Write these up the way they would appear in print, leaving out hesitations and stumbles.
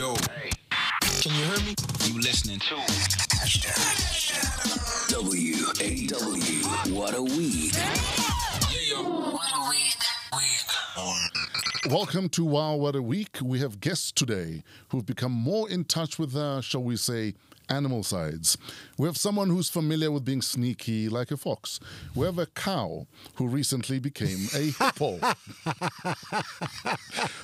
Yo. Can you hear me? You listening to WAW. What a week. Yeah. What a week. Welcome to WOW What a Week. We have guests today who've become more in touch with, shall we say, animal sides. We have someone who's familiar with being sneaky like a fox. We have a cow who recently became a hippo.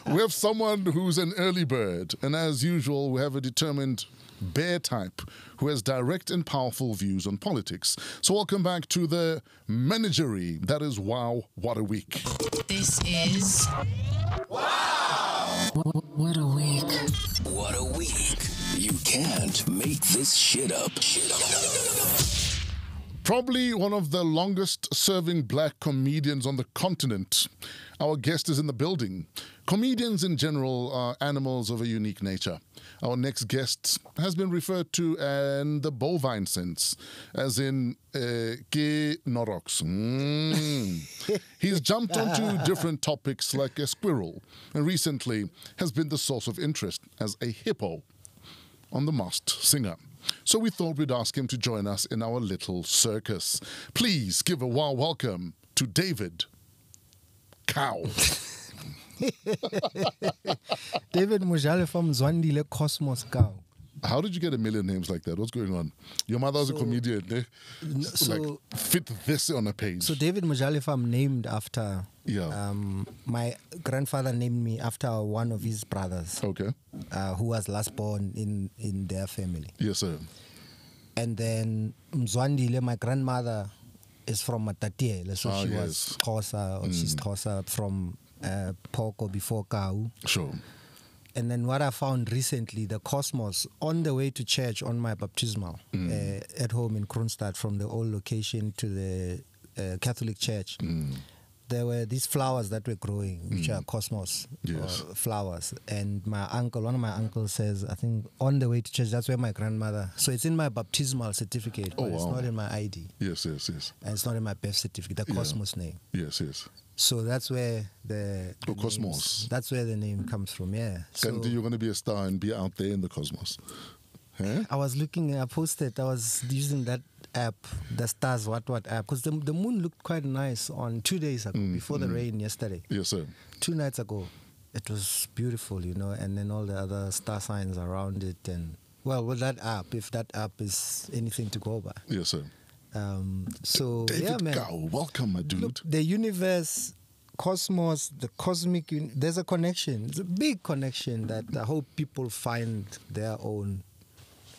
We have someone who's an early bird. And as usual, we have a determined bear type who has direct and powerful views on politics. So welcome back to the menagerie. That is WOW What a Week. This is Wow! What a week. What a week. You can't make this shit up. Probably one of the longest serving black comedians on the continent. Our guest is in the building. Comedians in general are animals of a unique nature. Our next guest has been referred to in the bovine sense, as in ke norox. He's jumped onto different topics like a squirrel, and recently has been the source of interest as a hippo on The Masked Singer. So we thought we'd ask him to join us in our little circus. Please give a wow welcome to David Cow. David Mojale from Zwandile Cosmos Cow. How did you get a million names like that? What's going on? Your mother was a comedian, eh? So, fit this on a page. So David Mojale, I'm named after. Yeah. My grandfather named me after one of his brothers. Okay. Who was last born in their family. Yes, sir. And then Mzwandile, my grandmother, is from Matatiele, so she was Xhosa, or she's Xhosa from Poko before Kau. Sure. And then what I found recently, the Cosmos, on the way to church on my baptismal, at home in Kroonstad, from the old location to the Catholic church, there were these flowers that were growing, which are Cosmos flowers. And my uncle, one of my uncles says, I think on the way to church, that's where my grandmother, so it's in my baptismal certificate, but it's not in my ID. Yes. And it's not in my birth certificate, the Cosmos name. Yes. So that's where the Cosmos. That's where the name comes from, yeah. So and you're going to be a star and be out there in the cosmos. Huh? I was looking, I was using that app, the Stars What app, because the moon looked quite nice on 2 days ago, before the rain yesterday. Yes, sir. 2 nights ago. It was beautiful, and then all the other star signs around it. And, well, with that app, if that app is anything to go by. Yes, sir. So, David yeah, man. Cow, welcome, my dude. Look, the universe, cosmos, the cosmic, there's a connection. It's a big connection that I hope people find their own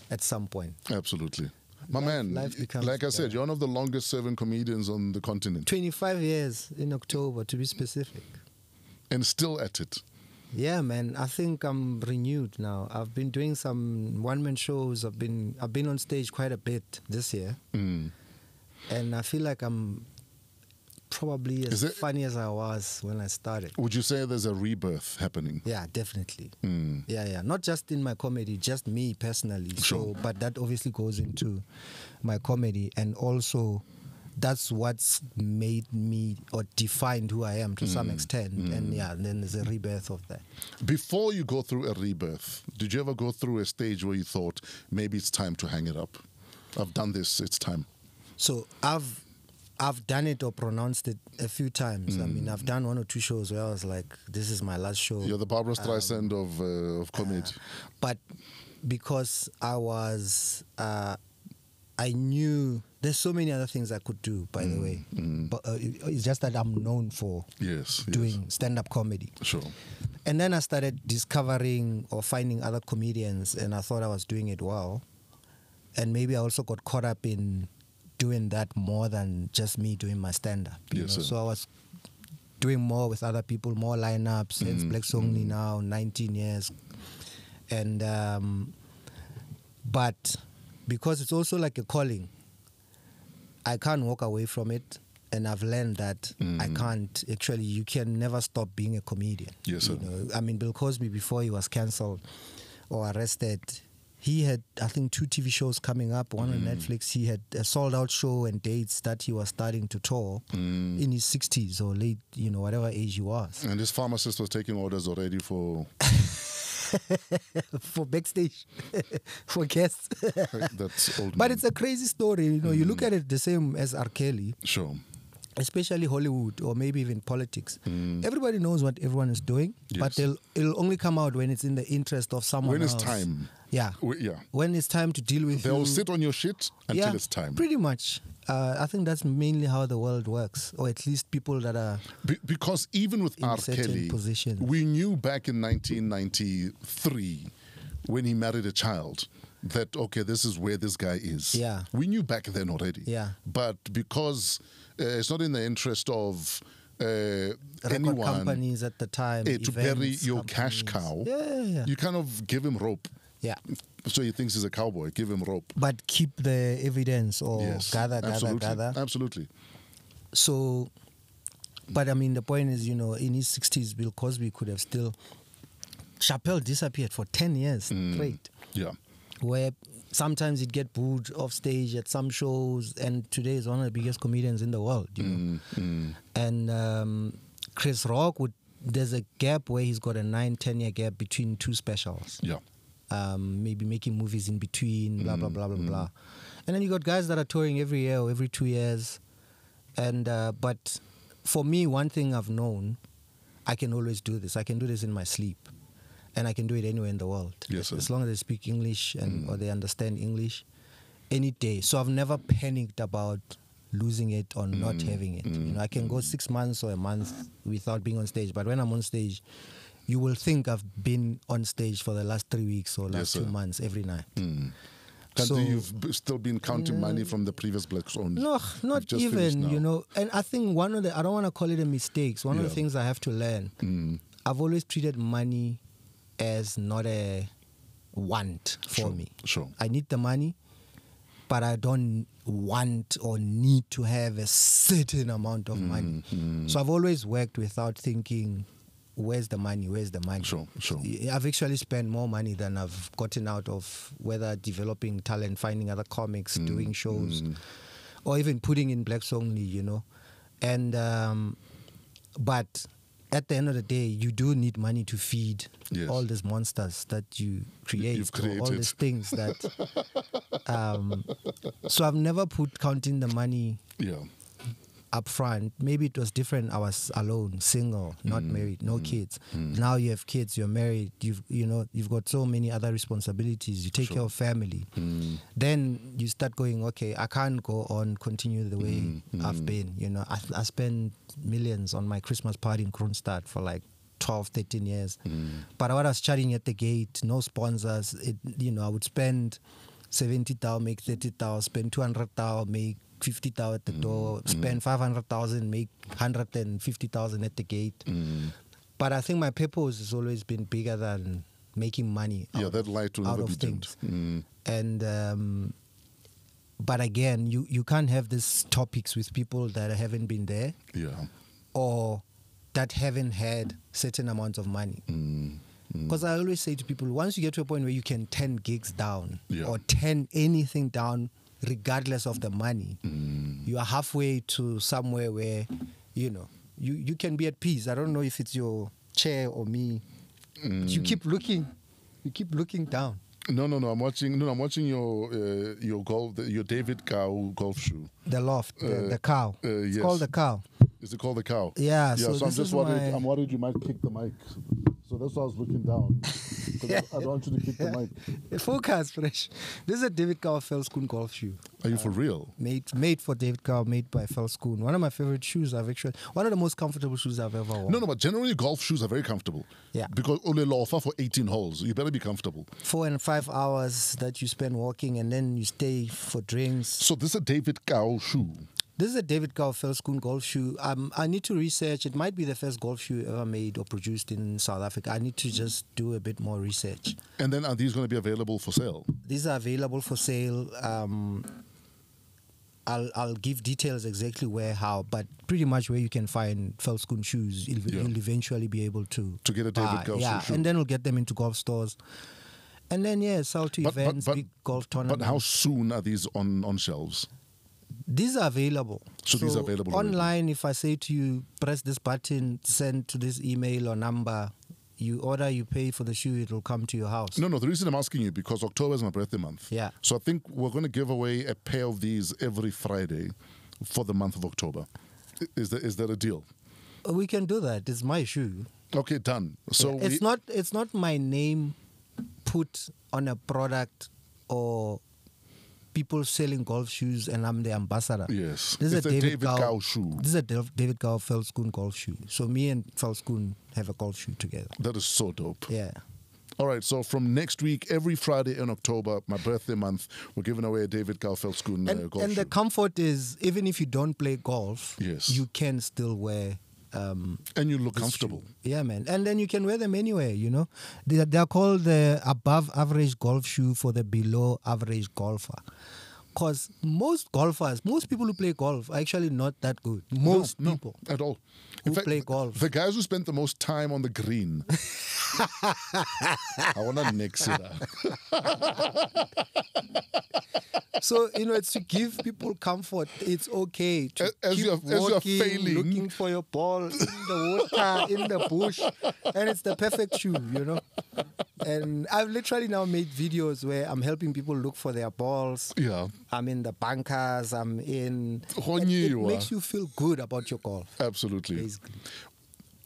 at some point. Absolutely. My man, like I said, you're one of the longest serving comedians on the continent. 25 years in October, to be specific. And still at it. Yeah, man. I think I'm renewed now. I've been doing some one-man shows. I've been on stage quite a bit this year. And I feel like I'm probably as funny as I was when I started. Would you say there's a rebirth happening? Yeah, definitely. Yeah. Not just in my comedy, just me personally. Sure. So, but that obviously goes into my comedy, and also that's what's made me or defined who I am to some extent. And then there's a rebirth of that. Before you go through a rebirth, did you ever go through a stage where you thought, maybe it's time to hang it up? I've done this, it's time. So I've done it or pronounced it a few times. I mean, I've done 1 or 2 shows where I was like, this is my last show. You're the Barbara Streisand of comedy. But because I knew there's so many other things I could do, by the way. But it's just that I'm known for doing stand-up comedy. Sure. And then I started discovering or finding other comedians, and I thought I was doing it well. And maybe I also got caught up in doing that more than just me doing my stand-up. So I was doing more with other people, more lineups. It's Black Songly now, 19 years. And but because it's also like a calling, I can't walk away from it. And I've learned that I can't, actually, you can never stop being a comedian. Yes, sir. I mean, Bill Cosby, before he was cancelled or arrested, he had, I think, 2 TV shows coming up, one on Netflix. He had a sold-out show and dates that he was starting to tour in his 60s or late, whatever age he was. And his pharmacist was taking orders already for for backstage, for guests. That's old. But man. it's a crazy story. You know, you look at it the same as R. Kelly, Sure. especially Hollywood or maybe even politics. Everybody knows what everyone is doing, but Yes. it'll only come out when it's in the interest of someone When it's else. time. Yeah. Yeah. When it's time to deal with They'll you. sit on your shit until Yeah, it's time. pretty much. I think that's mainly how the world works, or at least people that are. Because even with in R. certain Kelly, positions. we knew back in 1993 when he married a child that, okay, this is where this guy is. Yeah. We knew back then already. Yeah. But because it's not in the interest of Record anyone companies at the time to bury events your cash companies. cow, Yeah. you kind of give him rope. Yeah. So he thinks he's a cowboy. Give him rope. But keep the evidence or Yes. gather. Absolutely. So, but I mean, the point is, you know, in his 60s, Bill Cosby could have still. Chappelle disappeared for 10 years straight, Yeah. where sometimes he'd get booed off stage at some shows, and today is one of the biggest comedians in the world, you know. And Chris Rock there's a gap where he's got a 9-10 year gap between two specials. Yeah. Maybe making movies in between, blah, blah, blah, blah, blah. And then you got guys that are touring every year or every 2 years. And but for me, one thing I've known, I can always do this. I can do this in my sleep. And I can do it anywhere in the world. Yes, sir. As long as they speak English or they understand English, any day. So I've never panicked about losing it or not having it. You know, I can go 6 months or a month without being on stage. But when I'm on stage, you will think I've been on stage for the last 3 weeks or last Yes, 2 sir. months every night. And So- still been counting money from the previous Blacks only. No, not You've just finished even, now. you know. And I think I don't want to call it a mistake. One of the Yeah. things I have to learn, I've always treated money as not a want for Sure, me. sure. I need the money, but I don't want or need to have a certain amount of money. So I've always worked without thinking, where's the money? Where's the money? Sure. I've actually spent more money than I've gotten out of whether developing talent, finding other comics, doing shows, or even putting in Blacks Only, you know. And but at the end of the day, you do need money to feed Yes. all these monsters that you create, You've or all created. these things that. So I've never put counting the money Yeah. up front. Maybe it was different. I was alone, single, not married, no kids. Now you have kids, you're married, you've got so many other responsibilities. You take care of family. Then you start going, okay, I can't go on, continue the way I've been. You know, I spent millions on my Christmas party in Kronstadt for like 12, 13 years. But what I was chatting at the gate, no sponsors. I would spend 70,000, make 30,000, spend 200,000, make 50,000 at the door, spend 500,000, make 150,000 at the gate. But I think my purpose has always been bigger than making money. That light will out never of be dimmed. things. And but again, you can't have these topics with people that haven't been there Yeah. or that haven't had certain amounts of money. Because I always say to people, once you get to a point where you can 10 gigs down Yeah. or 10 anything down, regardless of the money, you are halfway to somewhere where, you can be at peace. I don't know if it's your chair or me. But you keep looking down. No. I'm watching your golf, your David Cow golf shoe. The loft, the cow. It's yes. called the cow. Is it called the cow? Yeah, So so I'm this just is worried. my- I'm worried you might kick the mic. So that's why I was looking down. 'Cause I don't want you to kick the mic. Focus, fresh. This is a David Cow Felskoen golf shoe. Are you for real? Made for David Cow, made by Felskoen. One of my favorite shoes one of the most comfortable shoes I've ever worn. No, but generally golf shoes are very comfortable. Yeah. Because only lofa for 18 holes. You better be comfortable. 4 and 5 hours that you spend walking and then you stay for drinks. So this is a David Cow shoe. This is a David Cow Felskoen golf shoe. I need to research. It might be the first golf shoe ever made or produced in South Africa. I need to just do a bit more research. And then are these going to be available for sale? These are available for sale. I'll give details exactly where, how, but pretty much where you can find Felskoen shoes, you'll eventually be able to get a David buy. Cow shoe. And then we'll get them into golf stores. And then, sell to events, big golf tournaments. But how soon are these on shelves? These are available. So these are available already. online. If I say to you, press this button, send to this email or number, You order, you pay for the shoe, it will come to your house. No, the reason I'm asking you, because October is my birthday month. Yeah. So I think we're going to give away a pair of these every Friday for the month of October. Is there a deal? We can do that. It's my shoe. Okay, done. So it's not my name put on a product or people selling golf shoes and I'm the ambassador. Yes. This is It's a a David David Gow Gow shoe. This is a David Gow Veldskoen golf shoe. So me and Veldskoen have a golf shoe together. That is so dope. Yeah. All right, so from next week, every Friday in October, my birthday month, we're giving away a David Gow Veldskoen golf And shoe. the comfort is, even if you don't play golf, Yes. you can still wear. And you look this comfortable. shoe. Yeah, man. And then you can wear them anywhere, you know. They're called the above average golf shoe for the below average golfer. Because most people who play golf are actually not that good. Most people No, at all. who play golf. The guys who spent the most time on the green. I want to nix it up. So, it's to give people comfort. It's okay to As keep you're walking, failing. looking for your ball in the water, in the bush. And it's the perfect shoe, And I've literally now made videos where I'm helping people look for their balls. Yeah. I'm in the bunkers. I'm in... Honey, It you makes are. you feel good about your golf, Absolutely. basically.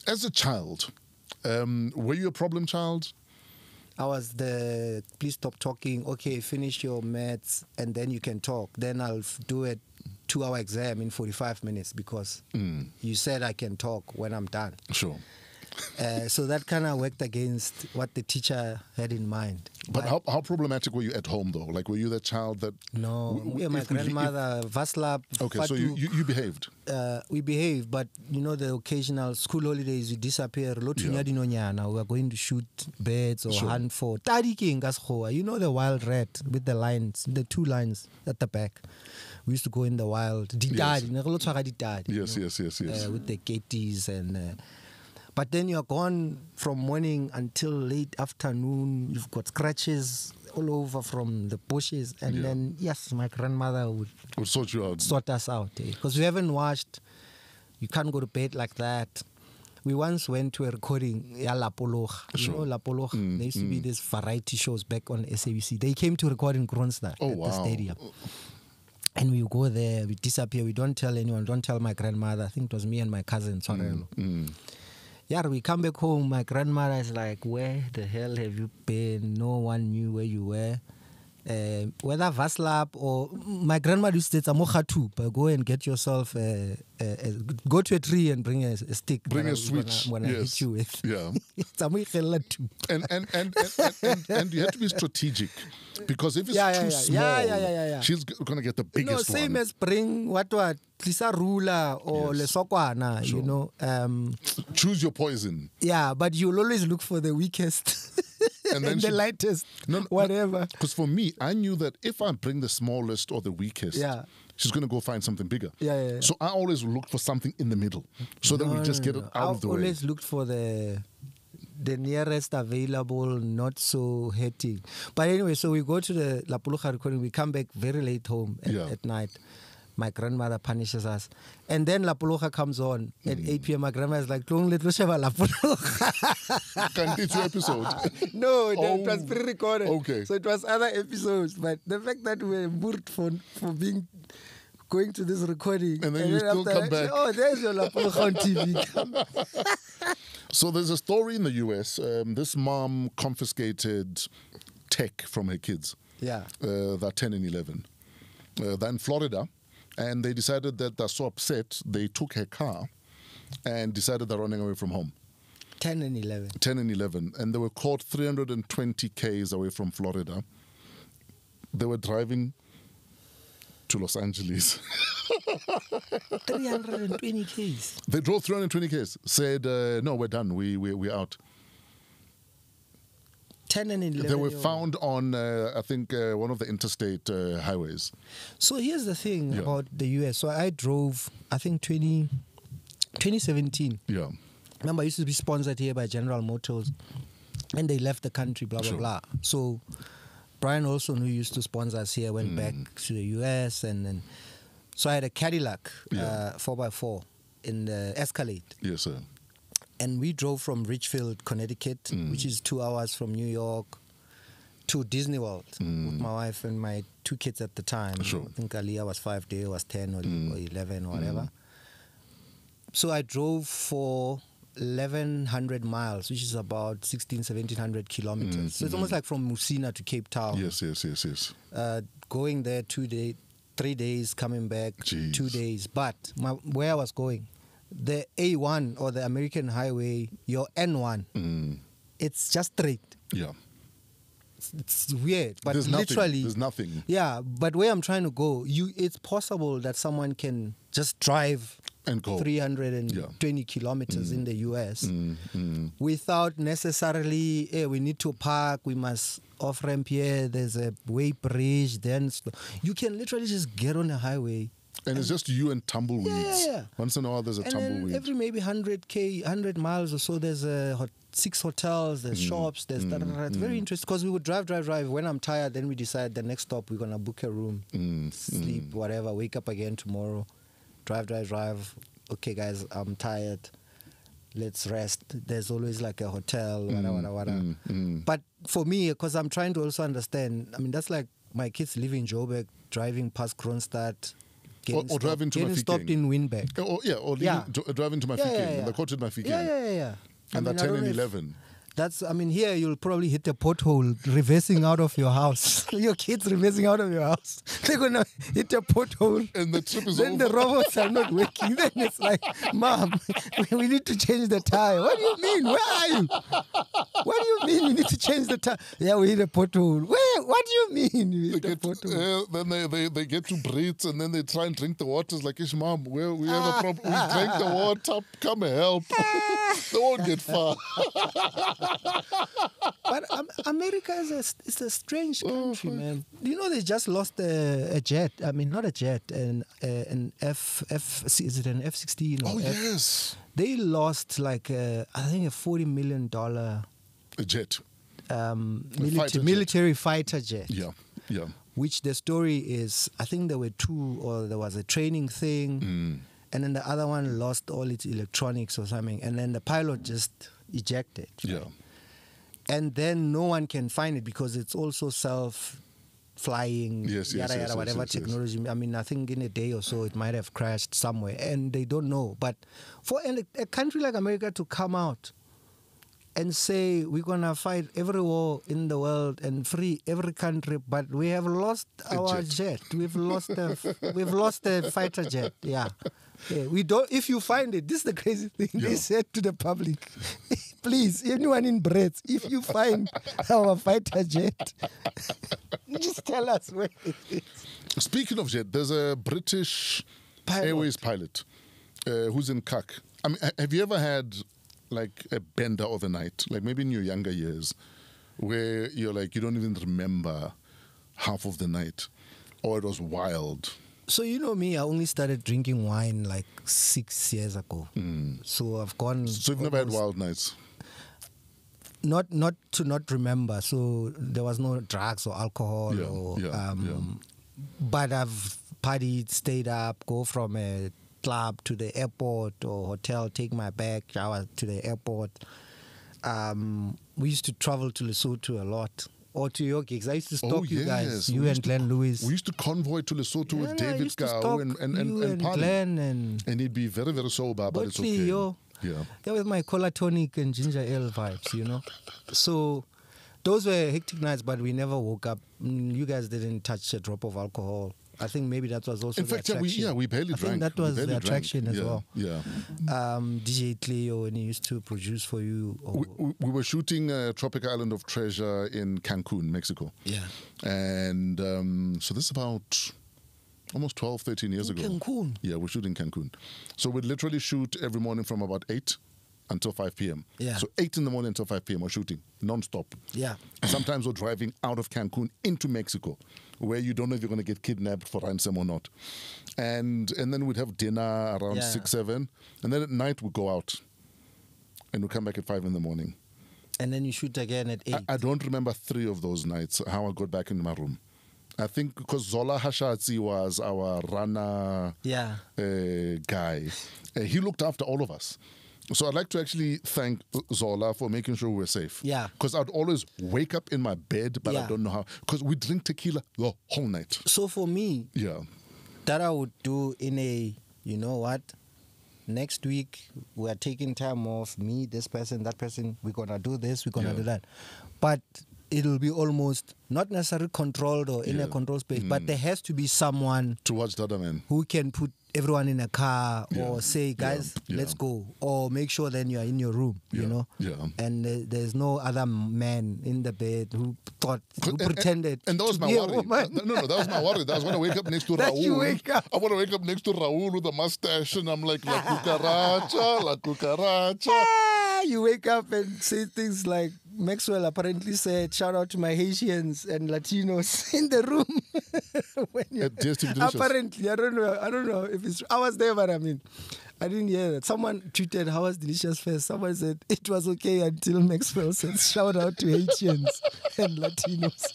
As a child, were you a problem child? I was please stop talking. Okay, finish your maths and then you can talk. Then I'll do a 2-hour exam in 45 minutes because you said I can talk when I'm done. Sure. So that kind of worked against what the teacher had in mind. But how problematic were you at home, though? Like, were you the child that... No, my grandmother, Vaslap, Okay, Fatu, so you behaved. we behaved, but the occasional school holidays, you disappear. We are going to shoot birds or hunt for Tadi King, the wild rat with the lines, the 2 lines at the back. We used to go in the wild. Yes. Yes. With the kitties and... But then you're gone from morning until late afternoon. You've got scratches all over from the bushes. And then, yes, my grandmother would sort you out. Sort us out. Because we haven't watched. You can't go to bed like that. We once went to a recording, La Poloch. Sure. You know La Poloch? There used to be these variety shows back on SABC. They came to record in Kronstadt at the stadium. And we go there, we disappear. We don't tell anyone. Don't tell my grandmother. I think it was me and my cousin, Sorrello. Yeah, we come back home. My grandmother is like, where the hell have you been? No one knew where you were. Whether Vaslap or... My grandmother used to say, but go and get yourself... go to a tree and bring a stick. Bring a switch. When I hit you with. Yeah. And you have to be strategic. Because if it's too small, she's going to get the biggest one. Same as bring what Lisa ruler or lesokwana, choose your poison. Yeah, but you'll always look for the weakest and the lightest, whatever. Because for me, I knew that if I bring the smallest or the weakest, she's going to go find something bigger. Yeah. So I always looked for something in the middle so that we just get it out of the way. I always looked for the nearest available, not so hectic. But anyway, so we go to the La Polocha recording. We come back very late home at night. My grandmother punishes us. And then La Polocha comes on at 8 p.m. My grandma is like, don't let us have a La Polocha. Can it 2 episodes? No, it was pre-recorded. Okay. So it was other episodes. But the fact that we were moved for going to this recording. And then you still come back. There's your La Polocha on TV. So there's a story in the US. This mom confiscated tech from her kids. Yeah. They're 10 and 11. They're in Florida. And they decided that they're so upset, they took her car and decided they're running away from home. 10 and 11. 10 and 11. And they were caught 320 Ks away from Florida. They were driving to Los Angeles. 320 Ks. They drove 320 Ks. Said, no, we're done. We're out. 10 and 11. They were found on, I think, one of the interstate highways. So here's the thing about the US. So I drove, I think, 2017. Yeah. Remember, I used to be sponsored here by General Motors. And they left the country, blah, blah, blah. So Brian Olson, who used to sponsor us here, went back to the US. And then, so I had a Cadillac 4x4 in the Escalade. Yes, sir. And we drove from Richfield, Connecticut, which is 2 hours from New York, to Disney World with my wife and my 2 kids at the time. Sure. I think Aliyah was 5, Deo was 10 or 11 or whatever. So I drove for 1,100 miles, which is about 1,700 kilometers. So it's almost like from Musina to Cape Town. Yes. Going there 3 days, coming back Jeez. 2 days. But where I was going, the A1 or the American highway, your N1, it's just straight. Yeah. It's weird, but There's literally There's nothing. Yeah, but where I'm trying to go, it's possible that someone can just drive And go. 320 kilometers in the US without necessarily, we need to park, we must off-ramp here, there's a weight bridge, then you can literally just get on the highway. And it's just you and tumbleweeds. Yeah. Once in a while, there's a And tumbleweed. then every maybe 100 miles or so, there's 6 hotels, there's shops, there's It's very interesting because we would drive. When I'm tired, then we decide the next stop, we're going to book a room, sleep, whatever, wake up again tomorrow, drive. Okay, guys, I'm tired. Let's rest. There's always like a hotel, whatever. But for me, because I'm trying to also understand, I mean, that's like my kids live in Joburg, driving past Kronstadt, or driving to getting stopped in Winberg. Driving to my Yeah. The coach at my Yeah. And I the 10 don't and know if 11. Here you'll probably hit a pothole reversing out of your house. Your kids reversing out of your house. They're going to hit a pothole. And the trip is Then over. the robots are not working. Then it's like, Mom, we need to change the tire. What do you mean? Where are you? What do you mean we need to change the tire? Yeah, we hit a pothole. Where? What do you mean we hit a pothole? Then they get to Brits and then they try and drink the water. It's like, Ish, Mom, we have a problem. We drank the water. Come and help. They won't get far. But America is a strange country, man. You know, they just lost a jet. I mean, not a jet, an is it an F-16? Oh, yes. They lost like I think a $40 million A jet. military fighter jet. Yeah. Which the story is, I think there were 2, or there was a training thing, and then the other one lost all its electronics or something, and then the pilot just ejected. Yeah. And then no one can find it because it's also self-flying, whatever technology. Yes. I mean, I think in a day or so it might have crashed somewhere, and they don't know. But for a country like America to come out and say we're gonna fight every war in the world and free every country, but we have lost our jet. We've lost the fighter jet. Yeah. We don't. If you find it, this is the crazy thing. Yeah. They said to the public, please, anyone in Brits, if you find our fighter jet, just tell us where it is. Speaking of jet, there's a British Airways pilot who's in Kak. I mean, have you ever had like a bender of a night, like maybe in your younger years, where you're like, you don't even remember half of the night, or it was wild? So you know me, I only started drinking wine like 6 years ago. So I've gone. So you've never had wild nights? Not remember. So there was no drugs or alcohol But I've partied, stayed up, go from a club to the airport or hotel, take my bag, shower to the airport. We used to travel to Lesotho a lot. Or to your gigs. I used to stalk you guys, you and Glenn Lewis. We used to convoy to Lesotho with David Gao and Glenn and he'd be very, very sober, but it's okay. That was my cola tonic and ginger ale vibes, you know. So those were hectic nights, but we never woke up. You guys didn't touch a drop of alcohol. I think maybe that was also the attraction. We barely drank. I think that was the attraction as well. Yeah. DJ Cleo, when he used to produce for you. We were shooting Tropic Island of Treasure in Cancun, Mexico. Yeah. And so this is about almost 12, 13 years ago. Cancun? Yeah, we're shooting Cancun. So we'd literally shoot every morning from about 8 until 5 p.m. Yeah. So 8 in the morning until 5 p.m. we're shooting, non-stop. Yeah. Sometimes we're driving out of Cancun into Mexico, where you don't know if you're going to get kidnapped for ransom or not. And then we'd have dinner around 6, 7. And then at night we'd go out and we'd come back at 5 in the morning. And then you shoot again at 8. I don't remember 3 of those nights, how I got back into my room. I think because Zola Hashatsi was our runner guy. He looked after all of us. So I'd like to actually thank Zola for making sure we're safe. Yeah. Because I'd always wake up in my bed, but I Yeah. don't know how. Because we drink tequila the whole night. So for me, Yeah. that I would do in a, you know what, next week we're taking time off, me, this person, that person, we're going to do this, we're going to do that. But it'll be almost not necessarily controlled or in a control space, but there has to be someone To watch the other man. who can put everyone in a car or say, guys, Yeah. let's go. Or make sure then you are in your room, you know. Yeah. And there's no other man in the bed who pretended And that was to my be a worry. woman. No, that was my worry. I was going to wake up next to That Raul. you wake up. I want to wake up next to Raul with a mustache, and I'm like, la cucaracha, la cucaracha. Ah, you wake up and say things like Maxwell apparently said, shout out to my Haitians and Latinos in the room. When you, At DSTV Delicious. apparently, I don't know if it's. I was there, but I mean, I didn't hear that. Someone tweeted, "How was Delicious first?" Someone said it was okay until Maxwell said, "Shout out to Haitians and Latinos."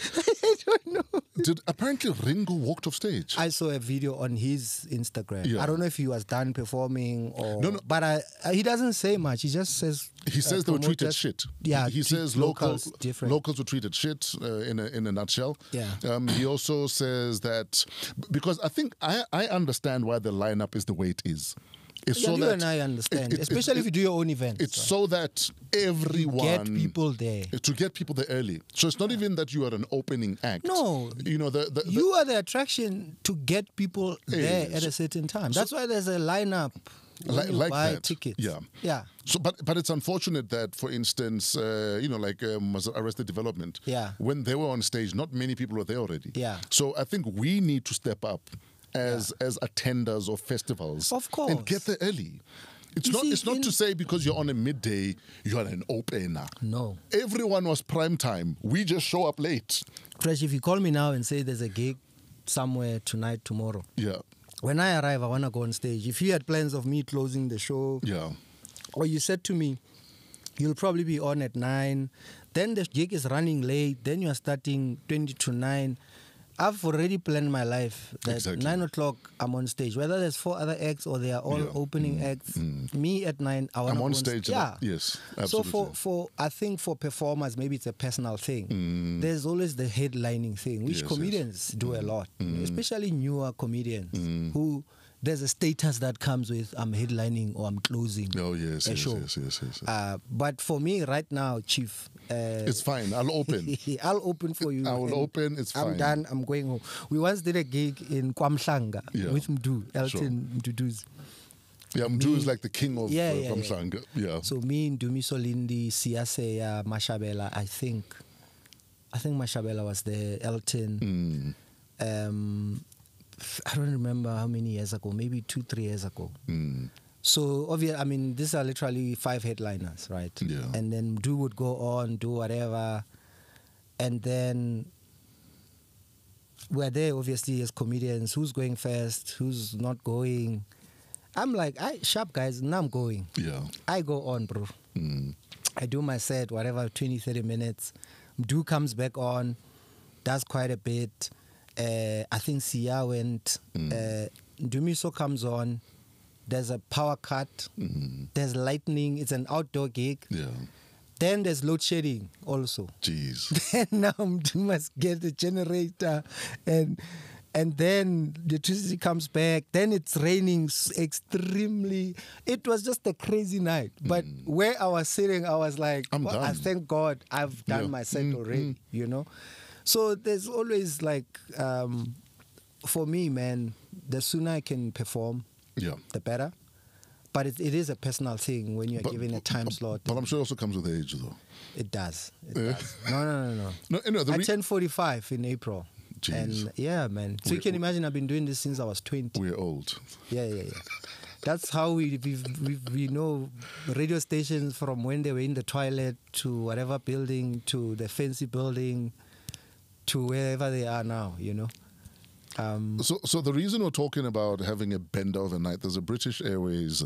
I don't know. Apparently Ringo walked off stage. I saw a video on his Instagram. Yeah. I don't know if he was done performing or. No. But he doesn't say much. He just says. He says they were treated promoters- shit. Yeah, he says locals different. locals were treated shit in a nutshell. Yeah. He also says that because I think I understand why the lineup is the way it is. It's Yeah, so you that and I understand, it- especially if you do your own events. It's so that everyone Get people there. to get people there early. So it's not even that you are an opening act. No. You know the You are the attraction to get people there Yeah, at a certain time. That's why there's a lineup when you like buy that. tickets. Yeah. So, but it's unfortunate that, for instance, like Arrested Development. Yeah. When they were on stage, not many people were there already. Yeah. So I think we need to step up as attenders of festivals. Of course. And get there early. It's You not. see, It's not in- to say because you're on a midday, you are an opener. No. Everyone was prime time. We just show up late. Fresh, if you call me now and say there's a gig somewhere tonight, tomorrow, Yeah. when I arrive, I want to go on stage. If you had plans of me closing the show, Yeah. or you said to me, you'll probably be on at 9, then the gig is running late, then you are starting 20 to 9. I've already planned my life that Exactly. 9 o'clock I'm on stage. Whether there's 4 other acts or they are all opening acts, me at 9, I want to I'm go on stage. Yeah. Yes. So Absolutely. for I think for performers, maybe it's a personal thing. There's always the headlining thing, which Yes, comedians do a lot, especially newer comedians who there's a status that comes with I'm headlining or I'm closing Oh yes. a Yes. show. Yes. But for me right now, Chief, It's fine. I'll open. I'll open for you. I will and open, it's I'm fine. done. I'm going home. We once did a gig in Kwamhlanga with Mdu, Elton Mduduzi. Yeah, Mdu is like the king of Kamhlanga. Yeah. So me, Ndumi Solindi, Siaseya, Mashabela, I think Mashabela was there, Elton. I don't remember how many years ago, maybe 2-3 years ago. So obviously, I mean, these are literally 5 headliners, right? Yeah. And then Mdu would go on, do whatever. And then we're there, obviously, as comedians. Who's going first? Who's not going? I'm like, sharp guys, now I'm going. Yeah. I go on, bro. I do my set, whatever, 20, 30 minutes. Mdu comes back on, does quite a bit. I think Sia went. Ndumiso comes on. There's a power cut. There's lightning. It's an outdoor gig. Yeah. Then there's load shedding also. Jeez. And now Mdu must get the generator and then the electricity comes back. Then it's raining extremely. It was just a crazy night. But where I was sitting, I was like, I'm I done. thank God I've done my set already, you know. So there's always like, for me, man, the sooner I can perform, Yeah. the better. But it is a personal thing when you're given a time slot. But I'm sure it also comes with age, though. It does. It does. No. No, I turned 45 in April. Jeez. And yeah, man. So you can imagine I've been doing this since I was 20. We're old. Yeah. That's how we know radio stations from when they were in the toilet to whatever building to the fancy building to wherever they are now, you know. So the reason we're talking about having a bender overnight, there's a British Airways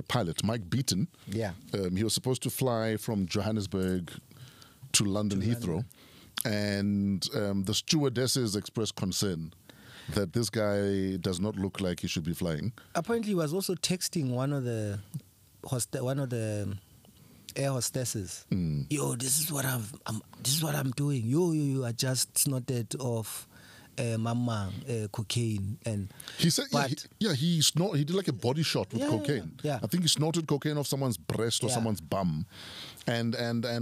pilot, Mike Beaton. Yeah. He was supposed to fly from Johannesburg to London Heathrow, and the stewardesses expressed concern that this guy does not look like he should be flying. Apparently, he was also texting one of the air hostesses. Yo, this is what I'm doing. Yo, I just snorted off cocaine, and he said, he did like a body shot with cocaine. Yeah. I think he snorted cocaine off someone's breast or someone's bum, and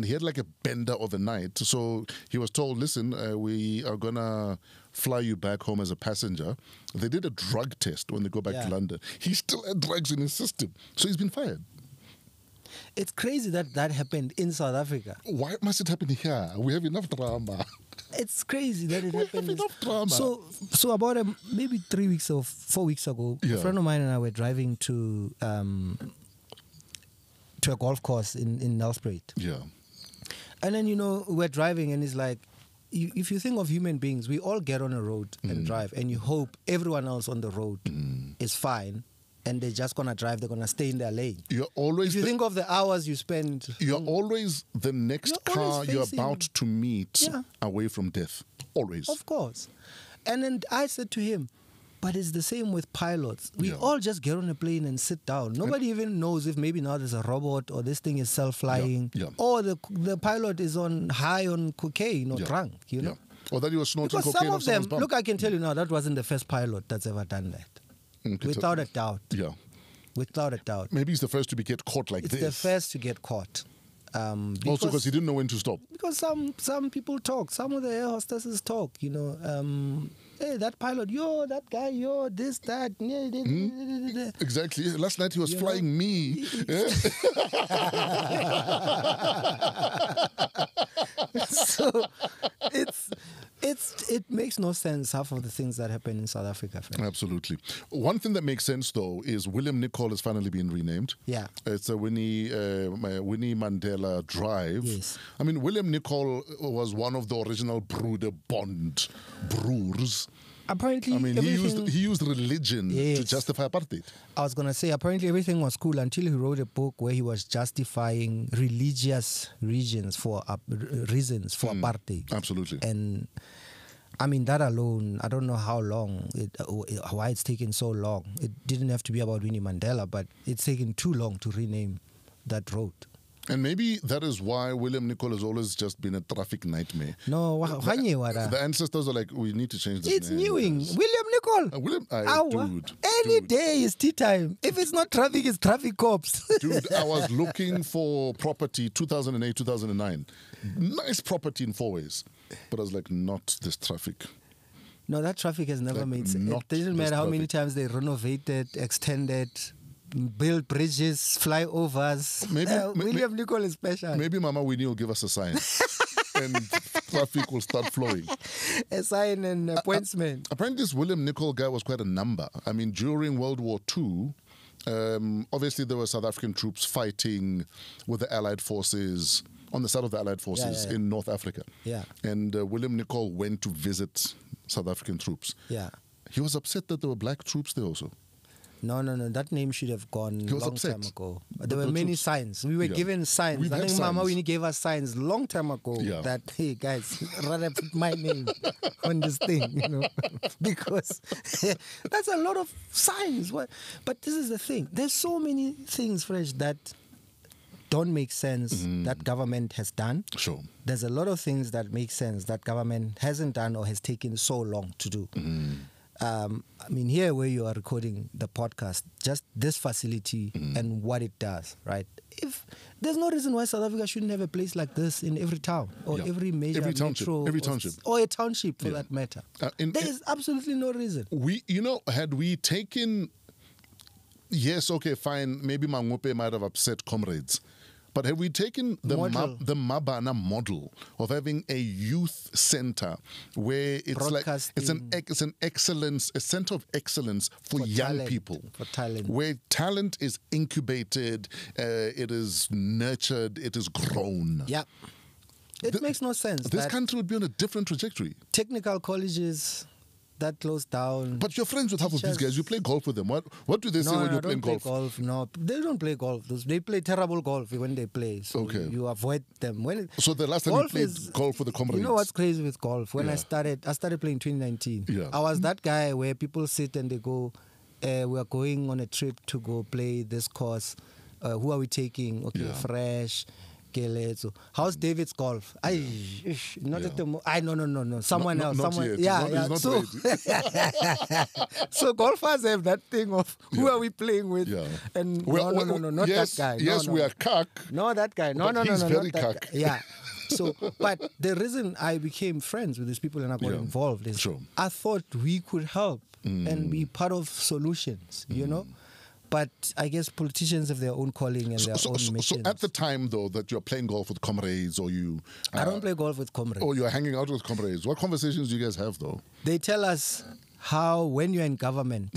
he had like a bender overnight. So he was told, listen, we are gonna fly you back home as a passenger. They did a drug test when they go back to London. He still had drugs in his system, so he's been fired. It's crazy that happened in South Africa. Why must it happen here? We have enough drama. It's crazy that it happened. We have enough drama. So about maybe 3 weeks or 4 weeks ago, a friend of mine and I were driving to a golf course in Nelspruit. Yeah. And then, we're driving and it's like, if you think of human beings, we all get on a road and drive, and you hope everyone else on the road is fine. And they're just going to drive, they're going to stay in their lane. You're always... If you think of the hours you spend... You're always the next car you're about to meet away from death. Always. Of course. And then I said to him, but it's the same with pilots. We all just get on a plane and sit down. Nobody even knows if maybe now there's a robot or this thing is self-flying or the pilot is high on cocaine or drunk, you know? Or that you were snorting because cocaine some of them, bum. look, I can tell you now, that wasn't the first pilot that's ever done that. Without a doubt. Yeah. Without a doubt. Maybe he's the first to get caught like this. It's the first to get caught. Also because he didn't know when to stop. Because some people talk. Some of the air hostesses talk, hey, that pilot, yo, that guy, yo, this, that. Exactly. Last night he was flying me. So it makes no sense, half of the things that happen in South Africa. Friend. Absolutely. One thing that makes sense, though, is William Nicol has finally been renamed. Yeah. It's a Winnie Mandela Drive. Yes. I mean, William Nicol was one of the original Broeder Bond brewers. Apparently, I mean, he used religion to justify apartheid. I was going to say, apparently everything was cool until he wrote a book where he was justifying religious reasons for apartheid. Absolutely. And I mean, that alone, I don't know how long, why it's taken so long. It didn't have to be about Winnie Mandela, but it's taken too long to rename that road. And maybe that is why William Nicol has always just been a traffic nightmare. No, the ancestors are like, we need to change this It's name. William Nicol. Dude. Any day is tea time. If it's not traffic, it's traffic cops. Dude, I was looking for property 2008, 2009. Nice property in 4 ways. But I was like, not this traffic. No, that traffic has never made sense. It doesn't matter how many times they renovated, extended, build bridges, flyovers. William Nicol is special. Maybe Mama Winnie will give us a sign. And traffic will start flowing. A sign and appointment. Apparently this William Nicol guy was quite a number. I mean, during World War II, obviously there were South African troops fighting with the Allied forces, on the side of the Allied forces in North Africa. Yeah. And William Nicol went to visit South African troops. Yeah. He was upset that there were black troops there also. No. That name should have gone long time ago. There were the many troops. signs. We were given signs. I think Mama Winnie gave us signs long time ago that, hey, guys, rather put my name on this thing, because that's a lot of signs. But this is the thing. There's so many things, Fresh, that don't make sense that government has done. Sure. There's a lot of things that make sense that government hasn't done or has taken so long to do. I mean, here where you are recording the podcast, just this facility and what it does, right? If there's no reason why South Africa shouldn't have a place like this in every town or every major township, metro, every township, or a township for that matter. There is absolutely no reason. Had we taken, yes, okay, fine, maybe Mangope might have upset comrades. But have we taken the Mabana model of having a youth center where it's like it's an excellence, a center of excellence for young people, for talent, where talent is incubated, it is nurtured, it is grown. Yeah, it makes no sense. This country would be on a different trajectory. Technical colleges that closed down. But you're friends with half of these guys. You play golf with them. What do they say when you're playing golf? No, they don't play golf. They play terrible golf when they play. So Okay. you avoid them. So the last time you played golf with the comrades? You know what's crazy with golf? When Yeah. I started playing in 2019. Yeah. I was that guy where people sit and they go, we are going on a trip to go play this course. Who are we taking? Okay, Yeah. Fresh. So how's David's golf? Not Yeah. at the no. Someone else. Not Someone. yet. Yeah, He's so, so golfers have that thing of who are we playing with? Yeah. And not yes, that guy. Yes, we are cuck. No, that guy. No, But he's very not that cuck. guy. Yeah. So, but the reason I became friends with these people and I got involved is Sure. I thought we could help and be part of solutions, you know? But I guess politicians have their own calling and their own missions. So at the time, though, that you're playing golf with comrades or you... I don't play golf with comrades. Or you're hanging out with comrades. What conversations do you guys have, though? They tell us how when you're in government,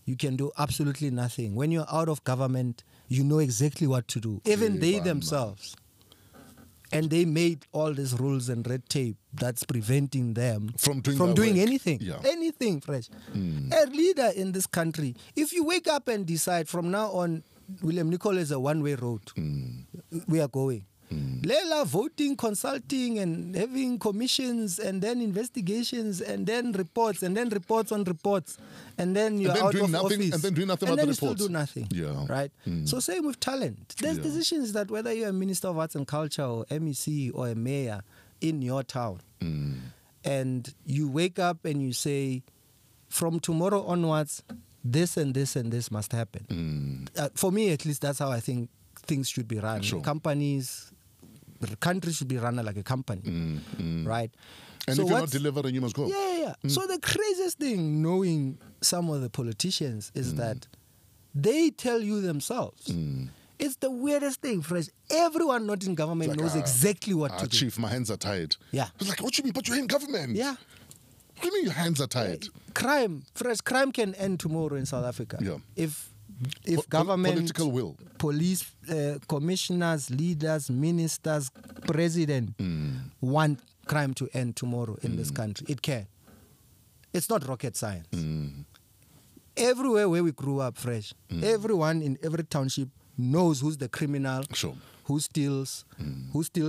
you can do absolutely nothing. When you're out of government, you know exactly what to do. Even they themselves. And they made all these rules and red tape that's preventing them from doing anything. Yeah. Anything, Fresh. A leader in this country, if you wake up and decide from now on, William Nicol is a one-way road, we are going. Lela voting, consulting, and having commissions, and then investigations, and then reports on reports, and then you're out of office, and then doing nothing and about then the you reports. still do nothing. Yeah. Right. So same with talent. There's decisions that whether you're a Minister of Arts and Culture or MEC or a mayor in your town, and you wake up and you say, from tomorrow onwards, this and this and this must happen. For me, at least, that's how I think things should be run. Sure. The country should be run like a company, right? And so if you're not delivering, you must go. Yeah. So the craziest thing, knowing some of the politicians, is that they tell you themselves. It's the weirdest thing, Fresh. Everyone not in government Like, knows exactly what to do. Chief, my hands are tied. Yeah. It's like, what you mean? But you're in government. Yeah. What do you mean your hands are tied? Crime can end tomorrow in South Africa. Yeah. If government, political will, police, commissioners, leaders, ministers, president want crime to end tomorrow in this country, it can. It's not rocket science. Everywhere where we grew up, Fresh, everyone in every township knows who's the criminal, Sure. who steals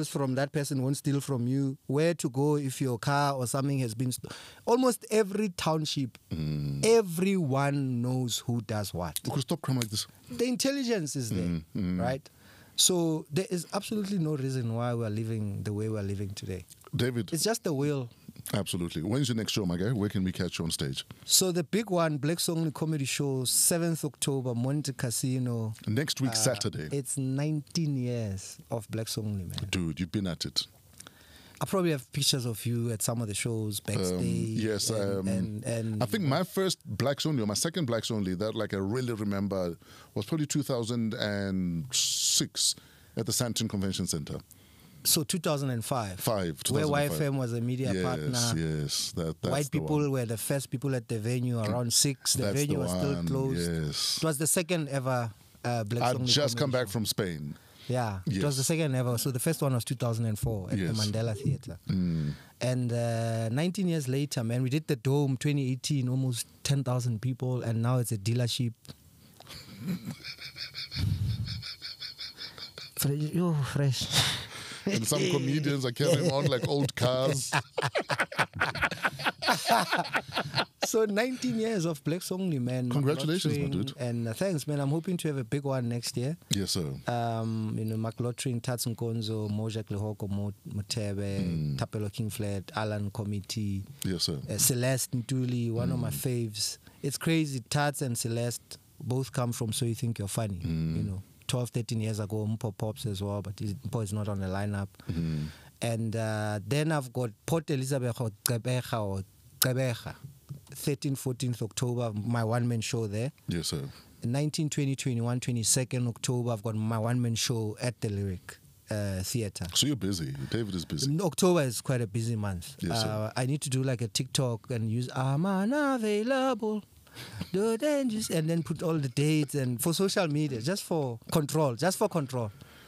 from that person, won't steal from you, where to go if your car or something has been almost every township, everyone knows who does what. We could stop crime like this. The intelligence is there, right? So there is absolutely no reason why we are living the way we are living today. David. It's just the will. Absolutely. When's your next show, my guy? Where can we catch you on stage? So the big one, Black Song Comedy Show, 7th October, Monte Casino. Next week, Saturday. It's 19 years of Black Song, man. Dude, you've been at it. I probably have pictures of you at some of the shows backstage. Yes, and I think my first Blacks Only, or my second Blacks Only, that like I really remember, was probably 2006 at the Sandton Convention Center. So 2005. 2005. Where YFM was a media partner. Yes, that's White the people one. were the first people at the venue, around 6. The That's venue the was still one, closed. yes. It was the second ever Black I'd Song just come Comedy back Show. from Spain. Yeah, it Yes. was the second ever. So the first one was 2004 at Yes. the Mandela Theatre. And 19 years later, man, we did the Dome 2018, almost 10,000 people, and now it's a dealership. Fresh. And some comedians are carrying on like old cars. So 19 years of Blacks Only, man. Congratulations, my dude. And thanks, man. I'm hoping to have a big one next year. Yes, sir. Mark Lottering, Tatsun Konzo, Mojak Lehoko Mutebe, Tapelo King Flat, Alan Committee, Yes, sir. Celeste Ntuli, one of my faves. It's crazy. Tats and Celeste both come from So You Think You're Funny. 12, 13 years ago, Mpo Pops as well, but Mpo is not on the lineup. And then I've got Port Elizabeth or Gqeberha, 13th, 14th October, my one-man show there. Yes, sir. 19, 20, 21, 22nd October, I've got my one-man show at the Lyric Theatre. So you're busy. David is busy. October is quite a busy month. Yes, sir. I need to do like a TikTok and use I'm unavailable. And then put all the dates and for social media, just for control.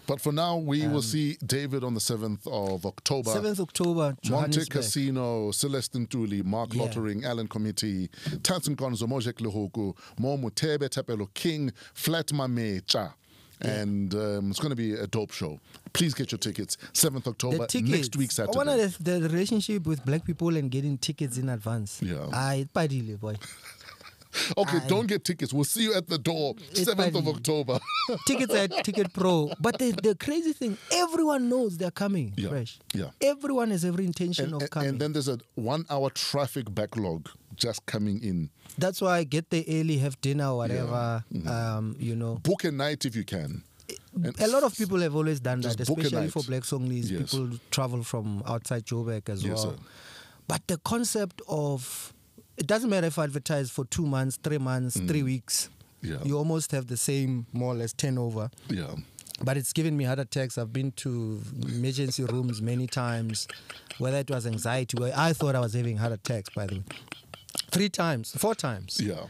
But for now, we will see David on the 7th of October. 7th October, Monte Johannesburg. Casino, Celestine Tuli, Mark Yeah. Lottering, Allen Committee, Tansin Konzo, Mojek Lehoku, Momu Tebe Tapelo King, Flat Mamecha. And it's going to be a dope show. Please get your tickets. 7th October, The tickets. next week, Saturday. I wonder if the relationship with black people and getting tickets in advance. Yeah. It's padile, boy. Okay, don't get tickets. We'll see you at the door, 7th of funny. October. Tickets are at Ticket Pro. But the crazy thing, everyone knows they're coming. Yeah. Fresh. Yeah. Everyone has every intention of coming. And then there's a 1 hour traffic backlog just coming in. That's why I get there early, have dinner, whatever. You know. Book a night if you can. And A lot of people have always done that, just book a especially night. for Black Songlies. Yes. People travel from outside Joburg as Yes, well. sir. But the concept of, it doesn't matter if I advertise for 2 months, 3 months, 3 weeks. Yeah. You almost have the same, more or less, turnover. Yeah. But it's given me heart attacks. I've been to emergency rooms many times, whether it was anxiety, where I thought I was having heart attacks, by the way. 3 times, 4 times. Yeah.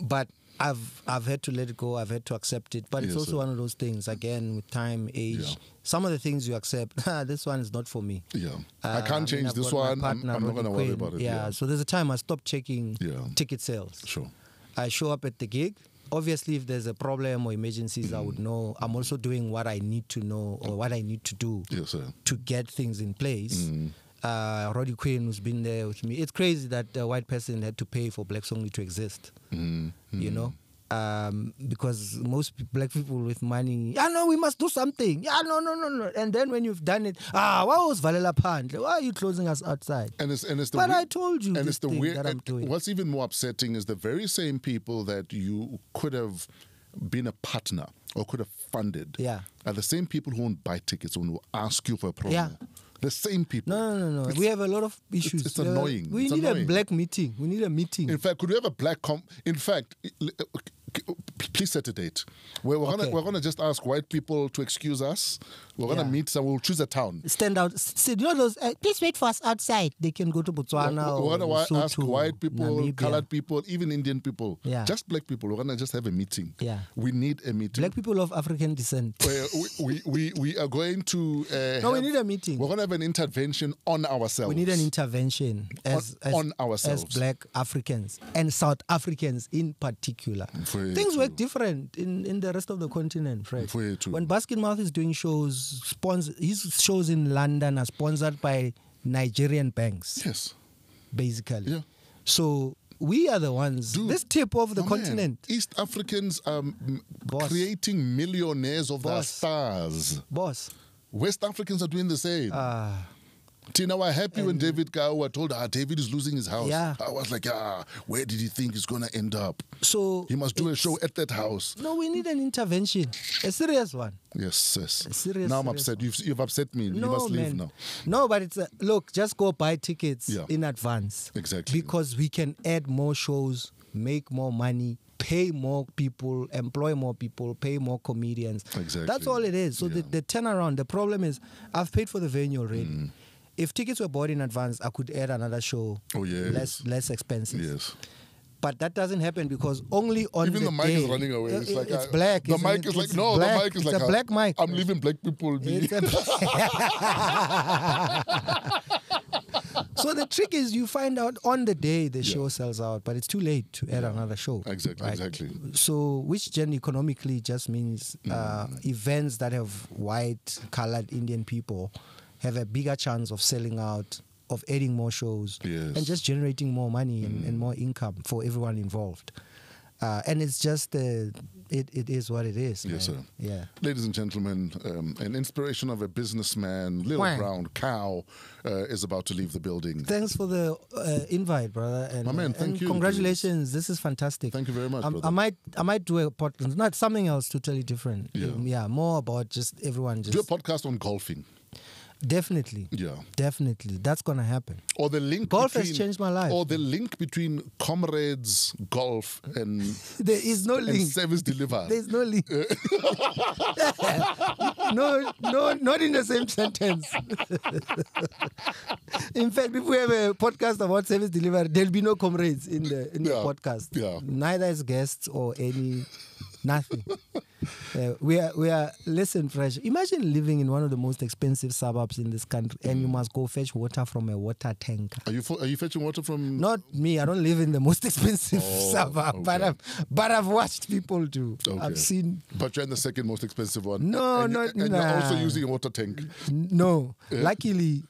But I've had to let it go. I've had to accept it. But it's Yes, also sir. one of those things, again, with time, age. Yeah. Some of the things you accept, this one is not for me. Yeah. I can't change I've this got my one. I'm partner, not going to Ronnie worry Quinn. about it. Yeah, so there's a time I stopped checking Yeah. ticket sales. Sure. I show up at the gig. Obviously, if there's a problem or emergencies, I would know. I'm also doing what I need to know or what I need to do Yes, sir. to get things in place. Roddy Quinn, who's been there with me. It's crazy that a white person had to pay for Black Songly to exist. You know? Because most black people with money, no, we must do something. No. And then when you've done it, why was Valela Pandle? Why are you closing us outside? And it's the But I told you and this it's the thing weird. that I'm doing. What's even more upsetting is the very same people that you could have been a partner or could have funded Yeah. are the same people who won't buy tickets and will ask you for a promo. Yeah. The same people. No. We have a lot of issues. it's annoying. We It's need a annoying. black meeting. We need a meeting. In fact, could we have a black in fact, please set a date. We're Okay. gonna just ask white people to excuse us. We're gonna Yeah. meet some. We'll choose a town. Stand out. You know those, please wait for us outside. They can go to Botswana We're gonna or ask Lesotho, white people, Namibia. colored people, even Indian people. Yeah. Just black people. We're gonna just have a meeting. Yeah. We need a meeting. Black people of African descent. We are going to. No, we need a meeting. We're gonna have an intervention on ourselves. We need an intervention on ourselves. as black Africans and South Africans in particular. Very Things true. work different in the rest of the continent, Fred. Very true. When Baskin Mouth is doing shows, his shows in London are sponsored by Nigerian banks, Yes. basically. Yeah. So we are the ones, Dude, this tip of the my continent. man, East Africans are Boss. creating millionaires of their Boss. stars. Boss. West Africans are doing the same. Tina, we're happy when David Gawa told David is losing his house. Yeah. I was like, where did he think he's going to end up? So He must do a show at that house. no, we need an intervention, a serious one. Yes, yes. Serious, now I'm serious upset. You've upset me. You No, must leave man. now. No, but it's look, just go buy tickets Yeah. in advance. Exactly. Because we can add more shows, make more money, pay more people, employ more people, pay more comedians. Exactly. That's all it is. So Yeah. the turnaround, the problem is I've paid for the venue already. If tickets were bought in advance, I could add another show. Oh, yes. Less expensive. Yes. But that doesn't happen because only on Even the mic day, is running away. It's like it's black. The isn't mic it? is like It's no. black. The mic is it's like a black mic. I'm leaving black people be. It's a- So the trick is you find out on the day the show sells out, but it's too late to add another show. Exactly. right? Exactly. So which then economically just means events that have white, colored Indian people have a bigger chance of selling out, of adding more shows, Yes. and just generating more money and more income for everyone involved. And it's just it is what it is. Yes, man. sir. Yeah. Ladies and gentlemen, an inspiration of a businessman, Little Wang. Brown Cow, is about to leave the building. Thanks for the invite, brother. And, My man, thank and you. Congratulations. This is fantastic. Thank you very much, brother. I might do a podcast, not something else totally different. Yeah. More about just everyone just Do a podcast on golfing. definitely. Yeah. Definitely. That's gonna happen. Or the link Golf between, has changed my life. Or the link between Comrades Golf and, There is no and link. Service Deliver. There's no link. no, not in the same sentence. In fact, if we have a podcast about service delivery, there'll be no comrades in the Yeah, podcast. yeah. Neither as guests or any nothing. We are. Listen, Fresh. Imagine living in one of the most expensive suburbs in this country, and you must go fetch water from a water tanker. Are you fetching water from? Not me. I don't live in the most expensive suburb, okay. but I've watched people do. Okay. I've seen. But you're in the second most expensive one. No, and you're also using a water tank. No. Yeah. Luckily,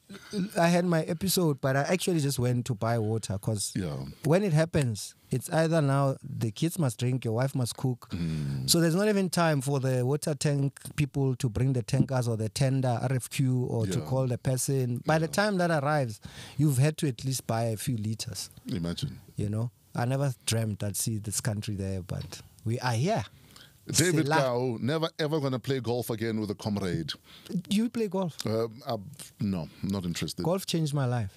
I had my episode, but I actually just went to buy water because when it happens, it's either now the kids must drink, your wife must cook. So there's not even time for the water tank people to bring the tankers or the tender RFQ or to call the person. By the time that arrives, you've had to at least buy a few liters. Imagine. You know, I never dreamt I'd see this country there, but we are here. David Gao, never ever going to play golf again with a comrade. Do you play golf? No, not interested. Golf changed my life.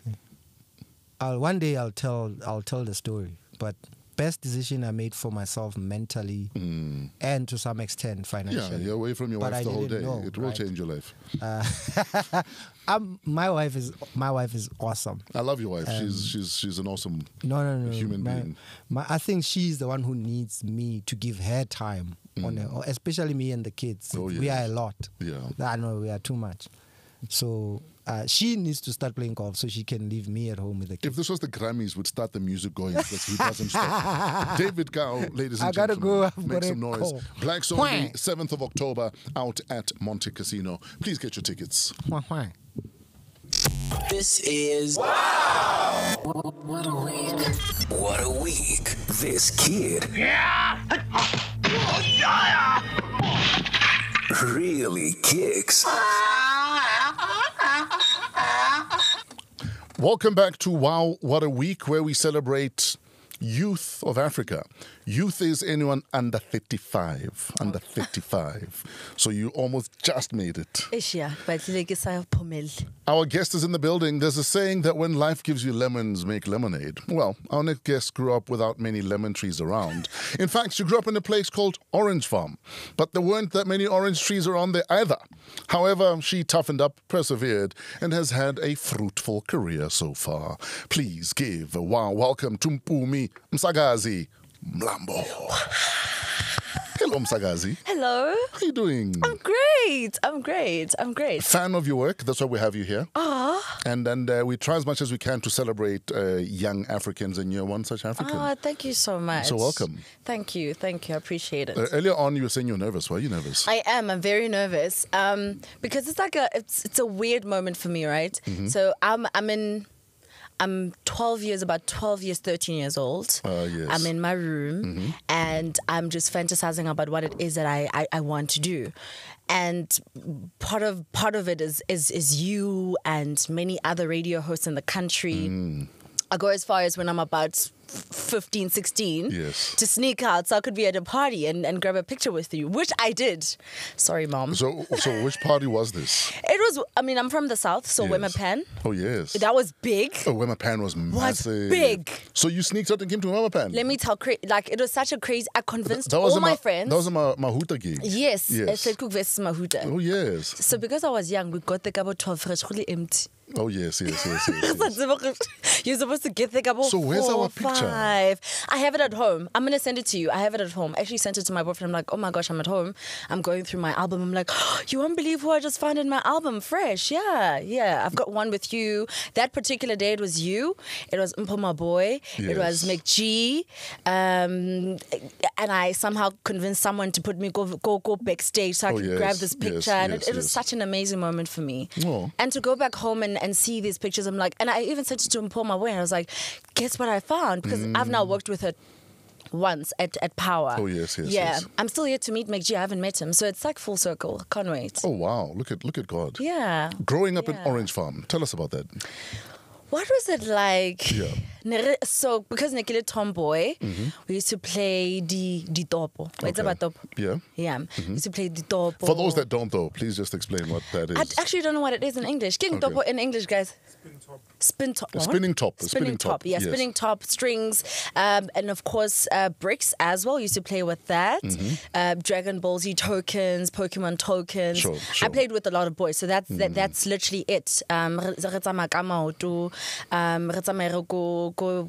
One day I'll tell the story. But best decision I made for myself mentally and to some extent financially. Yeah, you're away from your wife the whole day. It will change your life. My wife is awesome. I love your wife. She's an awesome human being. I think she's the one who needs me to give her time on her, especially me and the kids. Oh, yes. We are a lot. Yeah. I know we are too much. So she needs to start playing golf so she can leave me at home with the kids. If this was the Grammys, would start the music going because he doesn't stop. David Gao, ladies and I gotta gentlemen, go. make some noise. Black Zombie, 7th of October, out at Monte Casino. Please get your tickets. This is What a week. What a Week. This kid really kicks. Welcome back to WOW What a Week, where we celebrate youth of Africa. Youth is anyone under 35. Under 35. So you almost just made it. Our guest is in the building. There's a saying that when life gives you lemons, make lemonade. Well, our next guest grew up without many lemon trees around. In fact, she grew up in a place called Orange Farm. But there weren't that many orange trees around there either. However, she toughened up, persevered, and has had a fruitful career so far. Please give a wow welcome to Mpumi Msakazi Mlambo. Hello, Msakazi. Hello. How are you doing? I'm great. Fan of your work. That's why we have you here. And we try as much as we can to celebrate young Africans, and you're one such African. Thank you so much. So welcome. Thank you. I appreciate it. Earlier on, you were saying you're nervous. Why are you nervous? I am. I'm very nervous. Because it's like it's a weird moment for me, right? So I'm 13 years old. Yes. I'm in my room and I'm just fantasizing about what it is that I want to do. And part of it is you and many other radio hosts in the country. I go as far as when I'm about 15, 16 to sneak out so I could be at a party and grab a picture with you, which I did. Sorry, Mom. So which party was this? It was, I'm from the South, so Wemapan. Oh, yes. That was big. Oh, Wemapan was massive. Big. So you sneaked out and came to Wemapan? Let me tell, it was such a crazy, I convinced all my friends. That was a Mahuta gig. Yes. Cook versus Mahuta. Oh, yes. So because I was young, we got the Gabo 12 fresh, really empty. Oh, yes. You're supposed to get the Gabo So where's our picture? 5. I have it at home. I'm going to send it to you. I have it at home. I actually sent it to my boyfriend. I'm like, oh my gosh, I'm at home. I'm going through my album. I'm like, oh, you won't believe who I just found in my album. Fresh. Yeah. I've got one with you. That particular day, it was you. It was Mpumi Boy. Yes. It was McG. And I somehow convinced someone to put me go backstage so I could grab this picture. It was such an amazing moment for me. Oh. And to go back home and see these pictures, I'm like, and I even said to Mpumi Boy, and I was like, guess what I found? Because I've now worked with her once at Power. Oh, yes. Yeah. I'm still yet to meet McG. I haven't met him. So it's like full circle. Can't wait. Oh, wow. Look at God. Yeah. Growing up in Orange Farm. Tell us about that. What was it like? Yeah. So, because Nekile tomboy, we used to play the topo. It's about topo. Yeah. Yeah. We used to play the topo. For those that don't, though, please just explain what that is. I actually don't know what it is in English. King topo in English, guys. Spinning top. Spinning top. Yeah, yes. Spinning top, strings, and of course bricks as well. Used to play with that. Dragon Ball Z tokens, Pokemon tokens. Sure. I played with a lot of boys, so that's literally it. re tsamaye re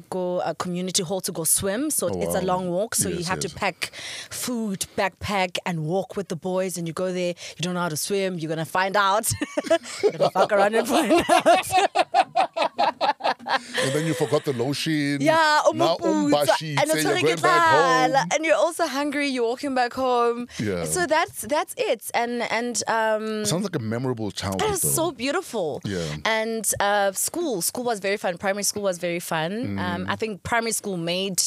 go a community hall to go swim. So it's a long walk. So you have to pack food, backpack, and walk with the boys. And you go there. You don't know how to swim. You're gonna find out. You're gonna fuck around and find out. And then you forgot the lotion. Yeah, now umbashi, say you're going back home. and you're also hungry. You're walking back home. Yeah. So that's it. And sounds like a memorable childhood. it was so beautiful. Yeah. And school was very fun. Primary school was very fun. I think primary school made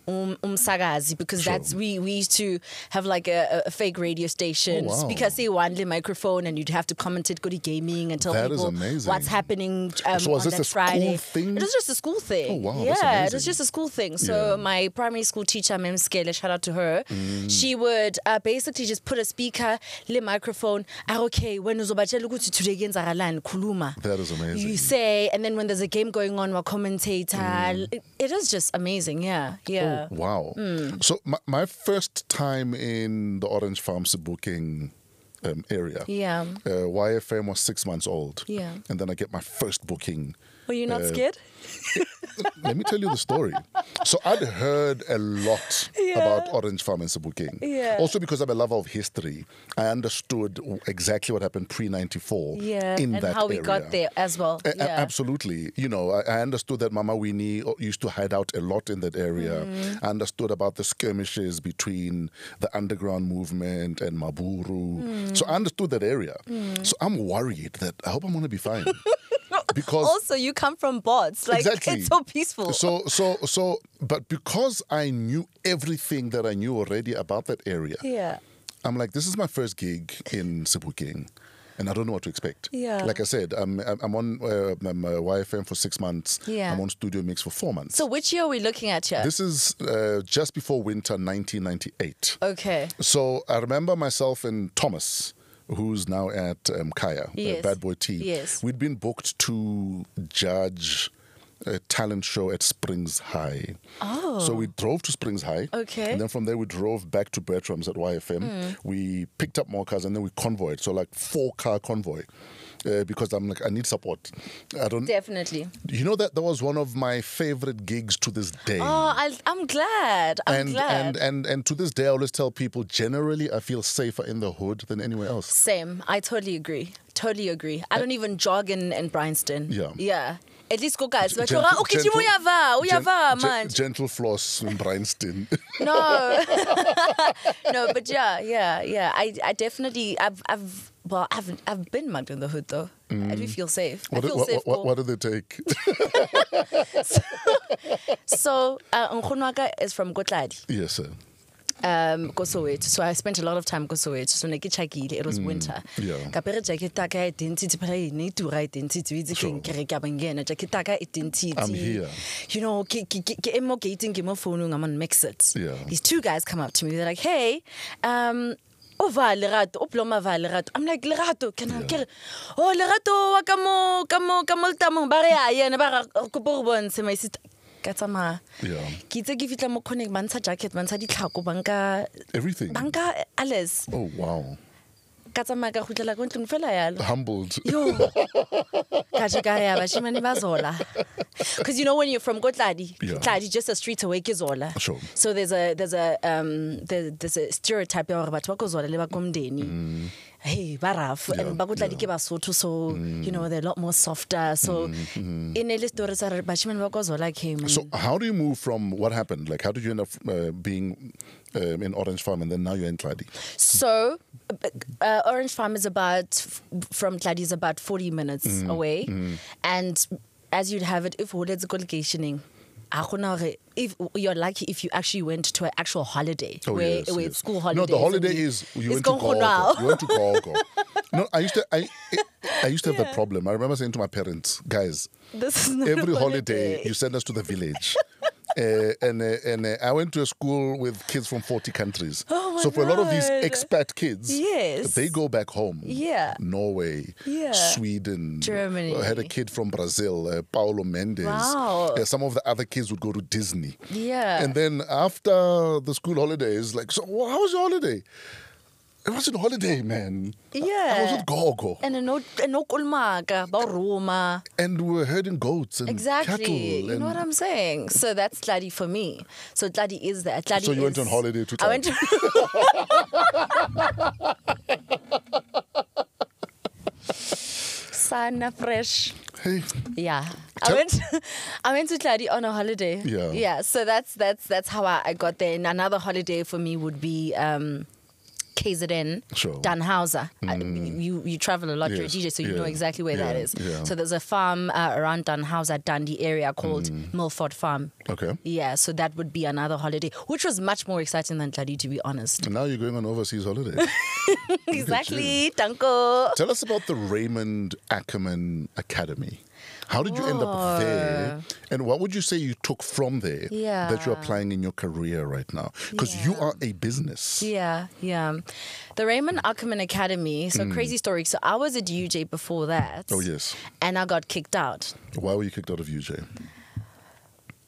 Msakazi because that's we used to have like a fake radio station, speaker say one microphone, and you'd have to commentate good gaming and tell people what's happening so was on this that a Friday. school thing? It was just a school thing. Oh wow, yeah, it was just a school thing. So my primary school teacher, Mem Skele, shout out to her. She would basically just put a speaker, le microphone. Okay, when uzobatshela ukuthi today kenzakala khuluma. That is amazing. You say, and then when there's a game going on, we're commentator. It is just amazing. Yeah. Oh, wow. So my first time in the Orange Farm booking area, YFM was 6 months old. Yeah. And then I get my first booking. Were you not scared? Let me tell you the story. So I'd heard a lot about Orange Farm and Sebokeng. Yeah. Also because I'm a lover of history, I understood exactly what happened pre-94 in and that how we area. got there as well. Absolutely. You know, I understood that Mama Winnie used to hide out a lot in that area. I understood about the skirmishes between the underground movement and Maburu. So I understood that area. So I'm worried that I hope I'm going to be fine. Because also you come from bots, like exactly. It's so peaceful. But because I knew everything that I knew already about that area, I'm like, this is my first gig in Sebokeng, and I don't know what to expect. Like I said, I'm on YFM for 6 months. I'm on Studio Mix for 4 months. So which year are we looking at here? This is just before winter 1998. Okay. So I remember myself and Thomas, who's now at Kaya, Bad Boy T. Yes. We'd been booked to judge a talent show at Springs High. Oh. So we drove to Springs High. Okay. And then from there we drove back to Bertram's at YFM. We picked up more cars and then we convoyed. So like 4-car convoy. Because I'm like, I need support. Definitely. You know that was one of my favorite gigs to this day. Oh, I'm glad. I'm glad. And to this day, I always tell people, generally, I feel safer in the hood than anywhere else. Same. I totally agree. I don't even jog in Bryanston. Yeah. At least go guys. Gentle floss in Bryanston. No. No, but yeah. I definitely I've been mugged in the hood though. I do feel safe. What do they take? So Nkgonwaka is from Kotladi. Yes, sir. Kosoweto. So I spent a lot of time Kosoweto. So it was winter. Kapere jacket taka identity pala ni to right identity with the kabangena jacket taka identity. I'm here. You know, emo gating emo phone I'm on mix it. These two guys come up to me, they're like, hey, Lerato, Lerato. I'm like, Lerato, can I get Lerato, kamo tamo bare ya na ba go bon se my sister. Katsama. Kitse ke fitla mo connect bantsha jacket bantsha ditlhako banka everything. Banka alles. Oh wow. Katsama ka khutlela go ntlong fela yalo. Humbled. Yo. Kajika ya bashimani bazola. Because you know when you're from Kotladi, Kotladi just a street away ke Zola. Sure. So there's a stereotype ya batho ba go Zola le ba komdeni. Hey, baraf and Bakotladi ke Basotho, so you know they're a lot more softer. So in a list So how do you move from what happened? Like how did you end up being in Orange Farm and then now you're in Tladi? So Orange Farm is from Tladi is about 40 minutes away. And as you'd have it, if let's go locationing. If you're lucky if you actually went to an actual holiday where it's school holidays. No, the holiday is you went to Gogo. You went to Gogo. No, I used to have that problem. I remember saying to my parents, guys, this is not every a holiday you send us to the village. And I went to a school with kids from 40 countries. So for a lot of these expat kids, they go back home. Norway, Sweden, Germany. I had a kid from Brazil, Paulo Mendes. Wow. Some of the other kids would go to Disney. Yeah. And then after the school holidays, like, so how was your holiday? It was on holiday, man. Yeah. I was with Gogo. And Roma. And we were herding goats and Exactly. cattle. You know what I'm saying? So that's Tladi for me. So Tladi is that. Tladi So you went on holiday to I went to Sana fresh. Hey, Yeah. I went to Tladi on a holiday. Yeah. Yeah. So that's how I got there. And another holiday for me would be KZN, Sure. Danhauser. You travel a lot, you're a Yes, DJ, so you know yeah, exactly where that yeah, is. yeah. So there's a farm around Danhauser, Dundee area called Milford Farm. okay. Yeah, so that would be another holiday, which was much more exciting than Tladi, to be honest. And now you're going on overseas holiday. Exactly, Tanko. Tell us about the Raymond Ackerman Academy. How did you end up there? And what would you say you took from there that you're applying in your career right now? Because you are a business. Yeah. The Raymond Ackerman Academy, so crazy story. So I was at UJ before that. Oh, yes. And I got kicked out. Why were you kicked out of UJ?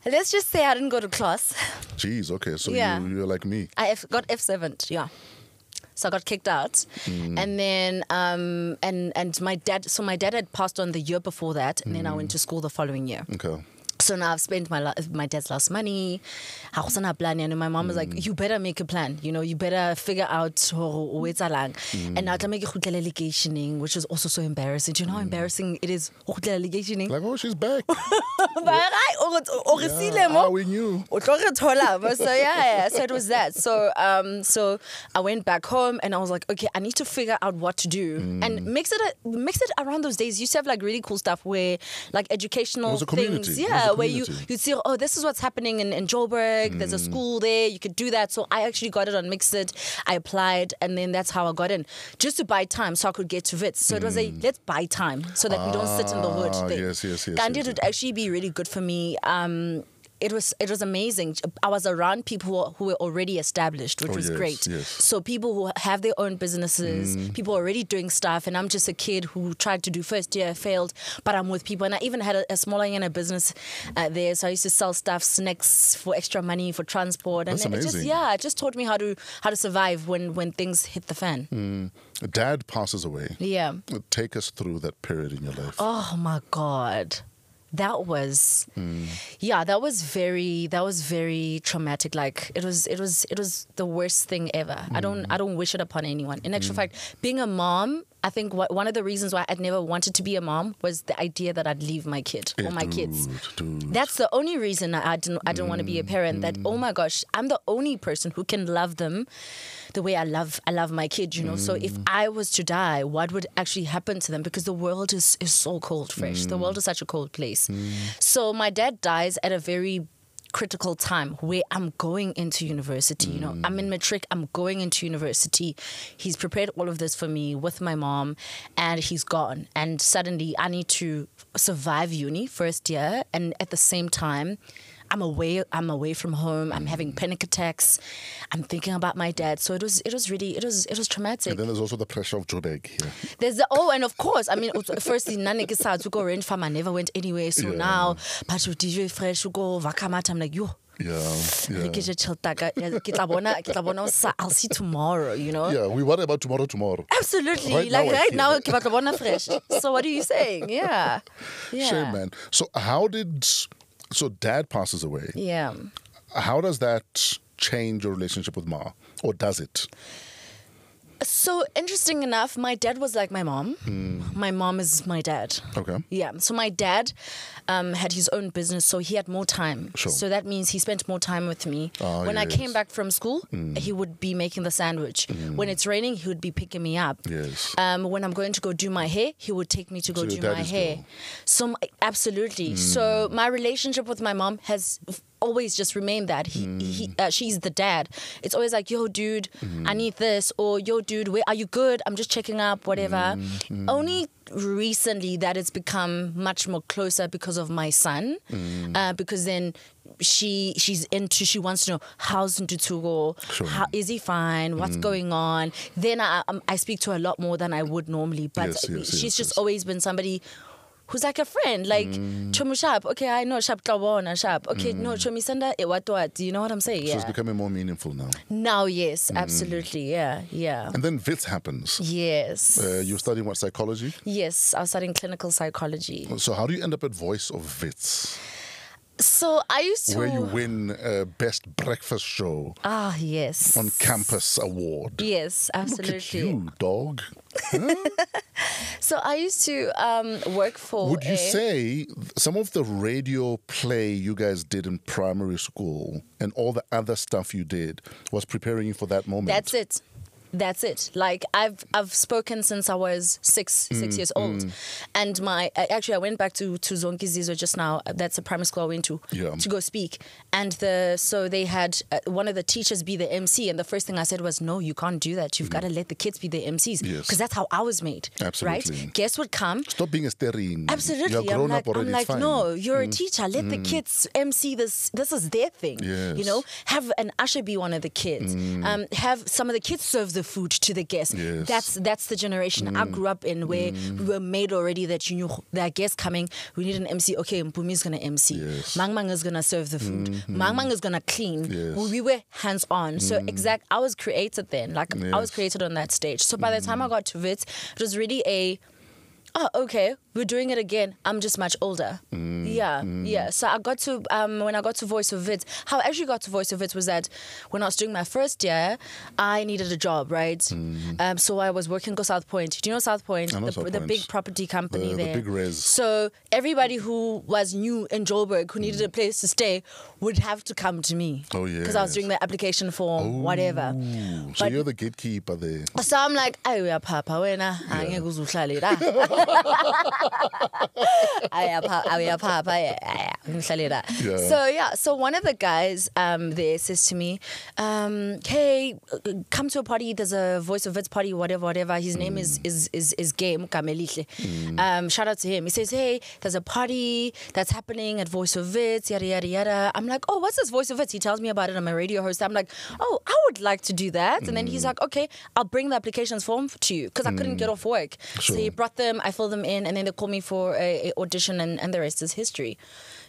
Let's just say I didn't go to class. Jeez, okay. So Yeah. you're like me. I got F7'd, yeah. So I got kicked out. And then, and my dad had passed on the year before that. And then I went to school the following year. Okay. So now I've spent my dad's last money. And my mom was like, you better make a plan. You know, you better figure out and now I make ligationing, which is also so embarrassing. Do you know how embarrassing it is? Like, oh, she's back. We knew. So yeah, so it was that. So I went back home and I was like, okay, I need to figure out what to do and mix it around those days. You used to have like really cool stuff where like educational It was a community. things, It was a where you community. see, oh, this is what's happening in Joburg. There's a school there. You could do that. So I actually got it on Mixit. I applied, and then that's how I got in, just to buy time so I could get to Wits. So it was let's buy time so that we don't sit in the hood thing. Yes. And it would actually be really good for me. It was amazing. I was around people who were already established, which was great. Yes. So people who have their own businesses, people already doing stuff, and I'm just a kid who tried to do first year, failed, but I'm with people. And I even had a smaller business there, so I used to sell stuff, snacks for extra money for transport, and That's then amazing. it just taught me how to survive when things hit the fan. Dad passes away. Yeah. Take us through that period in your life. Oh my God. That was very traumatic. Like it was the worst thing ever. I don't wish it upon anyone. In actual fact, being a mom, I think one of the reasons why I'd never wanted to be a mom was the idea that I'd leave my kid or my kids. Dude. That's the only reason I didn't want to be a parent. That, oh my gosh, I'm the only person who can love them the way I love my kid, you know. So if I was to die, what would actually happen to them? Because the world is so cold, fresh. The world is such a cold place. So my dad dies at a very critical time where I'm going into university. You know, I'm in matric, I'm going into university. He's prepared all of this for me with my mom, and he's gone. And suddenly I need to survive uni first year, and at the same time I'm away from home. I'm having panic attacks. I'm thinking about my dad. So it was traumatic. And then there's also the pressure of Joburg here. And of course, I mean, firstly, to go range farm, I never went anywhere. So now, but to DJ fresh, to go vakamat, I'm like, yo. I'll see tomorrow, you know? Yeah, we worry about tomorrow. Absolutely. Right now, fresh. So what are you saying? Yeah. Shame, man. So dad passes away. Yeah. How does that change your relationship with Ma? Or does it? So interesting enough, my dad was like my mom. My mom is my dad. Okay. Yeah. So my dad had his own business, so he had more time. Sure. So that means he spent more time with me. When I came back from school, he would be making the sandwich. When it's raining, he would be picking me up. Yes. When I'm going to go do my hair, he would take me to go do my hair. Girl. So absolutely. So my relationship with my mom has always just remained that she's the dad. It's always like, yo dude, I need this, or yo dude, where are you good? I'm just checking up, whatever. Only recently that it's become much more closer because of my son, because then she wants to know how's Ntutugo, how is he fine, what's going on. Then I speak to her a lot more than I would normally, but she's just always been somebody who's like a friend, like Chomu Sharp. Okay, I know Sharp Kawona Sharp. Okay, no Chomi Sanda what? Do you know what I'm saying? So Yeah. it's becoming more meaningful now. Now, yes, absolutely. Yeah. And then Wits happens. Yes. You're studying what, psychology? Yes, I was studying clinical psychology. So how do you end up at Voice of Wits, So I used to. where you win Best Breakfast Show Ah, yes. on Campus Award? Yes, Look absolutely. at you, dog. So I used to work for. Would you say some of the radio play you guys did in primary school and all the other stuff you did was preparing you for that moment? That's it. That's it. Like I've spoken since I was six years old, and I went back to Zonke Zizwe just now. That's a primary school I went to go speak, and so they had one of the teachers be the MC, and the first thing I said was, no, you can't do that. You've got to let the kids be the MCs, because that's how I was made. Absolutely. Right? Guests would come. Stop being a steering. Absolutely. You're grown up already. I'm like, it's fine. no, you're a teacher. Let the kids MC this. This is their thing. Yes. You know, have an usher be one of the kids. Have some of the kids serve the food to the guests. Yes. That's the generation I grew up in, where we were made already that you knew there are guests coming. We need an MC. Okay, Mpumi is gonna MC. Yes. Mang Mang is gonna serve the food. Mang Mang is gonna clean. Yes. We were hands on. So I was created then. Like I was created on that stage. So by the time I got to Wits, it was really okay, we're doing it again. I'm just much older. Yeah. So I got to, when I got to Voice of Wits, how I actually got to Voice of Wits was that when I was doing my first year, I needed a job, right? So I was working at South Point. Do you know South Point? I know South The Point. big property company there. The big res. So everybody who was new in Joburg, who needed a place to stay, would have to come to me. Oh, yeah. Because I was doing the application form, whatever. So you're the gatekeeper there. So I'm like, ayo ya papa wena angeke uzuhlale la. So one of the guys there says to me, hey, come to a party, there's a Voice of Wits party, whatever. His name is Gay Mukamelihle. Shout out to him. He says, hey, there's a party that's happening at Voice of Wits, yada yada yada. I'm like, oh, what's this Voice of Wits? He tells me about it. I'm a radio host. I'm like, oh, I would like to do that. And then he's like, okay, I'll bring the applications form to you, because I couldn't get off work. Sure. So he brought them, I filled them in, and then they called me for a audition, and the rest is history.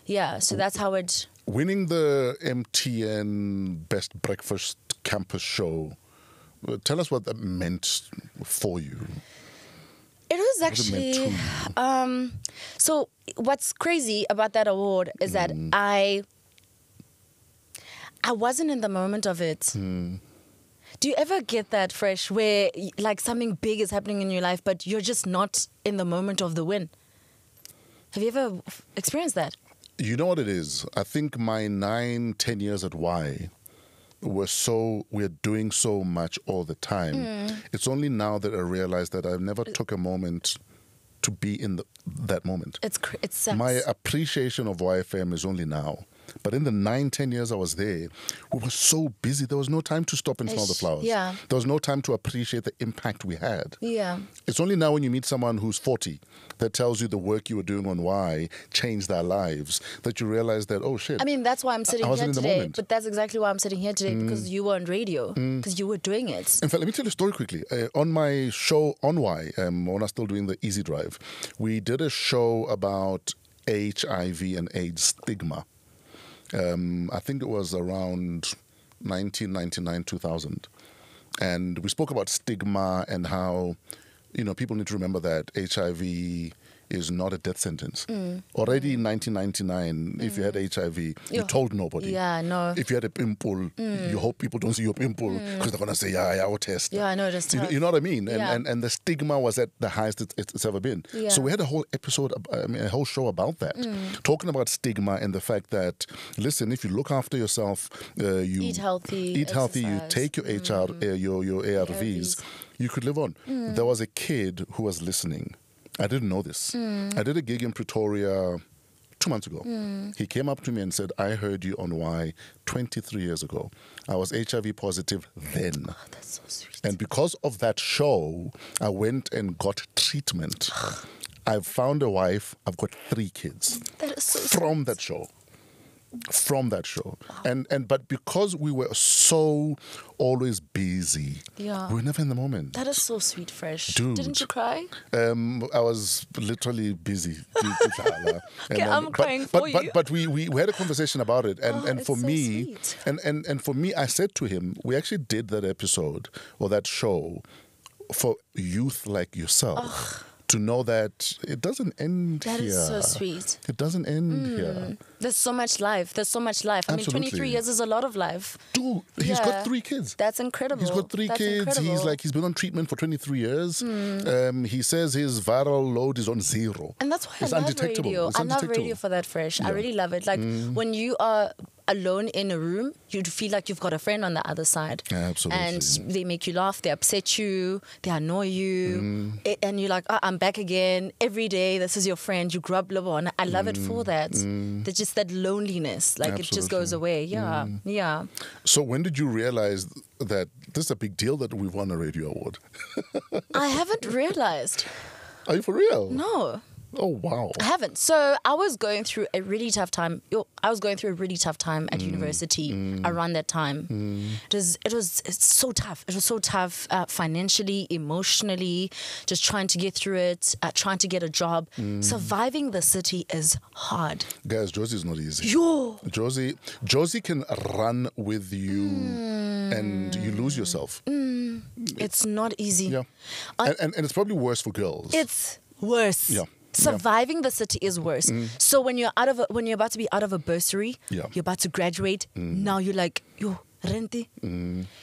Yeah, so that's how it... Winning the MTN Best Breakfast Campus Show, tell us what that meant for you. It was actually... so what's crazy about that award is that I wasn't in the moment of it. Do you ever get that, Fresh, where like something big is happening in your life, but you're just not in the moment of the win? Have you ever experienced that? You know what it is? I think my 9-10 years at Y we're doing so much all the time. It's only now that I realize that I've never took a moment to be in that moment. It sucks. My appreciation of YFM is only now. But in the 9-10 years I was there, we were so busy. There was no time to stop and smell the flowers. Yeah. There was no time to appreciate the impact we had. Yeah. It's only now when you meet someone who's 40 that tells you the work you were doing on Y changed their lives that you realize that, oh shit. I mean, that's why I'm sitting wasn't here in the today. moment. But that's exactly why I'm sitting here today, because you were on radio, because you were doing it. In fact, let me tell you a story quickly. On my show on Y, when I was still doing the Easy Drive, we did a show about HIV and AIDS stigma. I think it was around 1999, 2000. And we spoke about stigma and how, people need to remember that HIV is not a death sentence. Already in 1999, if you had HIV, you told nobody. Yeah, no. If you had a pimple, you hope people don't see your pimple because they're going to say, yeah, our test. Yeah, I know, that's tough. You know what I mean? Yeah. And the stigma was at the highest it's ever been. Yeah. So we had a whole episode, a whole show about that, talking about stigma and the fact that, listen, if you look after yourself, you eat healthy, you exercise. take your your ARVs, you could live on. There was a kid who was listening. I didn't know this. I did a gig in Pretoria 2 months ago. He came up to me and said, I heard you on Y 23 years ago. I was HIV positive then. Oh, that's so sweet. And because of that show, I went and got treatment. I've found a wife. I've got 3 kids That is so from that show. from that show. But because we were so always busy, we were never in the moment. That is so sweet, Fresh. Dude. Didn't you cry? I was literally busy. Okay, I'm crying for you. But we had a conversation about it, and it's for so me, sweet. and for me, I said to him, we actually did that episode or that show for youth like yourself. To know that it doesn't end here. That is so sweet. It doesn't end here. There's so much life. I mean, Absolutely. 23 years is a lot of life. Dude, he's got 3 kids. That's incredible. He's got 3 That's kids. incredible. He's been on treatment for 23 years. He says his viral load is on 0. And that's why It's I love undetectable. radio. It's I love undetectable. radio for that, Fresh. I Yeah. really love it. Like when you are alone in a room, you'd feel like you've got a friend on the other side. Yeah, absolutely. And they make you laugh, they upset you, they annoy you. And you're like, I'm back again. Every day, this is your friend. You grew up little. And I love it for that. There's just that loneliness. Like it just goes away. Yeah. Yeah. So when did you realize that this is a big deal that we've won a radio award? I haven't realized. Are you for real? No. Oh, wow. I haven't. So I was going through a really tough time. At university around that time. It's so tough. It was so tough financially, emotionally, just trying to get through it, trying to get a job. Surviving the city is hard. Guys, Josie's not easy. Yo. Josie can run with you and you lose yourself. It's not easy. Yeah. And it's probably worse for girls. It's worse. Yeah. Surviving the city is worse. So when you're about to be out of a bursary, you're about to graduate. Now you're like, rente.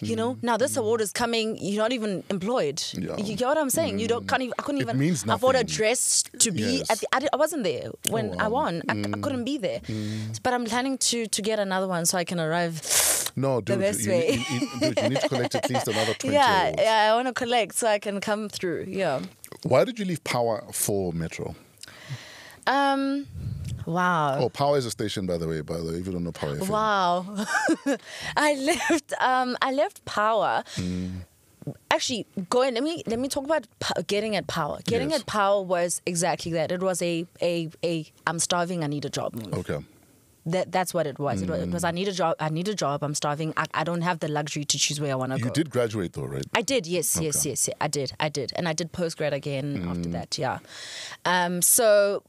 You know, now this award is coming. You're not even employed. Yeah. You get what I'm saying? I couldn't even means afford a nothing. dress to be Yes. at the. I wasn't there when I won. I couldn't be there. But I'm planning to get another one so I can arrive. No, dude, the best you, way. dude, you need to collect at least another 20 Yeah, awards. I want to collect so I can come through. Yeah. Why did you leave Power for Metro? Wow. Oh, Power is a station, by the way, if you don't know Power FM. Wow. I left Power. Actually, let me talk about getting at Power. Getting Yes. at Power was exactly that. It was a I'm starving, I need a job move. Okay. That's what it was. It was I need a job, I'm starving. I don't have the luxury to choose where I want to go. You did graduate though, right? I did, yes, I did. And I did postgrad again after that, yeah. So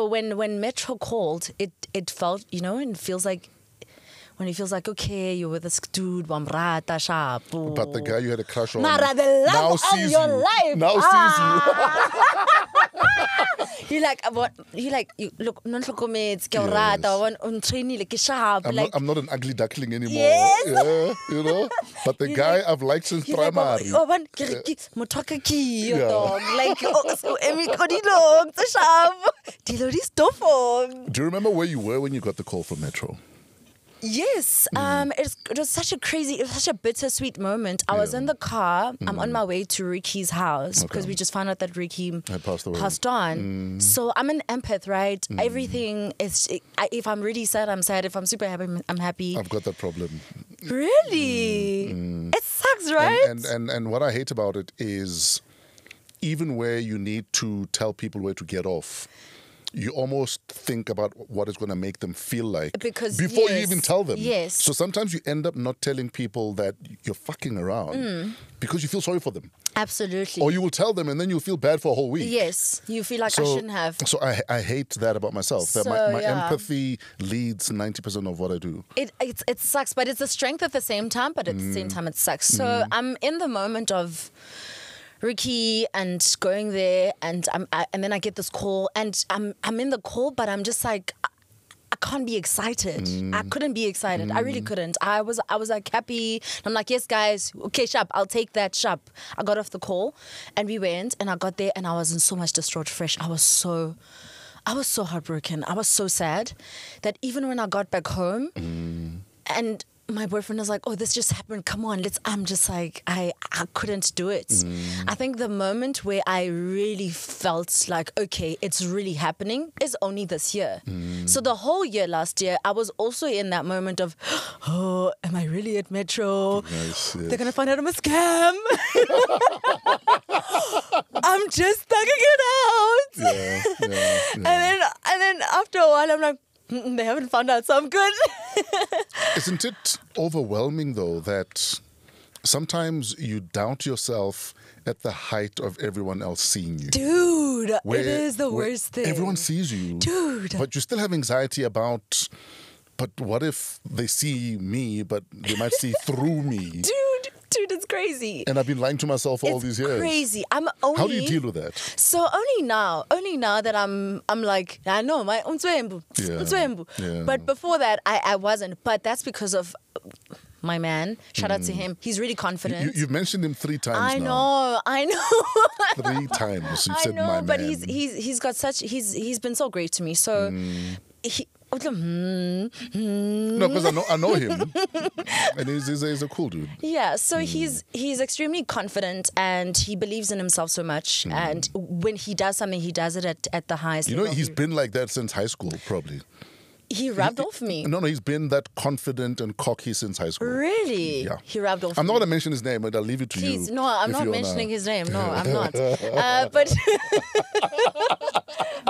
when Metro called, it felt, and it feels like, when he feels like, okay, you're with this dude, Wamrata Sharp. But the guy you had a crush on Mara, the now love of sees your you. life. Now You're like, look, non hlokometse ke o rata, I want on trainee ke sharp. sees you. I'm not an ugly duckling anymore. Yes. Yeah, But the guy I've liked since primary. Your dog. Like, so Emi Kodilong, the sharp. Dilo dis Do you remember where you were when you got the call from Metro? Yes, it was such a bittersweet moment. I was in the car. I'm on my way to Ricky's house because we just found out that Ricky Had passed away. passed on. So I'm an empath, right? Everything is. If I'm really sad, I'm sad. If I'm super happy, I'm happy. I've got that problem. Really, it sucks, right? And what I hate about it is even where you need to tell people where to get off, you almost think about what it's going to make them feel like before you even tell them. Yes. So sometimes you end up not telling people that you're fucking around because you feel sorry for them. Absolutely. Or you will tell them and then you'll feel bad for a whole week. Yes, you feel like I shouldn't have. So I hate that about myself. That my empathy leads 90% of what I do. It sucks, but it's a strength at the same time. But at the same time, it sucks. So I'm in the moment of Ricky and going there, and then I get this call, and I'm in the call, but I'm just like, I can't be excited. I couldn't be excited. I really couldn't. I was like happy. I'm like, yes, guys, okay, sharp. I'll take that, sharp. I got off the call, and we went, and I got there, and I was in so much distraught, Fresh. I was so heartbroken. I was so sad that even when I got back home, and my boyfriend was like, oh, this just happened. Come on, I'm just like, I couldn't do it. I think the moment where I really felt like, okay, it's really happening is only this year. So the whole year last year, I was also in that moment of, oh, am I really at Metro? Nice, yes. They're going to find out I'm a scam. I'm just thugging it out. Yeah. And then after a while, I'm like, They haven't found out, so I'm good. Isn't it overwhelming, though, that sometimes you doubt yourself at the height of everyone else seeing you? Dude, it is the worst thing. Everyone sees you. Dude. But you still have anxiety about, but what if they see me, but they might see through me? Dude, it's crazy. And I've been lying to myself for all these years. Crazy. How do you deal with that? So only now that I'm like, I know my unswembu. Yeah. But before that, I wasn't. But that's because of my man. Shout out to him. He's really confident. You've mentioned him 3 times I now. know. 3 times you've said my man. But he's got such he's been so great to me. So no, because I know him, and he's a cool dude. Yeah, so he's extremely confident and he believes in himself so much. And when he does something, he does it at the highest level. He's been like that since high school, probably. He rubbed off me. No, he's been that confident and cocky since high school. Really? Yeah. He rubbed off I'm me. not going to mention his name, but I'll leave it to you. Please, no, I'm not mentioning his name. No, I'm not. But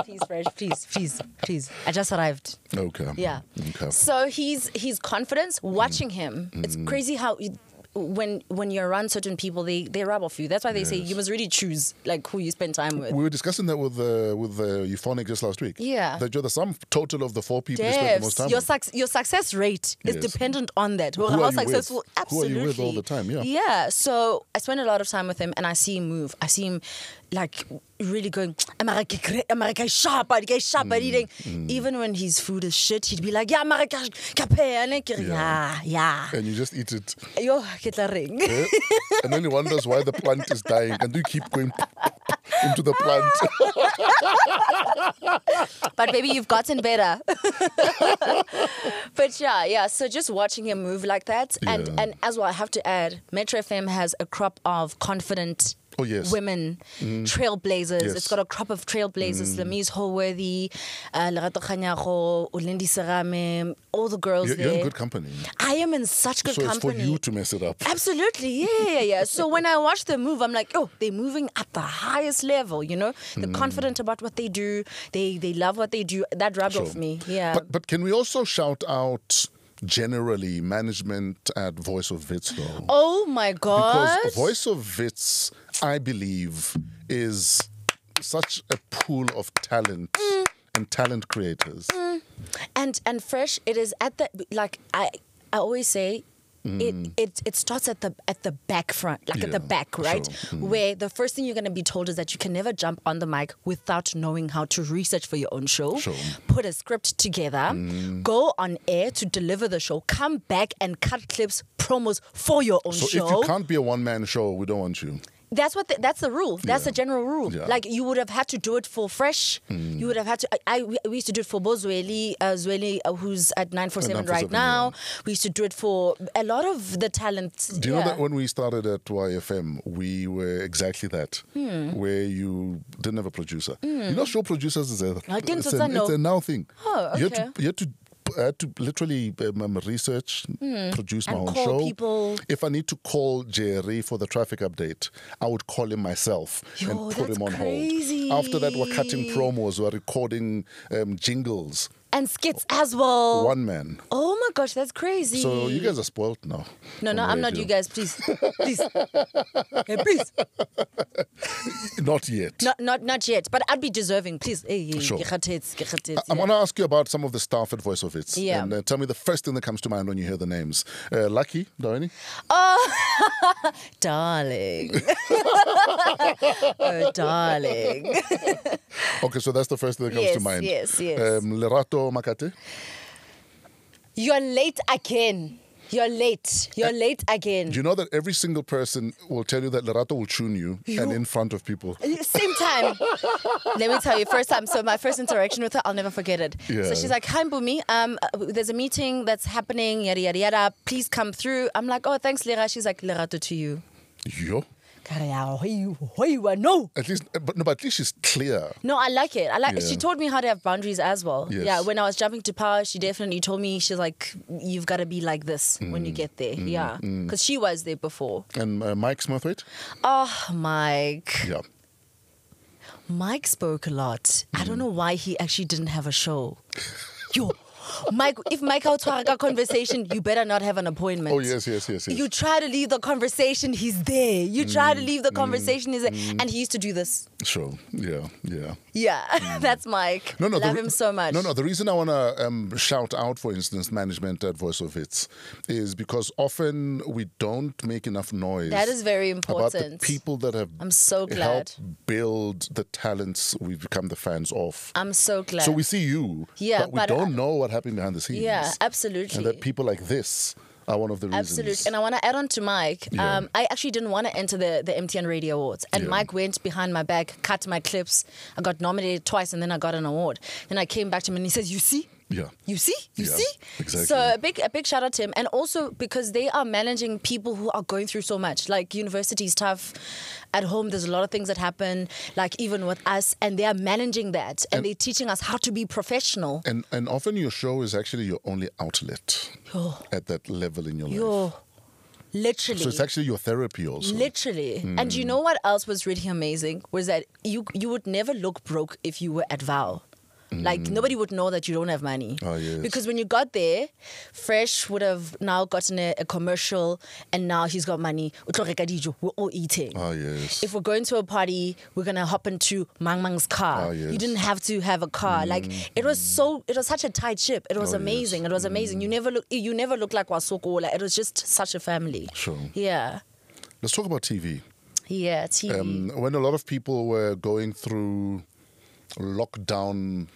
please, Fresh, please. I just arrived. Okay. Yeah. Okay. So his confidence, watching him, it's crazy how when you're around certain people, they rub off you. That's why they say you must really choose like who you spend time with. We were discussing that with Euphonic just last week. Yeah. That you're the sum total of the 4 people you spend the most time with. Your success rate is dependent on that. Who How are you successful? with? Absolutely. Who are you with all the time? Yeah. Yeah. So I spend a lot of time with him, and I see him move. I see him like really going, America sharp, eating. Even when his food is shit, he'd be like, yeah, America, yeah. And you just eat it. Yo, get the ring. Yeah. And then he wonders why the plant is dying. And you keep going into the plant. But baby, you've gotten better. But yeah. So just watching him move like that. And as well, I have to add, Metro FM has a crop of confident women, trailblazers. Yes. It's got a crop of trailblazers. Lamise Holworthy, Lerato Khanyago, Ulendi Serame, all the girls there. You're in good company. I am in such good company. So it's for you to mess it up. Absolutely, yeah. So when I watch them move, I'm like, oh, they're moving at the highest level, They're confident about what they do. They love what they do. That rubbed off me, yeah. But can we also shout out generally management at Voice of Wits, though? Oh my God. Because Voice of Wits, I believe, is such a pool of talent and talent creators. And Fresh, it is at the, like I always say, it starts at the back front, like at the back, right? Sure. Where the first thing you're going to be told is that you can never jump on the mic without knowing how to research for your own show, put a script together, go on air to deliver the show, come back and cut clips, promos for your own show. So if you can't be a one-man show, we don't want you. That's the rule. That's the general rule. Yeah. Like you would have had to do it for Fresh. You would have had to. We used to do it for Zweli, who's at 947 right now. Yeah. We used to do it for a lot of the talent. Do you know that when we started at YFM, we were exactly that, where you didn't have a producer. Show producers is it's a now thing. Oh, okay. I had to literally research, produce my own show. People. If I need to call Jerry for the traffic update, I would call him myself and put him on hold. After that, we're cutting promos, we're recording jingles. And skits as well. One man. Oh my gosh, that's crazy. So you guys are spoiled now. No, I'm not you guys, please. Please. Hey, please. Not yet. Not yet, but I'd be deserving, please. Sure. I want to ask you about some of the staff at Voice of Wits. Yeah. And tell me the first thing that comes to mind when you hear the names. Lucky, Doini? Oh, darling. Oh, darling. Okay, so that's the first thing that comes to mind. Yes. Lerato Makate? You're late again. You're late again. Do you know that every single person will tell you that Lerato will tune you and in front of people? Same time. Let me tell you, first time. So my first interaction with her, I'll never forget it. Yeah. So she's like, hi, Mpumi. There's a meeting that's happening, yada, yada, yada. Please come through. I'm like, oh, thanks, Lera. She's like, Lerato to you. Yo? No. At least, but at least she's clear. No, I like it. She taught me how to have boundaries as well. Yes. Yeah, when I was jumping to power, she definitely told me, she's like, you've got to be like this when you get there. Yeah, because she was there before. And Mike Smithwaite? Oh, Mike. Yeah. Mike spoke a lot. I don't know why he actually didn't have a show. Yo. Mike, if Mike out a conversation, you better not have an appointment. Oh, yes. You try to leave the conversation, he's there. You try to leave the conversation, he's there. And he used to do this. Sure. Yeah. Yeah, that's Mike. No, Love him so much. No. The reason I want to shout out, for instance, management at Voice of Hits is because often we don't make enough noise. That is very About important. the people that have I'm so glad. helped build the talents we've become the fans of. I'm so glad. So we see you, Yeah, but we but don't know what happened behind the scenes. Yeah, absolutely. And that people like this are one of the reasons. Absolutely. And I want to add on to Mike. Yeah. I actually didn't want to enter the MTN Radio Awards. And Yeah. Mike went behind my back, cut my clips. I got nominated twice and then I got an award. Then I came back to him and he says, you see? Yeah. You see? You Yeah, see? exactly. So a big shout out to him. And also because they are managing people who are going through so much. Like university is tough. At home, there's a lot of things that happen, like even with us. And they are managing that. And they're teaching us how to be professional. And often your show is actually your only outlet at that level in your life. Literally. So it's actually your therapy also. Literally. And you know what else was really amazing? Was that you would never look broke if you were at WAW. Like, nobody would know that you don't have money. Oh, yes. Because when you got there, Fresh would have now gotten a commercial and now he's got money. We're all eating. Ah, yes. If we're going to a party, we're going to hop into Mang Mang's car. Ah, yes. You didn't have to have a car. Like, it was such a tight ship. It was Oh, amazing. yes. It was amazing. You never looked like Wasokola. It was just such a family. Sure. Yeah. Let's talk about TV. Yeah, TV. When a lot of people were going through lockdown,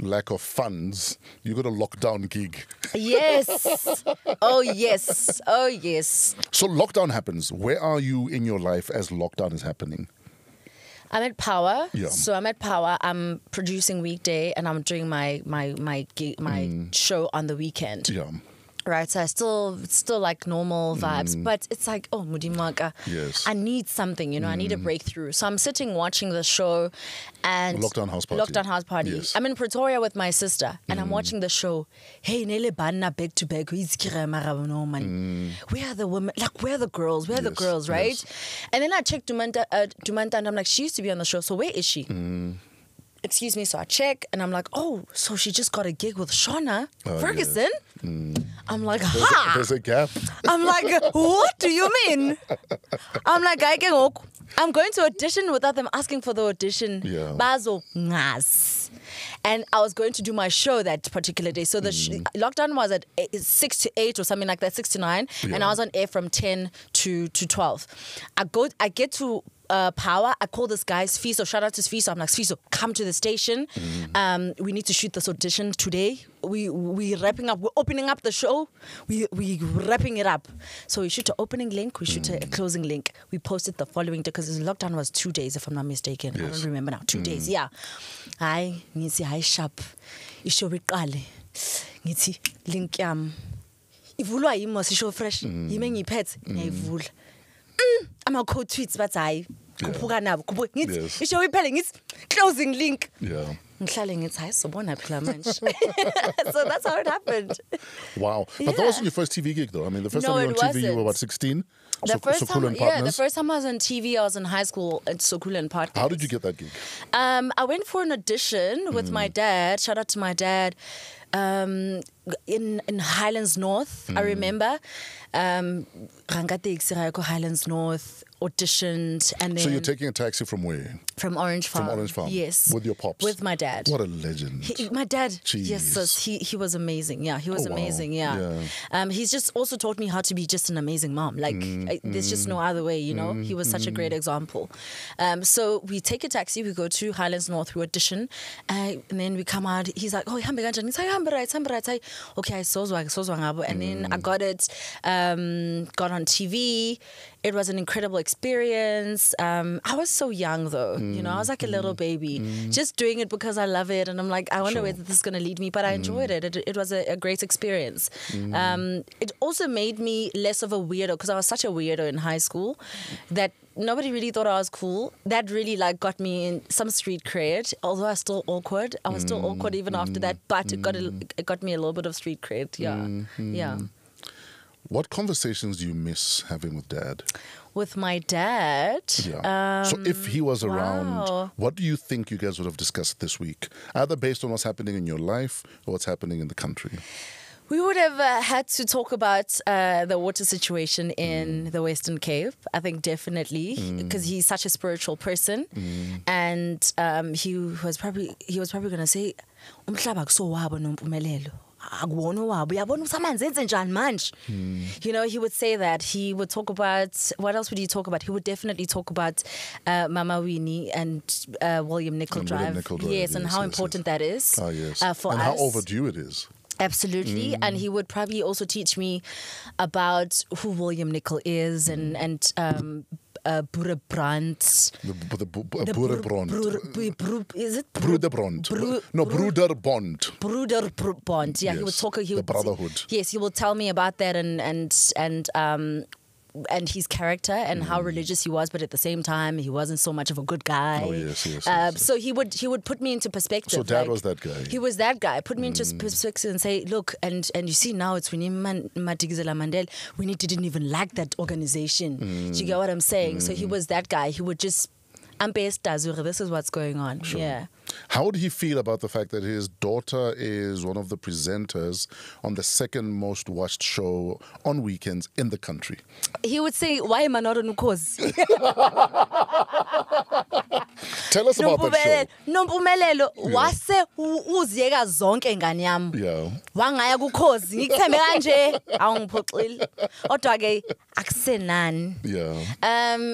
lack of funds, you got a lockdown gig. Yes. Oh, yes. Oh, yes. So lockdown happens. Where are you in your life as lockdown is happening? I'm at Power. Yeah. So I'm at Power. I'm producing weekday and I'm doing my show on the weekend. Yeah. Right, so it's still like normal vibes, but it's like, oh, Mudimaka, Yes. I need something, I need a breakthrough. So I'm sitting watching the show and Lockdown House Party. Yes. I'm in Pretoria with my sister and I'm watching the show. Hey, nele banna back to back. Where are the women? Like, where are the girls? Where are the Yes, girls, right? yes. And then I checked Dumanta and I'm like, she used to be on the show, so where is she? Excuse me, so I check and I'm like, oh, so she just got a gig with Shauna Ferguson? I'm like, ha! There's a gap. I'm like, what do you mean? I'm like, I'm going to audition without them asking for the audition. Yeah. Bazo ngas. And I was going to do my show that particular day. So the lockdown was at 6 to 8 or something like that, 6 to 9. Yeah. And I was on air from 10 to 12. I get to Power. I call this guy Sfiso. Shout out to Sfiso. I'm like, Sfiso, come to the station. We need to shoot this audition today. We wrapping up. We're opening up the show. We wrapping it up. So we shoot an opening link. We shoot a closing link. We posted the following day because the lockdown was 2 days, if I'm not mistaken. Yes. I don't remember now. 2 days. Yeah. Hi, ngithi hi sharp. Isho biqale. Ngithi link yam. Ivulwa yimo sisho fresh. Yime ngiphethe ngiyivula. Ama code tweets bathi hayi kuphuka nabo ngithi Yes. isho iphele ngithi closing link Yeah. ngihlale ngithi hayi sobona phela manje. So that's how it happened. Wow. But that wasn't your first TV gig, though. I mean, the first No, time you were on it TV, you were, wasn't. what, 16? The first Sokolo time, and yeah, the Partners? first time I was on TV, I was in high school at Sokolo and Partners. How did you get that gig? I went for an audition with my dad. Shout out to my dad. In Highlands North, I remember. Highlands North auditioned, and then So you're taking a taxi from where? from Orange Farm. From Orange Farm? Yes. With your pops? With my dad. What a legend. My dad, Jeez. yes, sis, he was amazing. Yeah, he was Oh, wow. amazing. Yeah. He's just also taught me how to be just an amazing mom. Like, there's just no other way, He was such a great example. So we take a taxi, we go to Highlands North, we audition, and then we come out. He's like, oh, hambe kanjani? It's like, hambe right. Okay, I saw ngabo. And then I got it, got on TV. It was an incredible experience. I was so young, though. I was like a little baby, just doing it because I love it. And I'm like, I wonder where this is going to lead me. But I enjoyed it. It was a great experience. It also made me less of a weirdo because I was such a weirdo in high school that nobody really thought I was cool. That really got me in some street cred. Although I was still awkward. I was still awkward even after that. But it got me a little bit of street cred. Yeah. Yeah. What conversations do you miss having with Dad? With my dad. Yeah. So if he was around, wow. what do you think you guys would have discussed this week? Either based on what's happening in your life or what's happening in the country. We would have had to talk about the water situation in the Western Cape. I think definitely because he's such a spiritual person, and he was probably going to say, "Umhlaba akusowaabo nompumelelo. Akuwona owabo. Uyabona ukuthi amanzi enze njani manje?" You know, he would say that. He would talk about, what else would he talk about? He would definitely talk about Mama Winnie and William Nicol Drive. Yes, and how important that is. Ah, yes. For and us. how overdue it is. Absolutely. And he would probably also teach me about who William Nicol is and Boere Brandt. The Boerebrand. Is it Broederbrand. No, Broederbond. Broederbond. Yeah, he would Yes, talk. the brotherhood. Yes, he will tell me about that and his character and how religious he was, but at the same time he wasn't so much of a good guy. Oh, yes. So he would put me into perspective. So Dad was that guy. He was that guy. Put me into perspective and say, look, and you see now it's Winnie Madikizela Mandela. Winnie didn't even like that organization. Do you get what I'm saying? So he was that guy. He would just, this is what's going on. Sure. Yeah. How would he feel about the fact that his daughter is one of the presenters on the second most watched show on weekends in the country? He would say, why am I not on cause? Tell us about that show. Nompumelelo wase uziyeka zonke ngani yami. Yeah. Wangaya kukhozi ngikuthembe kanje awungiphoxile. Kodwa ke akusenani. Yeah.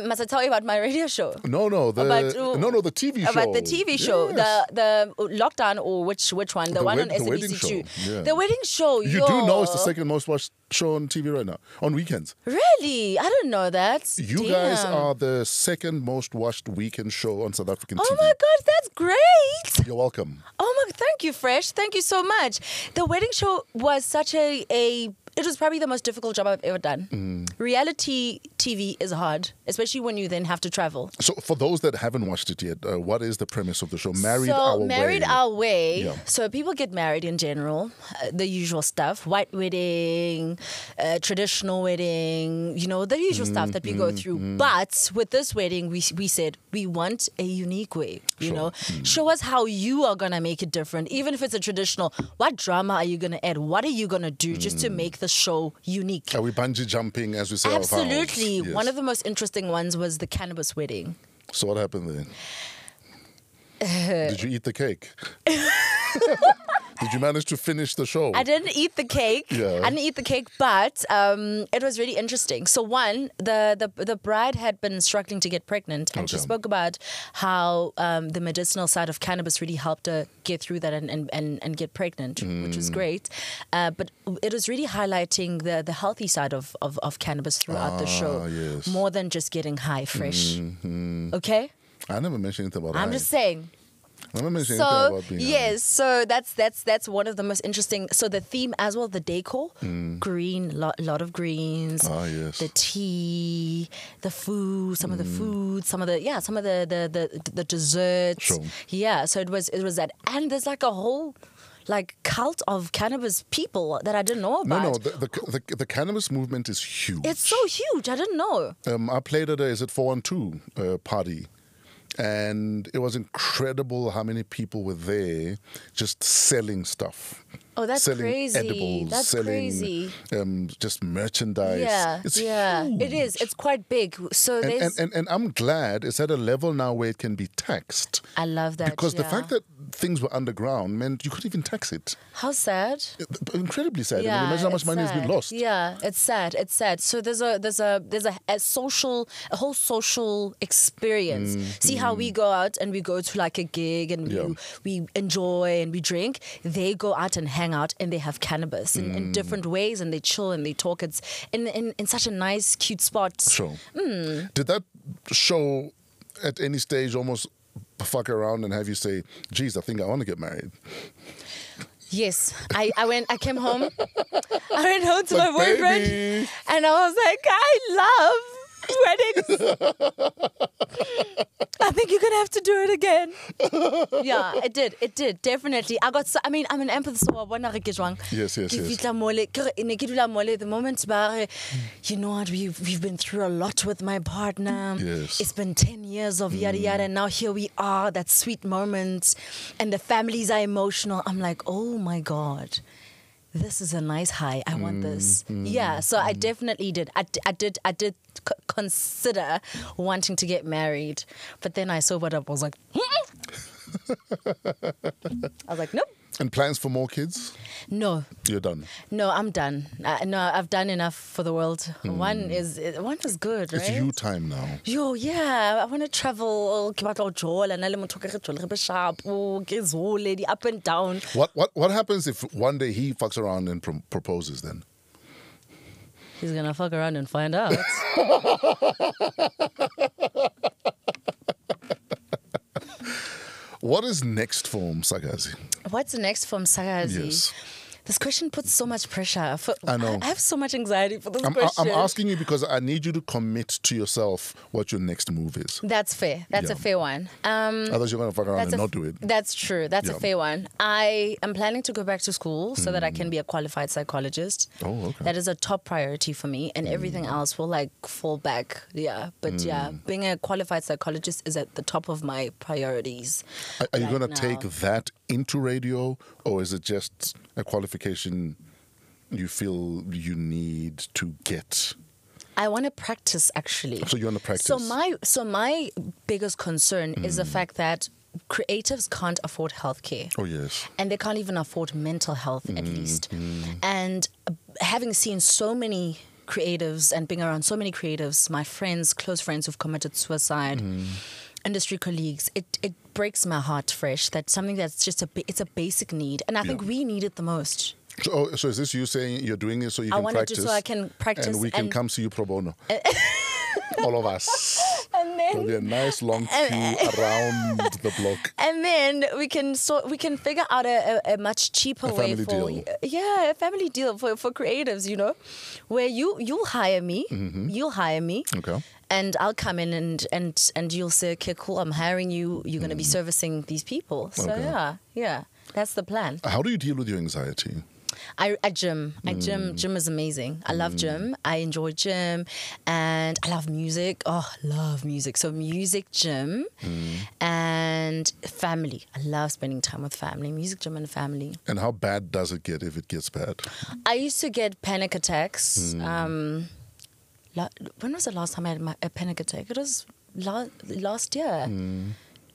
Must I tell you about my radio show? No, the TV show. About the TV show, Yes. the lockdown or which one? The one on the wedding SABC2. show. Yeah. The wedding show. You do know it's the second most watched show on TV right now, on weekends. Really? I didn't know that. You guys are the second most watched weekend show on South African TV. Oh my God, that's great. You're welcome. Oh my, thank you, Fresh. Thank you so much. The wedding show was such it was probably the most difficult job I've ever done. Reality TV is hard, especially when you then have to travel. So for those that haven't watched it yet, what is the premise of the show? Married Our Way. Yeah. So people get married in general, the usual stuff, white wedding, traditional wedding, the usual stuff that we go through. But with this wedding, we said we want a unique way, Show us how you are going to make it different. Even if it's a traditional, what drama are you going to add? What are you going to do just to make the show unique? Are we bungee jumping, as we say? Absolutely. Yes. One of the most interesting ones was the cannabis wedding. So what happened then? Did you eat the cake? Did you manage to finish the show? I didn't eat the cake. Yeah. I didn't eat the cake, but it was really interesting. So one, the bride had been struggling to get pregnant, and she spoke about how the medicinal side of cannabis really helped her get through that and get pregnant, which was great. But it was really highlighting the healthy side of cannabis throughout the show, yes. more than just getting high fresh. Okay? I never mentioned anything about I'm just saying. I never mentioned anything about being yes, so that's one of the most interesting. So the theme as well, the decor, green, lot of greens. Ah, yes. The tea, the food, some of the food, some of the desserts. Sure. Yeah, so it was that, and there's like a whole cult of cannabis people that I didn't know about. No, the cannabis movement is huge. It's so huge. I didn't know. I played at a 412 party. And it was incredible how many people were there just selling stuff. Oh, that's selling crazy. Edibles, That's selling, crazy. Just merchandise. Yeah, it's huge. It is. It's quite big. So and I'm glad it's at a level now where it can be taxed. I love that. Because the fact that things were underground meant you couldn't even tax it. How sad. Incredibly sad. Yeah, I mean, imagine how much money sad. has been lost. Yeah, it's sad. It's sad. So there's a whole social experience. See how we go out and we go to like a gig and we enjoy and we drink. They go out and hang out and they have cannabis in different ways and they chill and they talk. It's in such a nice, cute spot. Sure. Did that show at any stage almost fuck around and have you say, geez, I think I want to get married? Yes. I came home. I went home to my boyfriend baby. and I was like, I love weddings. I think you're gonna have to do it again. Yeah, it did, definitely. I'm an empath, so I wanna Yes. The moment you know what, we've been through a lot with my partner. Yes. It's been 10 years of yada yada, and now here we are, that sweet moment, and the families are emotional. I'm like, oh my God. This is a nice high. I want this. Yeah, so I definitely did. I did consider wanting to get married, but then I sobered up. I was like, nope. And plans for more kids? No. You're done? No, I'm done. No, I've done enough for the world. One is good, right? It's you time now. Yo, yeah, I want to travel. Up and down. What happens if one day he fucks around and proposes then? He's gonna fuck around and find out. What is next for Msakazi? What's next for Msakazi? Yes. This question puts so much pressure. I know. I have so much anxiety for this question. I'm asking you because I need you to commit to yourself what your next move is. That's fair. That's a fair one. Otherwise, you're going to fuck around and not do it. That's true. That's a fair one. I am planning to go back to school so that I can be a qualified psychologist. Oh, okay. That is a top priority for me, and everything else will fall back. Yeah, but being a qualified psychologist is at the top of my priorities. Are you going to take that into radio, or is it just a qualification you feel you need to get? I want to practice, actually. So you want to practice? So my biggest concern is the fact that creatives can't afford healthcare. Oh, yes. And they can't even afford mental health, at least. And having seen so many creatives and being around so many creatives, my friends, close friends who've committed suicide, industry colleagues, it breaks my heart fresh that something that's just it's a basic need, and I think we need it the most. So is this you saying you're doing it so you can practice? So I can practice, and we can come see you pro bono. All of us. And then there'll be a nice long queue around the block. And then we can figure out a much cheaper way for a family deal for creatives, where you'll hire me, Okay. and I'll come in and you'll say, okay, cool, I'm hiring you. You're going to be servicing these people. So yeah, that's the plan. How do you deal with your anxiety? I gym. Gym is amazing. I love gym. I enjoy gym, and I love music. Oh, love music. So music, gym, and family. I love spending time with family. Music, gym, and family. And how bad does it get if it gets bad? I used to get panic attacks. When was the last time I had a panic attack? It was last year,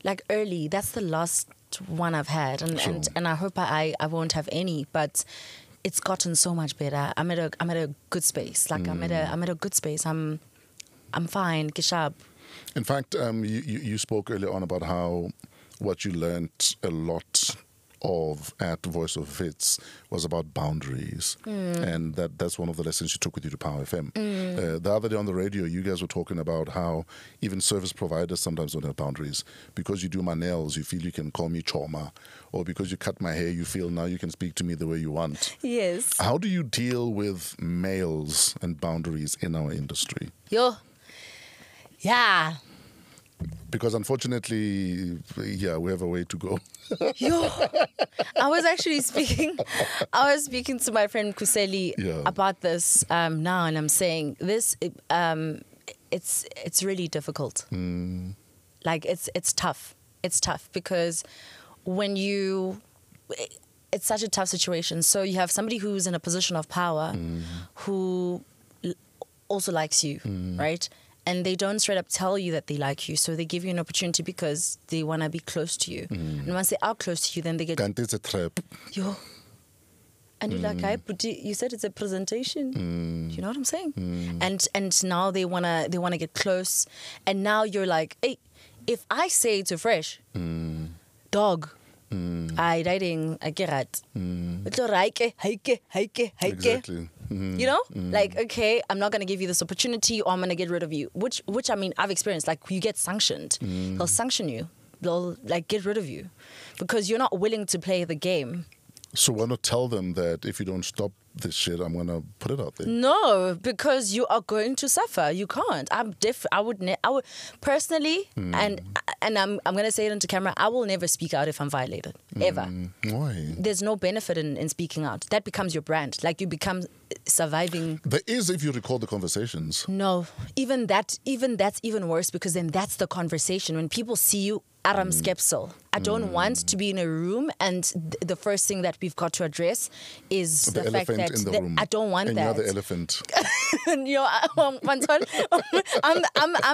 like early. That's the last one I've had, and I hope I won't have any. But it's gotten so much better. I'm at a good space. Like I'm at a good space. I'm fine. Kishab. In fact, you spoke earlier on about how what you learnt a lot of at Voice of Vits was about boundaries, and that's one of the lessons you took with you to Power FM. The other day on the radio, you guys were talking about how even service providers sometimes don't have boundaries. Because you do my nails, you feel you can call me Choma, or because you cut my hair, you feel now you can speak to me the way you want. Yes. How do you deal with males and boundaries in our industry? Yeah. Because unfortunately, we have a way to go. I was speaking to my friend Kuseli about this now, and I'm saying this. It's really difficult. Like it's tough. It's tough because it's such a tough situation. So you have somebody who's in a position of power, who also likes you, right? And they don't straight up tell you that they like you. So they give you an opportunity because they want to be close to you. And once they are close to you, then they get... It's a trap. And you're like, you said it's a presentation. You know what I'm saying? And now they wanna get close. And now you're like, hey, if I say to Fresh, dog, I dating a gerat. Exactly. You know, like, okay, I'm not going to give you this opportunity, or I'm going to get rid of you, which I mean, I've experienced. Like, you get sanctioned. They'll sanction you. They'll, like, get rid of you because you're not willing to play the game. So why not tell them that if you don't stop this shit, I'm going to put it out there? No, because you are going to suffer. You can't. I would personally, and I'm going to say it into camera, I will never speak out if I'm violated. Ever. Why? There's no benefit in speaking out. That becomes your brand. Like you become surviving. There is if you record the conversations. No, that's even worse, because then that's the conversation. When people see you, Aram Skepsel. I don't want to be in a room and the first thing that we've got to address is the fact elephant that in the room. I don't want and that. You're the elephant. I'm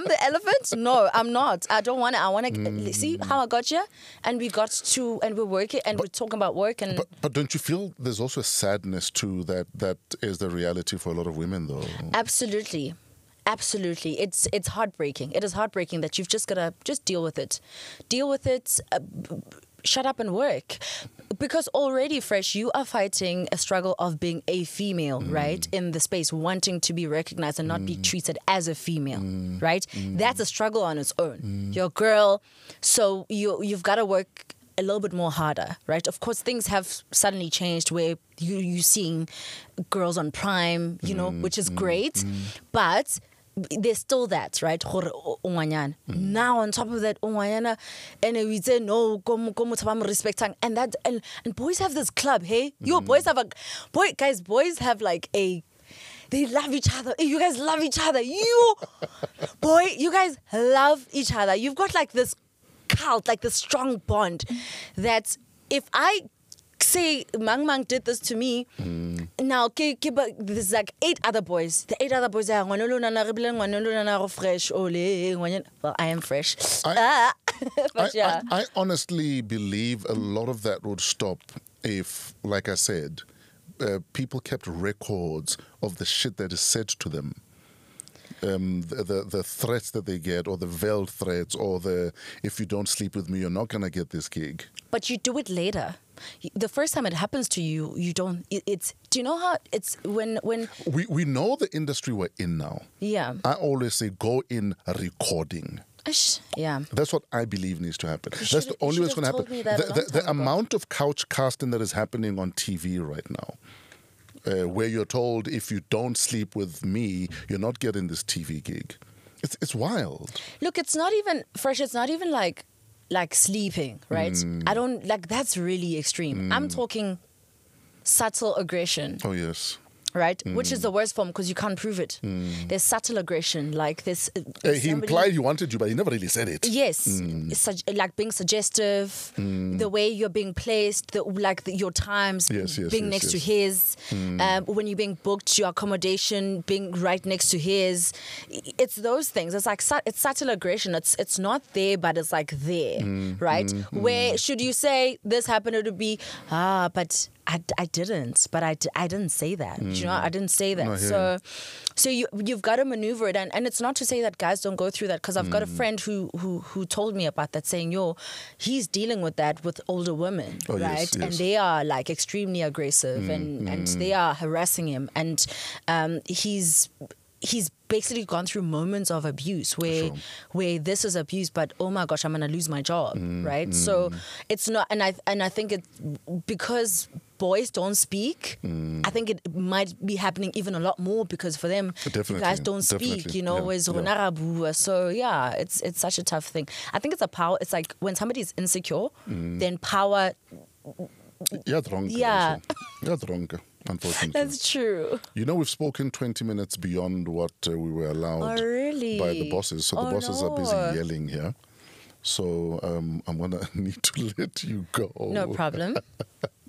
the elephant? No, I'm not. I don't want it. I want to see how I got here, and we got to, and we're working, and we're talking about work. And but don't you feel there's also a sadness too that is the reality for a lot of women though? Absolutely. Absolutely. It's heartbreaking. It is heartbreaking that you've just got to just deal with it. Deal with it. Shut up and work. Because already, Fresh, you are fighting a struggle of being a female, right? In the space, wanting to be recognized and not be treated as a female, right? That's a struggle on its own. You're a girl, so you've got to work a little bit more harder, right? Of course, things have suddenly changed where you're seeing girls on Prime, you know, which is great, but there's still that, right? Now on top of that, and we say no, respecting, and that, and boys have this club, hey, boys have boys have like a. They love each other. You guys love each other. You guys love each other. You've got like this cult, like the strong bond that if I say Mang did this to me, now there's like 8 other boys. The 8 other boys are fresh. Well, I am fresh. I honestly believe a lot of that would stop if, like I said, people kept records of the shit that is said to them. The threats that they get, or the veiled threats, or the if you don't sleep with me, you're not gonna get this gig. But you do it later. The first time it happens to you, you don't. It's. Do you know how it's when we know the industry we're in now. Yeah. I always say go in recording. Yeah. That's what I believe needs to happen. That's the only way it's going to happen. The amount of couch casting that is happening on TV right now. Where you're told if you don't sleep with me, you're not getting this TV gig. It's wild. Look, it's not even fresh. It's not even like sleeping, right? I don't like that's really extreme. I'm talking subtle aggression. Oh yes. Right, which is the worst form because you can't prove it. There's subtle aggression, like this. He implied he wanted you, but he never really said it. Yes, it's like being suggestive, the way you're being placed, your times being next to his. When you're being booked, your accommodation being right next to his. It's those things. It's like it's subtle aggression. It's not there, but it's like there, right? Where should you say this happened? It would be but. I didn't, but I didn't say that. You know, I didn't say that. No, so you've got to maneuver it, and it's not to say that guys don't go through that, because I've got a friend who told me about that, saying, he's dealing with that with older women, right? Yes. And they are like extremely aggressive, and they are harassing him, and he's basically gone through moments of abuse where this is abuse, but oh my gosh, I'm gonna lose my job, right? So it's not, and I think it because boys don't speak. I think it might be happening even a lot more because for them, guys don't speak. You know, so yeah, it's such a tough thing. I think it's a power. It's like when somebody's insecure, then power. You're wrong. Yeah, you're wrong. Unfortunately, that's true. You know, we've spoken 20 minutes beyond what we were allowed by the bosses. So the bosses are busy yelling here. So I'm gonna need to let you go. No problem.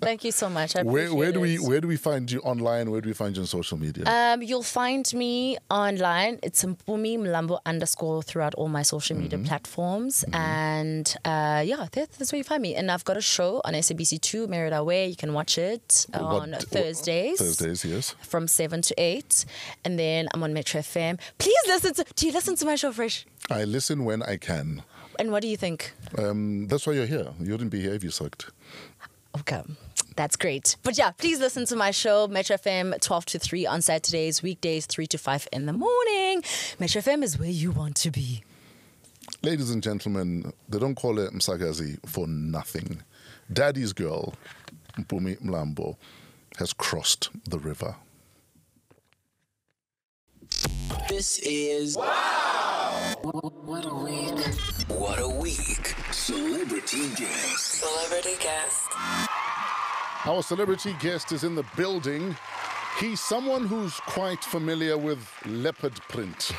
Thank you so much. I appreciate where do we find you online? Where do we find you on social media? You'll find me online. It's Mpumi Mlambo _ throughout all my social media platforms. And that's where you find me. And I've got a show on SABC2, Married Our Way. You can watch it on Thursdays. Thursdays, yes. From 7 to 8. And then I'm on Metro FM. Please do you listen to my show, Fresh? I listen when I can. And what do you think? That's why you're here. You wouldn't be here if you sucked. Okay. That's great. But yeah, please listen to my show, Metro FM, 12 to 3 on Saturdays, weekdays, 3 to 5 in the morning. Metro FM is where you want to be. Ladies and gentlemen, they don't call it Msakazi for nothing. Daddy's girl, Mpumi Mlambo has crossed the river. This is What a week. What a Week. Celebrity Guest. Celebrity guest. Our celebrity guest is in the building. He's someone who's quite familiar with leopard print.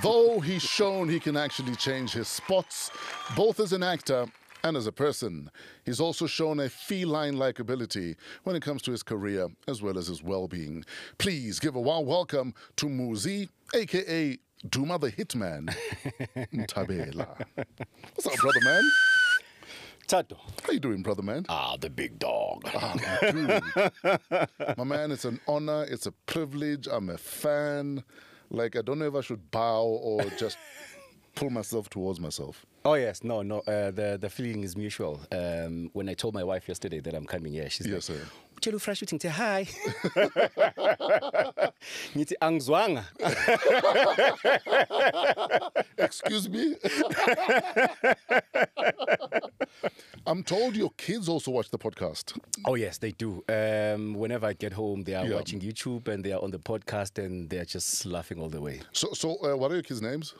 Though he's shown he can actually change his spots, both as an actor and as a person. He's also shown a feline-like ability when it comes to his career as well as his well-being. Please give a warm welcome to Muzi, a.k.a. Duma the Hitman, Mthabela. What's up, brother man? Tato. How you doing, brother man? The big dog. Dude. My man, it's an honor, it's a privilege. I'm a fan. Like, I don't know if I should bow or just pull myself towards myself. Oh, yes. No. The feeling is mutual. When I told my wife yesterday that I'm coming here, she's Yes, like, sir. Chelu fresh shooting, say hi. Niti angzwanga. Excuse me? I'm told your kids also watch the podcast. Oh, yes, they do. Whenever I get home, they are Yeah. watching YouTube and they are on the podcast and they're just laughing all the way. So, what are your kids' names?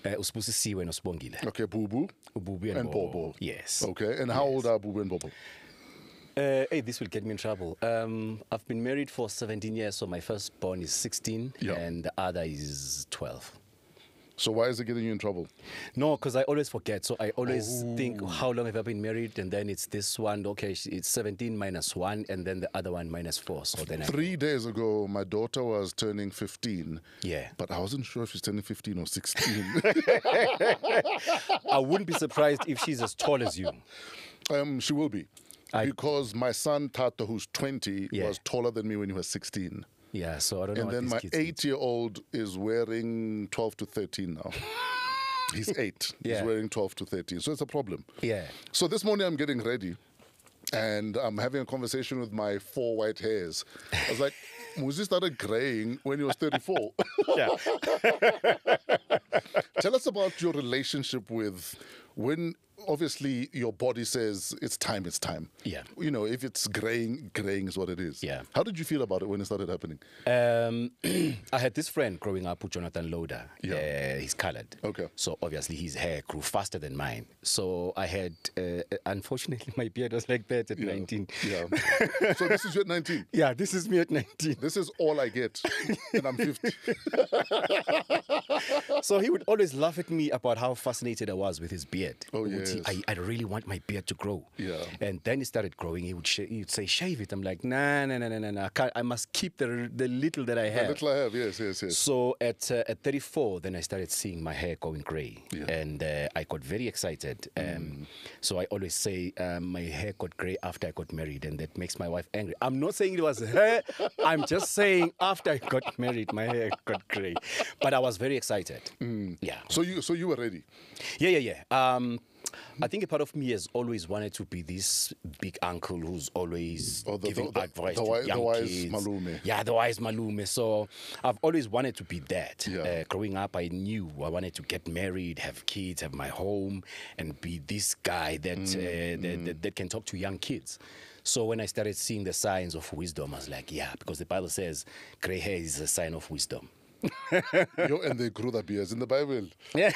Usibusisiwe noSibongile. Okay, Boo Boo. Ububi And Bobo. Yes. Okay, and how old are Boo Boo and Bobo? Hey, this will get me in trouble. I've been married for 17 years, so my firstborn is 16 Yeah. and the other is 12. So why is it getting you in trouble? No, because I always forget. So I always think, how long have I been married? And then it's this one, okay, it's 17 minus 1, and then the other one minus 4. So then 3 days ago, my daughter was turning 15. Yeah. But I wasn't sure if she's turning 15 or 16. I wouldn't be surprised if she's as tall as you. She will be. Because my son, Tato, who's 20, Yeah. was taller than me when he was 16. Yeah, so I don't know And what then these my kids eat. 8-year-old is wearing 12 to 13 now. He's 8. Yeah. He's wearing 12 to 13. So it's a problem. Yeah. So this morning I'm getting ready and I'm having a conversation with my 4 white hairs. I was like, Muzi started graying when he was 34. Yeah. Tell us about your relationship with when obviously your body says it's time, it's time. Yeah. You know, if it's graying is what it is. Yeah. How did you feel about it when it started happening? I had this friend growing up with Jonathan Loader. Yeah. He's colored. Okay. So obviously his hair grew faster than mine. So I had, unfortunately, my beard was like that at 19. Yeah. So this is you at 19. Yeah, this is me at 19. This is all I get, and I'm 50. So he would always laugh at me about how fascinated I was with his beard. Oh, He would say, yes. I really want my beard to grow. Yeah. And then it started growing. He would say, shave it. I'm like, nah. I must keep the little that I have. Little I have, yes. So at 34, then I started seeing my hair going gray. Yeah. And I got very excited. So I always say my hair got gray after I got married, and that makes my wife angry. I'm not saying it was her. I'm just saying after I got married, my hair got gray. But I was very excited. Yeah. So you were ready. Yeah. I think a part of me has always wanted to be this big uncle who's always giving advice to young wise kids. malume. Yeah, the wise malume. So I've always wanted to be that. Yeah. Growing up, I knew I wanted to get married, have kids, have my home, and be this guy that can talk to young kids. So when I started seeing the signs of wisdom, I was like, yeah, because the Bible says gray hair is a sign of wisdom. And they grew the beards in the Bible. Yeah.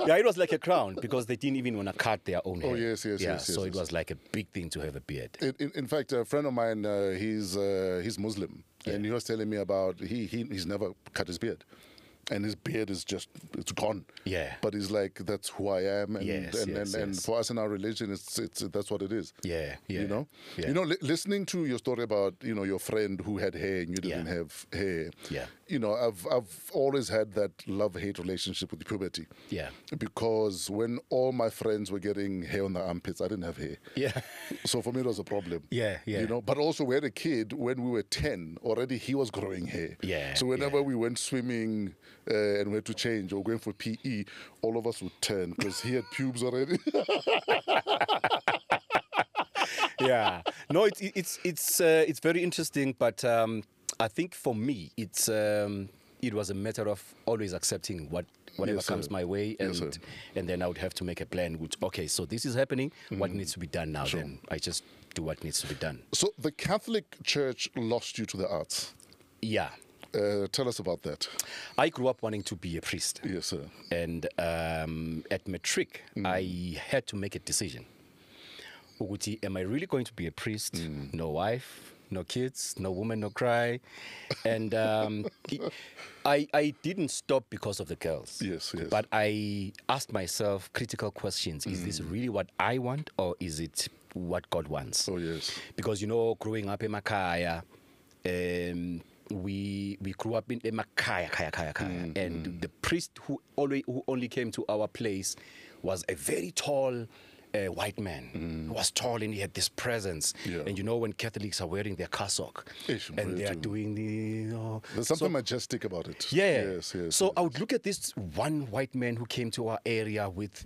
Yeah, it was like a crown because they didn't even want to cut their own hair. Oh, yes. So it was like a big thing to have a beard. In fact, a friend of mine, he's Muslim, and he was telling me about he's never cut his beard. And his beard is it's gone. Yeah. But he's like, that's who I am. And, Yes, and for us in our religion, it's that's what it is. Yeah. You know? Yeah. You know, listening to your story about, your friend who had hair and you didn't Yeah. have hair. Yeah. I've always had that love-hate relationship with puberty. Yeah. Because when all my friends were getting hair on their armpits, I didn't have hair. Yeah. So for me, it was a problem. Yeah. But also we had a kid when we were 10, already he was growing hair. Yeah, So whenever we went swimming and we had to change or going for PE, all of us would turn because he had pubes already. Yeah. No, it's very interesting, but I think for me, it was a matter of always accepting what whatever Yes, sir. comes my way, Yes, sir. and then I would have to make a plan. Which, okay, so this is happening. What needs to be done now? Sure. Then I just do what needs to be done. So the Catholic Church lost you to the arts. Yeah. Tell us about that. I grew up wanting to be a priest. Yes, sir. And at matric, I had to make a decision. Uguti, am I really going to be a priest? No wife, no kids, no woman, no cry. And I didn't stop because of the girls. Yes, yes. But I asked myself critical questions. Is this really what I want, or is it what God wants? Oh, yes. Because, growing up in Makaya, we grew up in Makaya, and the priest who only came to our place was a very tall white man. He was tall and he had this presence. Yeah. And when Catholics are wearing their cassock Ish, and they are too. doing the There's something majestic about it. yeah. Yes, yes. So I would look at this one white man who came to our area with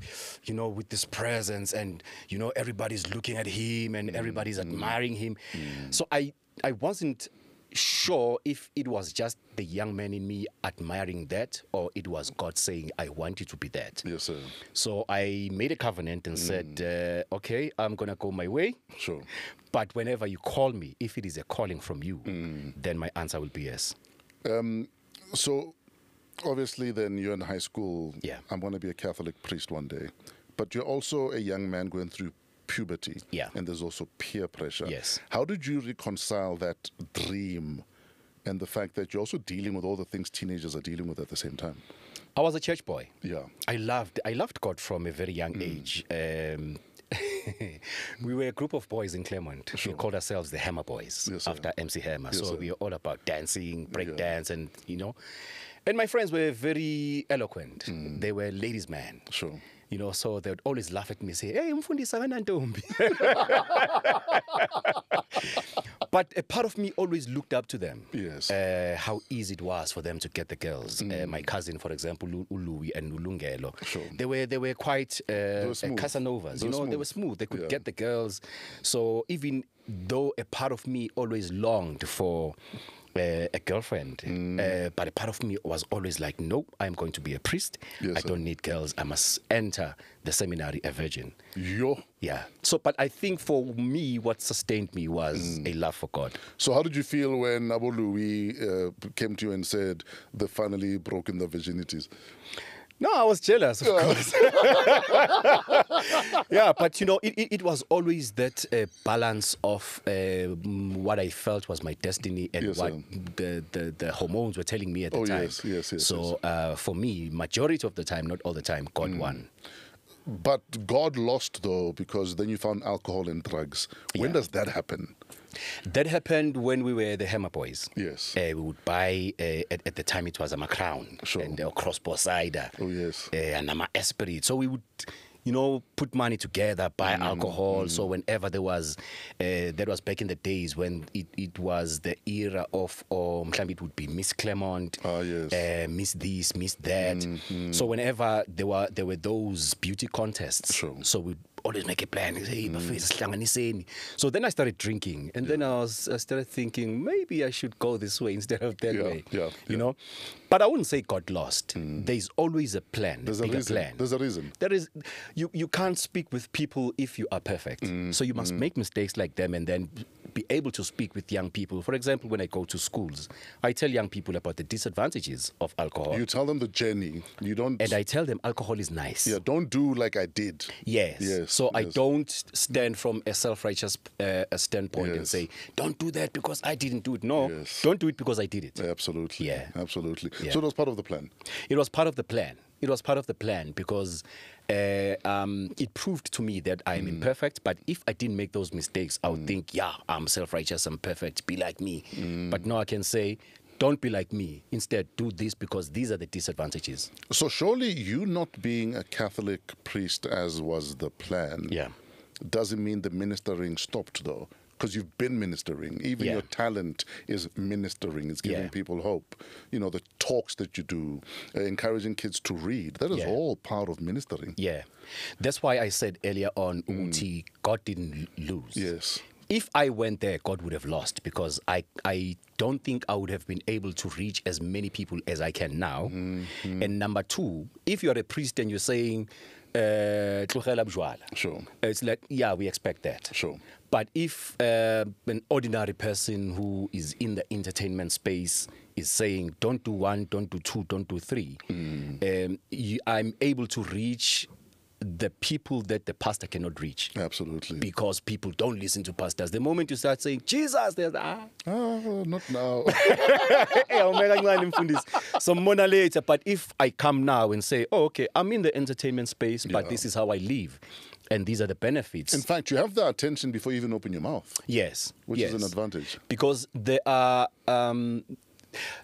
this presence, and everybody's looking at him and everybody's admiring him. So I wasn't sure if it was just the young man in me admiring that, or it was God saying, I want you to be that. Yes, sir. So I made a covenant and said, okay, I'm going to go my way. Sure. But whenever you call me, if it is a calling from you, then my answer will be yes. So, obviously, then you're in high school. Yeah. I'm going to be a Catholic priest one day. But you're also a young man going through puberty. Yeah. And there's also peer pressure. Yes. How did you reconcile that dream and the fact that you're also dealing with all the things teenagers are dealing with at the same time? I was a church boy. Yeah. I loved God from a very young age. We were a group of boys in Claremont. Sure. We called ourselves the Hammer Boys, Yes, sir. after MC Hammer. Yes, so sir. we were all about dancing, break Yeah. dance, and And my friends were very eloquent. They were ladies' man. Sure. So they would always laugh at me and say, hey, mfundisa kanantombi. But a part of me always looked up to them. Yes. How easy it was for them to get the girls. My cousin, for example, Louis and Ulungelo. Sure. They were quite were smooth. Casanovas. They were They were smooth. They could Yeah. get the girls. So even though a part of me always longed for a girlfriend, but a part of me was always like, nope, I'm going to be a priest. Yes, I sir. don't need girls. I must enter the seminary a virgin. Yo. Yeah. So, but I think for me, what sustained me was a love for God. So how did you feel when Abu Louis came to you and said they finally broken their virginities? No, I was jealous, of course. Yeah, but it was always that balance of what I felt was my destiny and Yes, what sir. the hormones were telling me at the time. Yes. So for me, majority of the time, not all the time, God won. But God lost, though, because then you found alcohol and drugs. When Yeah. does that happen? That happened when we were the Hammer Boys. Yes. We would buy, at the time it was a Crown Sure. and a crossbow cider. Oh, yes. And a Esprit. So we would, put money together, buy alcohol. So whenever there was, that was back in the days when it was the era of, it would be Miss Claremont, yes. Miss this, Miss that. So whenever there were those beauty contests, Sure. so we always make a plan. Hey, bafethu, so then I started drinking, and then I started thinking maybe I should go this way instead of that way. Yeah. But I wouldn't say God lost. There's always a plan. There's a bigger reason. plan. There's a reason. There is. You can't speak with people if you are perfect. So you must make mistakes like them and then be able to speak with young people. For example, when I go to schools, I tell young people about the disadvantages of alcohol. You tell them the journey. You don't. And I tell them alcohol is nice. Yeah, don't do like I did. Yes. So I yes. don't stand from a self-righteous standpoint and Yes. say, don't do that because I didn't do it. No, Yes. don't do it because I did it. Absolutely. Yeah. Absolutely. Yeah. So it was part of the plan. It was part of the plan. It was part of the plan because it proved to me that I'm imperfect. But if I didn't make those mistakes, I would think, yeah, I'm self-righteous, I'm perfect, be like me. But now I can say, don't be like me. Instead, do this because these are the disadvantages. So surely you not being a Catholic priest as was the plan Yeah. doesn't mean the ministering stopped, though. Because you've been ministering. Even Yeah. your talent is ministering. It's giving Yeah. people hope. The talks that you do, encouraging kids to read. That is Yeah. all part of ministering. Yeah. That's why I said earlier on, Uti, God didn't lose. Yes. if I went there, God would have lost, because I don't think I would have been able to reach as many people as I can now. And number two, if you're a priest and you're saying, tlogela bojwala, Sure. it's like, yeah, we expect that. Sure. But if an ordinary person who is in the entertainment space is saying, don't do 1, don't do 2, don't do 3, I'm able to reach the people that the pastor cannot reach. Absolutely. Because people don't listen to pastors. The moment you start saying, Jesus, there's Oh, not now. some more later. But if I come now and say, oh, okay, I'm in the entertainment space, but this is how I live, and these are the benefits. In fact, you have the attention before you even open your mouth. Yes. Which is an advantage. Because there are...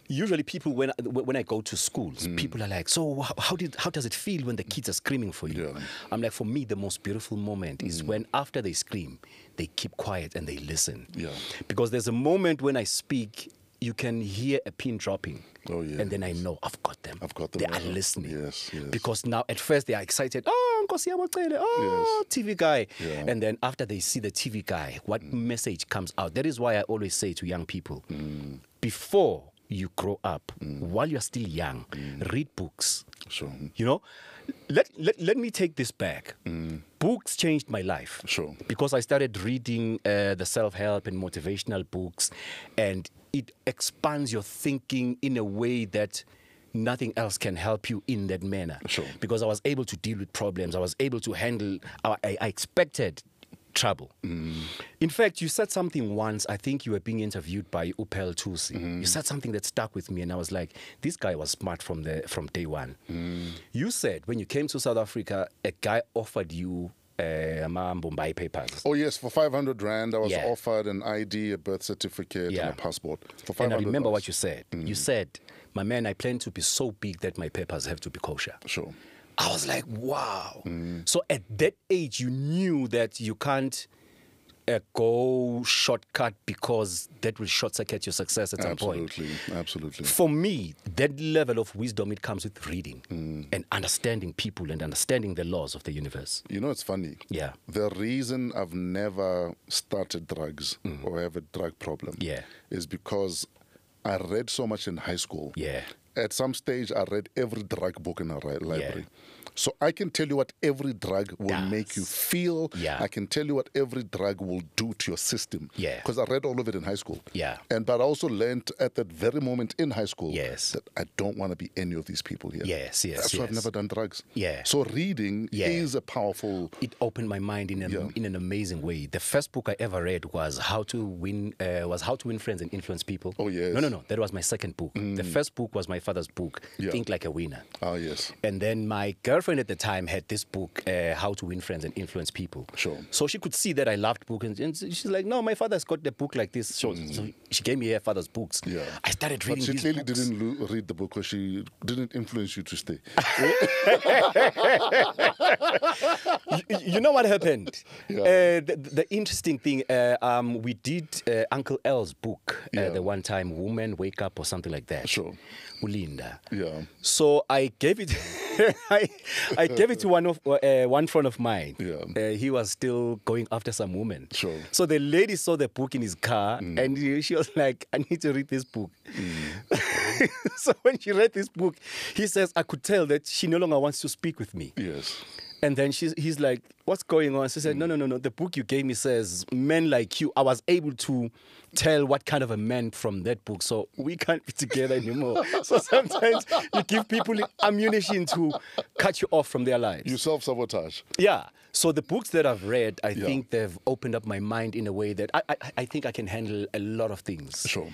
usually people, when I go to schools, people are like, so how does it feel when the kids are screaming for you? Yeah. I'm like, for me, the most beautiful moment is when after they scream, they keep quiet and they listen. Yeah. Because there's a moment when I speak, you can hear a pin dropping. Oh, yeah. And then I know I've got them. They are listening. Yes, yes. Because now at first they are excited. Oh, Nkosi Yamacele. Oh, Yes. TV guy. Yeah. And then after they see the TV guy, what message comes out? That is why I always say to young people, before you grow up, while you're still young, read books. Sure. You know, let me take this back. Books changed my life. Sure. Because I started reading the self-help and motivational books, and it expands your thinking in a way that nothing else can help you in that manner. Sure. Because I was able to deal with problems. I was able to handle, I expected trouble. In fact, you said something once, I think you were being interviewed by Upel Tusi. You said something that stuck with me, and I was like, this guy was smart from day one. You said when you came to South Africa, a guy offered you Bombay papers. Oh, yes, for 500 Rand, I was Yeah. offered an ID, a birth certificate, Yeah. and a passport. For And I 500 remember dollars. what you said. You said, my man, I plan to be so big that my papers have to be kosher. Sure. I was like, wow. So at that age, you knew that you can't go shortcut, because that will short circuit your success at some point. Absolutely, absolutely. For me, that level of wisdom, it comes with reading and understanding people and understanding the laws of the universe. You know, it's funny. Yeah. The reason I've never started drugs or have a drug problem Yeah. is because I read so much in high school. Yeah. At some stage, I read every drug book in a library. So I can tell you what every drug will make you feel. Yeah. I can tell you what every drug will do to your system. Yeah. Because I read all of it in high school. Yeah. But I also learned at that very moment in high school Yes. that I don't want to be any of these people here. Yes, yes, That's why I've yes. never done drugs. Yeah. So reading Yeah. is a powerful... It opened my mind in an amazing way. The first book I ever read was How to Win Friends and Influence People. Oh, yes. No. That was my second book. The first book was my father's book, Yeah. Think Like a Winner. Ah, yes. And then my girlfriend at the time had this book, How to Win Friends and Influence People. Sure. So she could see that I loved books, and she's like, no, my father's got the book like this. So she gave me her father's books. Yeah. I started reading But she these clearly books. didn't read the book because she didn't influence you to stay. You know what happened? Yeah. The interesting thing, we did Uncle L's book the one time, Woman Wake Up or something like that. Sure. Ulinda. Yeah. So I gave it, I gave it to one friend of mine. Yeah. He was still going after some woman. Sure. So the lady saw the book in his car, and she was like, "I need to read this book." So when she read this book, he says, "I could tell that she no longer wants to speak with me." Yes. And then he's like, "What's going on?" She said, No. The book you gave me says men like you. I was able to tell what kind of a man from that book. So we can't be together anymore. So sometimes you give people ammunition to cut you off from their lives. You self-sabotage. Yeah. So the books that I've read, I think they've opened up my mind in a way that I think I can handle a lot of things. Sure.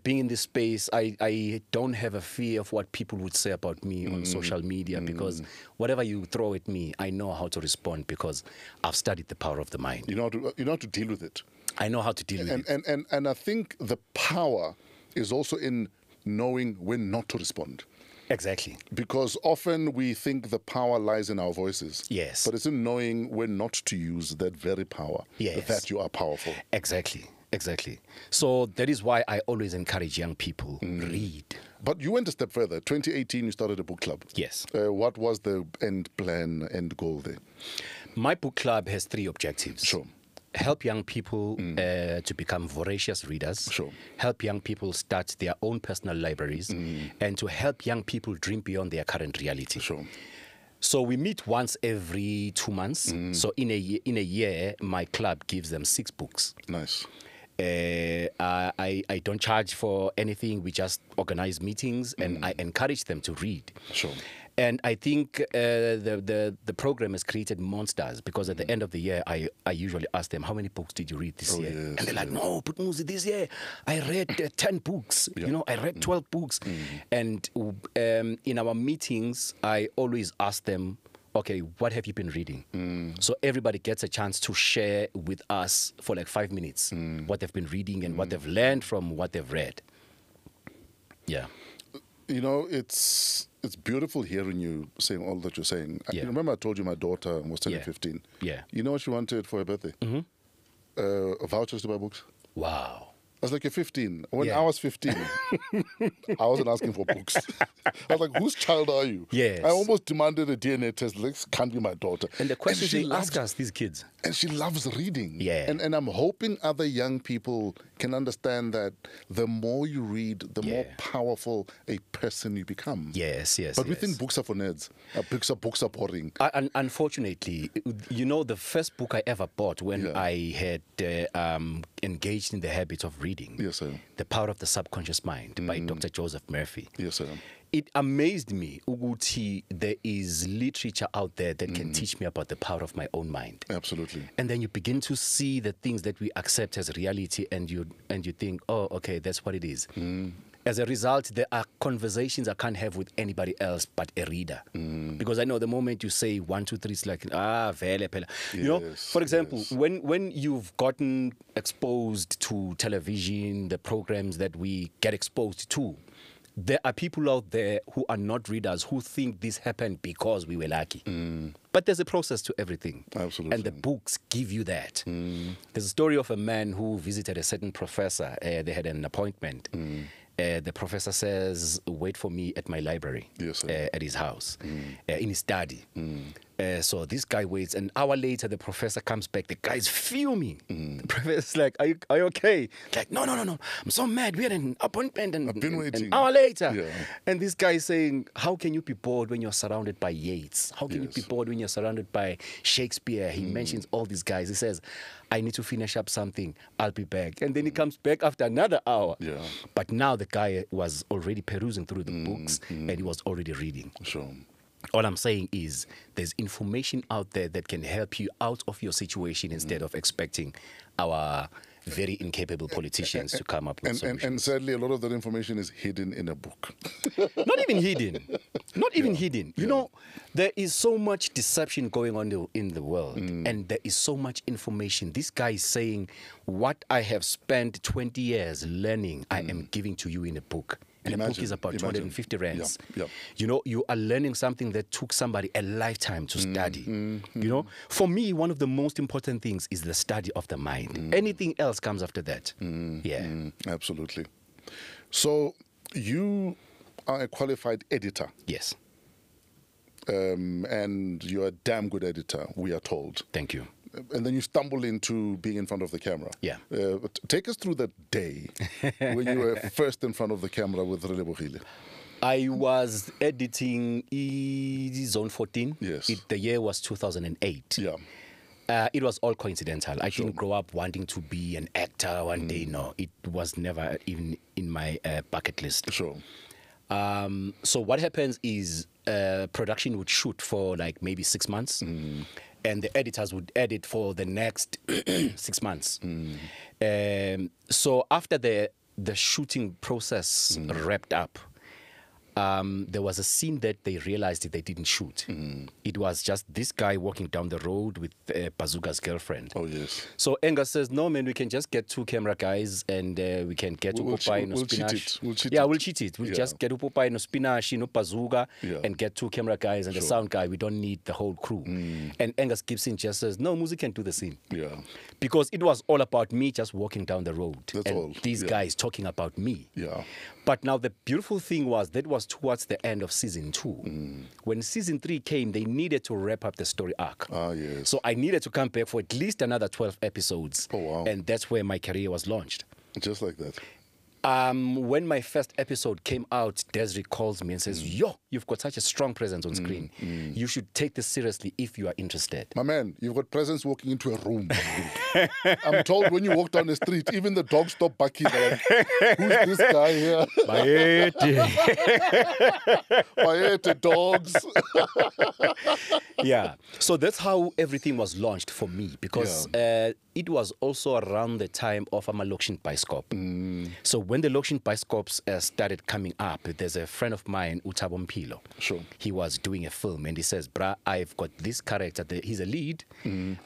Being in this space, I don't have a fear of what people would say about me on social media, because whatever you throw at me, I know how to respond because I've studied the power of the mind. You know how to deal with it. I know how to deal with it. And I think the power is also in knowing when not to respond. Exactly. Because often we think the power lies in our voices. Yes. But it's in knowing when not to use that very power. Yes. That you are powerful. Exactly. So that is why I always encourage young people, read. But you went a step further. 2018, you started a book club. Yes. What was the end plan, end goal there? My book club has 3 objectives. Sure. help young people to become voracious readers, Sure. help young people start their own personal libraries, and to help young people dream beyond their current reality. Sure. So we meet once every 2 months. So in a year, my club gives them 6 books. Nice. I don't charge for anything. We just organize meetings, and I encourage them to read. Sure. And I think the program has created monsters, because at the end of the year, I usually ask them, how many books did you read this year? Yes, And they're like, no, but Muzi, this year I read 10 books. Yeah. You know, I read 12 books. And in our meetings, I always ask them, okay, what have you been reading? So everybody gets a chance to share with us for like 5 minutes what they've been reading and what they've learned from what they've read. Yeah. You know, it's beautiful hearing you saying all that you're saying. Yeah. You remember I told you my daughter was turning Yeah. 15. Yeah. You know what she wanted for her birthday? Vouchers to buy books. Wow. I was like, you're 15. When Yeah. I was 15, I wasn't asking for books. I was like, whose child are you? Yes. I almost demanded a DNA test. Like, this can't be my daughter. And the questions she they ask us, these kids. And she loves reading. Yeah. And I'm hoping other young people can understand that the more you read, the more Yeah. powerful a person you become. Yes, yes. But we yes. think books are for nerds. Books are boring. Unfortunately, you know, the first book I ever bought when Yeah. I had engaged in the habit of reading, Yes, sir. The Power of the Subconscious Mind by Dr. Joseph Murphy. Yes, sir. It amazed me, Uguti, there is literature out there that can teach me about the power of my own mind. Absolutely. And then you begin to see the things that we accept as reality, and you think, oh, okay, that's what it is. As a result, there are conversations I can't have with anybody else but a reader. Because I know the moment you say 1, 2, 3, it's like, vele phela. You know, Yes, for example, yes. when you've gotten exposed to television, the programs that we get exposed to, there are people out there who are not readers who think this happened because we were lucky. But there's a process to everything. Absolutely. And the books give you that. There's a story of a man who visited a certain professor. They had an appointment. The professor says, wait for me at my library, Yes, sir. at his house, in his study. So this guy waits. An hour later, the professor comes back. The guy's fuming. The professor's like, are you okay? Like, no. I'm so mad. We had an appointment and I've been waiting. an hour later. Yeah. And this guy is saying, how can you be bored when you're surrounded by Yeats? How can you be Yes. bored when you're surrounded by Shakespeare? He mentions all these guys. He says, I need to finish up something. I'll be back. And then he comes back after another hour. Yeah. But now the guy was already perusing through the books and he was already reading. Sure. All I'm saying is there's information out there that can help you out of your situation instead of expecting our very incapable politicians to come up with And solutions. sadly, a lot of that information is hidden in a book. Not even hidden. Not even hidden. You know, there is so much deception going on in the world, and there is so much information. This guy is saying, what I have spent 20 years learning, I am giving to you in a book. And a book Imagine, is about imagine. 250 rands. Yeah. You know, you are learning something that took somebody a lifetime to study. You know, for me, one of the most important things is the study of the mind. Anything else comes after that. Yeah. Absolutely. So you are a qualified editor, Yes. and you're a damn good editor, we are told. Thank you. And then you stumble into being in front of the camera. Yeah. But take us through that day when you were first in front of the camera with Relebogile. I was editing Zone 14. Yes. The year was 2008. Yeah. It was all coincidental. I didn't grow up wanting to be an actor one day. No, it was never even in my bucket list. Sure. So what happens is production would shoot for like maybe 6 months. And the editors would edit for the next 6 months. So after the shooting process wrapped up, there was a scene that they realized that they didn't shoot. It was just this guy walking down the road with Bazooka's girlfriend. Oh, yes. So Enga says, no, man, we can just get 2 camera guys and we can get We'll Upopai no we'll cheat spinach. it. We'll cheat Yeah, it. we'll cheat it. We'll Yeah. just get Upopai no spinach, no Bazooka, Yeah. and get 2 camera guys and the sound guy. We don't need the whole crew. And Angus Gibson just says, no, Muzi can do the scene. Yeah. Because it was all about me just walking down the road. That's and all. these Yeah. guys talking about me. Yeah. But now the beautiful thing was that was was towards the end of season 2. When season 3 came, they needed to wrap up the story arc. Ah, yes. So I needed to come back for at least another 12 episodes. Oh, wow. And that's where my career was launched. Just like that. When my first episode came out, Desiree calls me and says, yo, you've got such a strong presence on screen. You should take this seriously if you are interested. My man, you've got presence walking into a room. I'm told when you walk down the street, even the dogs stop barking. They're like, who's this guy here? Maete dogs. Yeah. So that's how everything was launched for me, because it was also around the time of Amalokshin Bioscope. So when the Lokshin Bioscopes started coming up, there's a friend of mine, Utabo Mpilo. Sure. He was doing a film and he says, brah, I've got this character. He's a lead.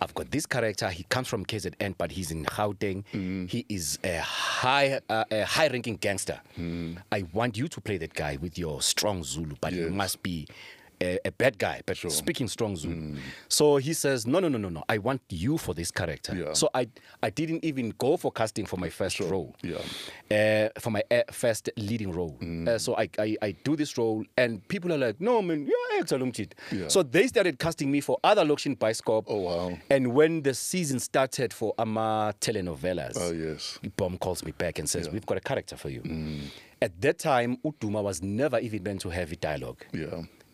I've got this character. He comes from KZN, but he's in Gauteng. He is a high-ranking gangster. I want you to play that guy with your strong Zulu, but you must be a bad guy, but speaking strong Zulu. So he says, no, I want you for this character. Yeah. So I didn't even go for casting for my first role, for my first leading role. So I do this role, and people are like, no, man, you're actor Lumchit. So they started casting me for other Lokshin Bioscope. Oh, wow. And when the season started for Ama telenovelas, Bom calls me back and says, we've got a character for you. At that time, Utuma was never even meant to have a dialogue.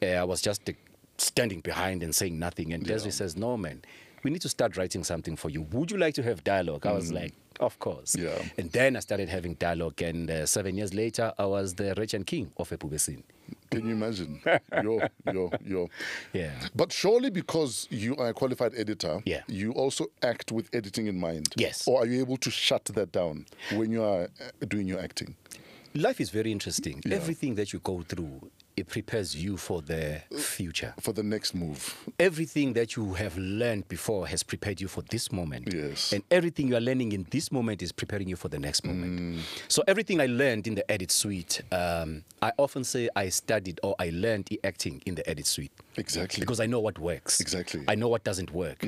I was just standing behind and saying nothing. And Desiree says, no, man, we need to start writing something for you. Would you like to have dialogue? I was like, of course. And then I started having dialogue. And 7 years later, I was the rich and king of Epubesin. Can you imagine? Yo. Yeah. But surely because you are a qualified editor, you also act with editing in mind. Yes. Or are you able to shut that down when you are doing your acting? Life is very interesting. Everything that you go through, it prepares you for the future. For the next move. Everything that you have learned before has prepared you for this moment. Yes. And everything you are learning in this moment is preparing you for the next moment. So everything I learned in the edit suite, I often say I studied or I learned acting in the edit suite. Exactly. Because I know what works. Exactly. I know what doesn't work.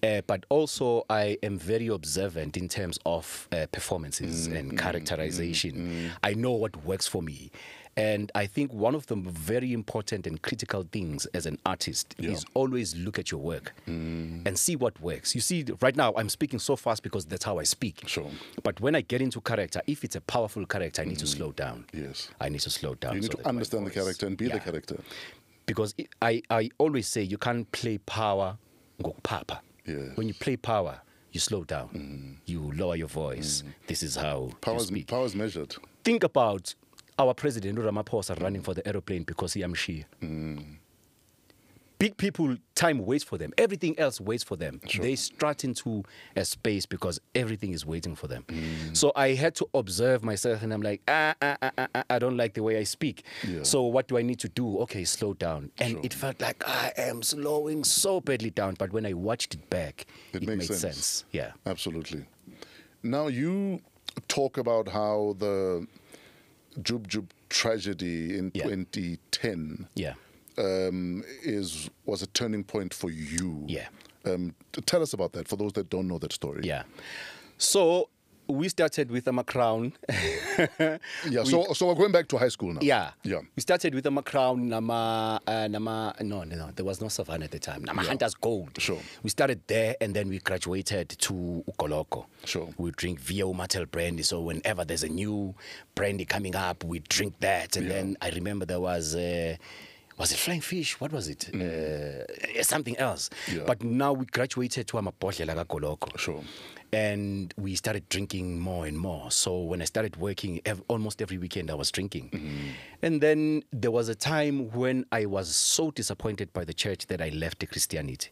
But also I am very observant in terms of performances and characterization. I know what works for me. And I think one of the very important and critical things as an artist is always look at your work and see what works. You see, right now I'm speaking so fast because that's how I speak. Sure. But when I get into character, if it's a powerful character, I need to slow down. Yes. I need to slow down. You need to understand the character and be the character. Because I always say you can't play power ngokupapa. Yes. When you play power, you slow down. You lower your voice. This is how you speak. Power is measured. Think about our president, Ramaphosa, running for the aeroplane because he am Shia. Big people, time waits for them. Everything else waits for them. They strut into a space because everything is waiting for them. So I had to observe myself and I'm like, I don't like the way I speak. So what do I need to do? Okay, slow down. And it felt like I am slowing so badly down. But when I watched it back, it made sense. Yeah. Absolutely. Now you talk about how the Jub tragedy in 2010 was a turning point for you. Tell us about that for those that don't know that story. So we started with a crown. So we're going back to high school now. We started with a crown. No, there was no Savannah at the time. Hunter's Gold. We started there and then we graduated to Ukoloko. We drink WAW Martel brandy. So whenever there's a new brandy coming up, we drink that. And then I remember there was it Flying Fish? What was it? Something else. But now we graduated to Amapodlela Koloko. And we started drinking more and more. So when I started working, almost every weekend I was drinking. And then there was a time when I was so disappointed by the church that I left the Christianity.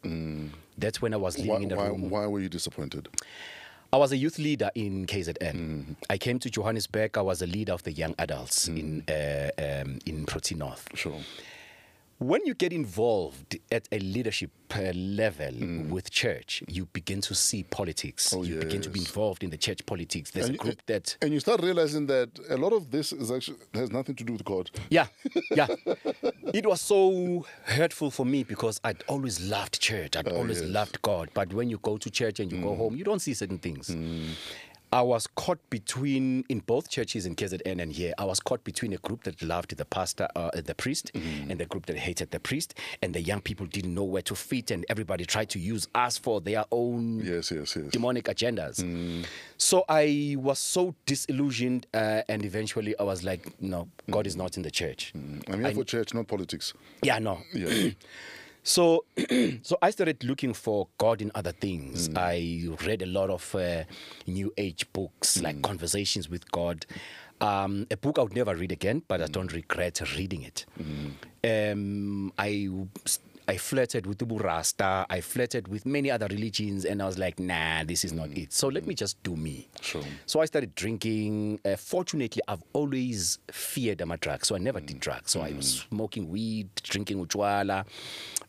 That's when I was living in a room. Why were you disappointed? I was a youth leader in KZN. I came to Johannesburg. I was a leader of the young adults in Protea North. When you get involved at a leadership level with church, you begin to see politics. You begin to be involved in the church politics. There's a group that... And you start realizing that a lot of this is actually has nothing to do with God. Yeah. It was so hurtful for me because I'd always loved church. I'd always loved God. But when you go to church and you go home, you don't see certain things. I was caught between, in both churches in KZN and here, I was caught between a group that loved the pastor, the priest, and the group that hated the priest. And the young people didn't know where to fit, and everybody tried to use us for their own demonic agendas. So I was so disillusioned, and eventually I was like, no, God is not in the church. I'm here for church, not politics. Yeah, no. Yeah. So I started looking for God in other things. I read a lot of New Age books, like Conversations with God. A book I would never read again, but I don't regret reading it. I flirted with the Rasta. I flirted with many other religions, and I was like, nah, this is not it. So let me just do me. Sure. So I started drinking. Fortunately, I've always feared I'm a drug, so I never did drugs. So I was smoking weed, drinking uchwala,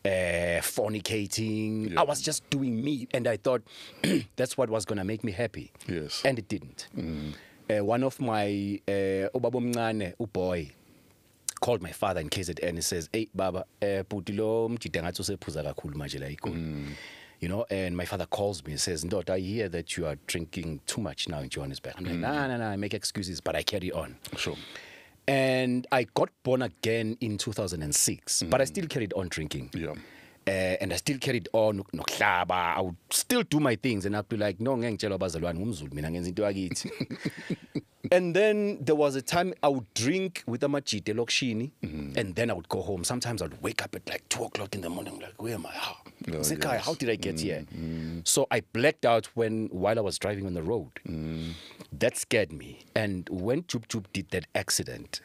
fornicating. Yeah. I was just doing me, and I thought that's what was going to make me happy. Yes. And it didn't. One of my ubabomncane, boy, called my father in KZN and he says, "Hey, Baba, you know, and my father calls me and says, Ndot, I hear that you are drinking too much now in Johannesburg." I'm like, nah, I make excuses, but I carry on. Sure. And I got born again in 2006, but I still carried on drinking. Yeah. And I still carried on. I would still do my things, and I'd be like, no, ngengitshela abazalwane ngumZulu mina ngenza into yakithi. And then there was a time I would drink with amajite lokshini, and then I would go home. Sometimes I would wake up at like 2 o'clock in the morning. I'm like, where am I? How did I get here? So I blacked out while I was driving on the road. That scared me. And when Chup Chup did that accident,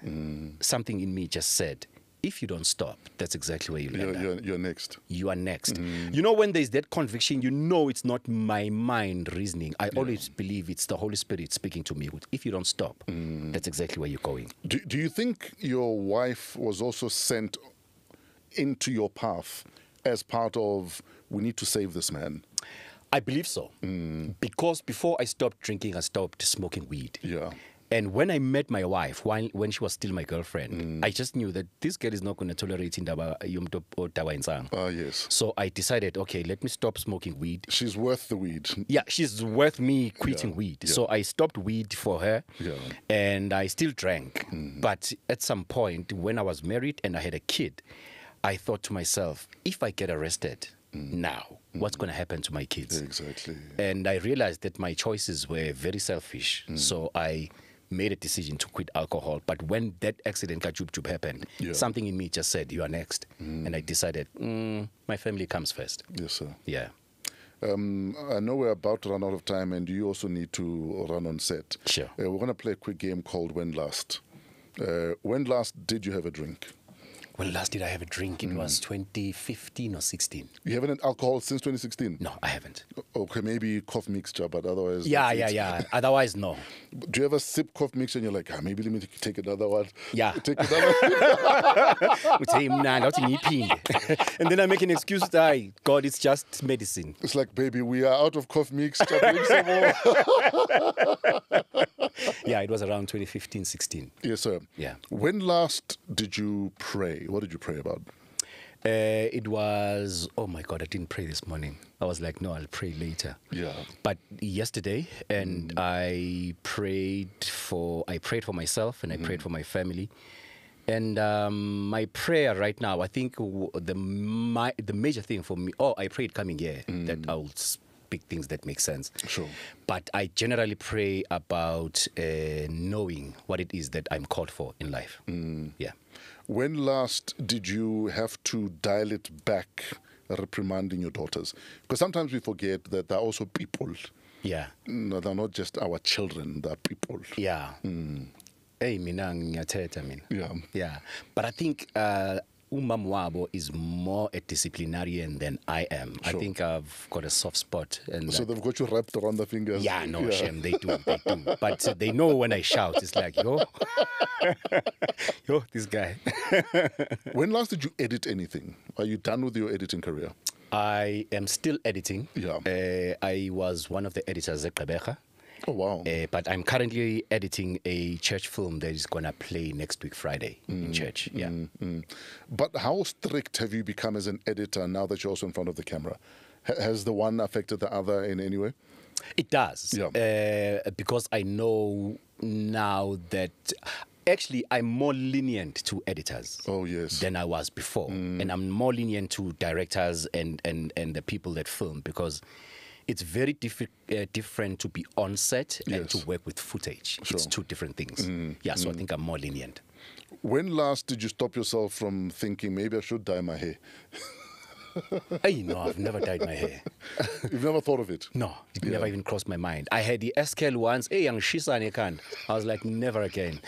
something in me just said, if you don't stop, that's exactly where you land up. You're next. You are next. You know, when there's that conviction, you know it's not my mind reasoning. I always believe it's the Holy Spirit speaking to me. If you don't stop, that's exactly where you're going. Do you think your wife was also sent into your path as part of, we need to save this man? I believe so. Because before I stopped drinking, I stopped smoking weed. Yeah. And when I met my wife, when she was still my girlfriend, I just knew that this girl is not going to tolerate indaba yomntu odaba insang. Yes. So I decided, okay, let me stop smoking weed. She's worth the weed. Yeah, she's worth me quitting weed. Yeah. So I stopped weed for her, Yeah. and I still drank. But at some point, when I was married and I had a kid, I thought to myself, if I get arrested now, what's going to happen to my kids? Exactly. And I realized that my choices were very selfish. So I made a decision to quit alcohol. But when that accident happened, something in me just said, you are next. And I decided, my family comes first. Yes, sir. Yeah. I know we're about to run out of time, and you also need to run on set. Sure. We're going to play a quick game called When Last. When last did you have a drink? When last did I have a drink? It was 2015 or 16. You haven't had alcohol since 2016? No, I haven't. Okay, maybe cough mixture, but otherwise... Yeah. Otherwise, no. Do you ever sip cough mixture and you're like, maybe let me take another one? Yeah. Take another And then I make an excuse that, God, it's just medicine. It's like, baby, we are out of cough mixture. Bring some more. Yeah, it was around 2015, 16. Yes, sir. Yeah. When last did you pray? What did you pray about? It was, oh my God, I didn't pray this morning. I was like, no, I'll pray later. Yeah. But yesterday, and I prayed for myself, and I prayed for my family. And my prayer right now, I think the major thing for me, I prayed coming here that I will speak things that make sense. Sure. But I generally pray about knowing what it is that I'm called for in life. Yeah. When last did you have to dial it back, reprimanding your daughters? Because sometimes we forget that they're also people. Yeah. No, they're not just our children, they're people. Yeah. Hey, mina ngiyathetha mina. Yeah. Yeah. But I think umam wabo is more a disciplinarian than I am. Sure. I think I've got a soft spot. And So they've got you wrapped around the fingers. yeah, no, shame, they do. But they know when I shout, it's like, yo, this guy. When last did you edit anything? Are you done with your editing career? I am still editing. Yeah. I was one of the editors at Gqeberha. Oh, wow. But I'm currently editing a church film that is going to play next week, Friday, in church. Yeah. But how strict have you become as an editor now that you're also in front of the camera? Has the one affected the other in any way? It does. Because I know now that actually I'm more lenient to editors than I was before. And I'm more lenient to directors and the people that film, because it's very different to be on set and to work with footage. It's two different things. So I think I'm more lenient. When last did you stop yourself from thinking, maybe I should dye my hair? No, I've never dyed my hair. You've never thought of it? No, it never even crossed my mind. I had the SKL once. Hey, young Shisane can. I was like, never again.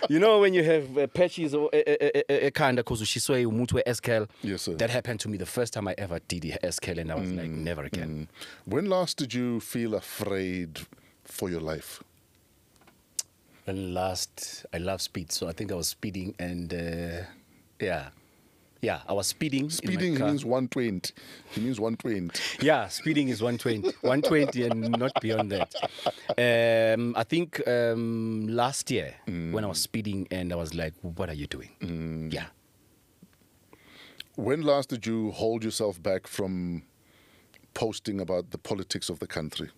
You know, when you have patches or a kind of kozushiswe umutwe SKL. Yes, sir. That happened to me the first time I ever did the SKL, and I was like, never again. When last did you feel afraid for your life? When last, I love speed, so I think I was speeding, and yeah, I was speeding. Speeding means 120. He means 120. Yeah, speeding is 120. 120 and not beyond that. I think last year when I was speeding and I was like, what are you doing? Yeah. When last did you hold yourself back from posting about the politics of the country?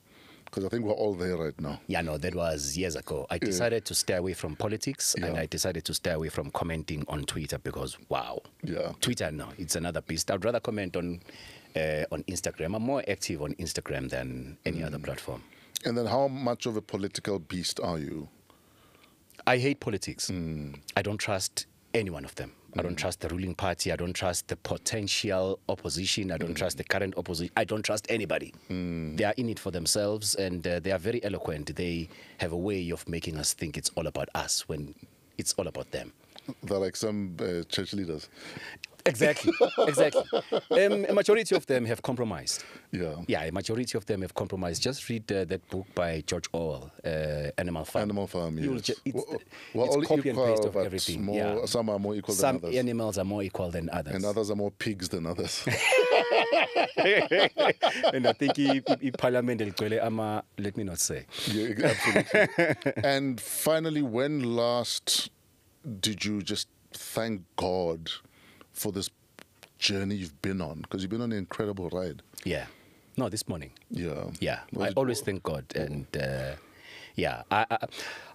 Because I think we're all there right now. Yeah, no, that was years ago. I decided to stay away from politics, and I decided to stay away from commenting on Twitter because, wow. Yeah. Twitter, no, it's another beast. I'd rather comment on Instagram. I'm more active on Instagram than any other platform. And then how much of a political beast are you? I hate politics. I don't trust any one of them. I don't trust the ruling party. I don't trust the potential opposition. I don't trust the current opposition. I don't trust anybody. They are in it for themselves, and they are very eloquent. They have a way of making us think it's all about us when it's all about them. They're like some church leaders. Exactly. A majority of them have compromised. Yeah, a majority of them have compromised. Just read that book by George Orwell, Animal Farm. Animal Farm, yes. It's copy and paste of everything. Some are more equal than others. Some animals are more equal than others. And others are more pigs than others. And I think Parliament, let me not say. Yeah, absolutely. And finally, when last did you just thank God for this journey you've been on? Because you've been on an incredible ride. Yeah. No, this morning. Yeah. I always thank God. And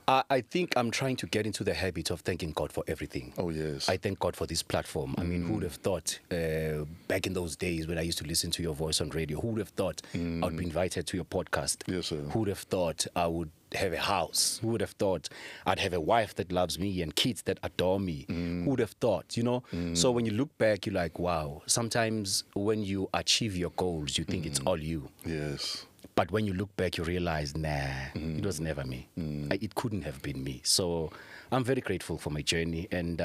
I think I'm trying to get into the habit of thanking God for everything. Oh, yes. I thank God for this platform. I mean, who would have thought back in those days when I used to listen to your voice on radio, who would have thought I would be invited to your podcast? Yes, sir. Who would have thought I would have a house? Who would have thought I'd have a wife that loves me and kids that adore me? Who would have thought, you know? So when you look back, you're like, wow. Sometimes when you achieve your goals, you think it's all you. Yes. But when you look back, you realize, it was never me. It couldn't have been me. So I'm very grateful for my journey. And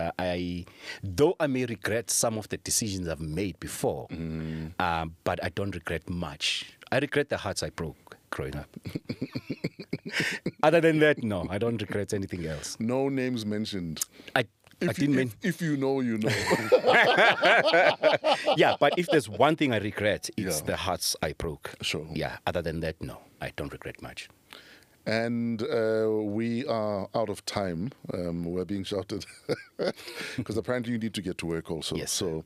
though I may regret some of the decisions I've made before, but I don't regret much. I regret the hearts I broke growing up. Other than that, no, I don't regret anything else. No names mentioned. If you know, you know. Yeah, but if there's one thing I regret, it's the hearts I broke. Sure. Yeah, other than that, no, I don't regret much. And we are out of time. We're being shouted because apparently you need to get to work also. Yes. So,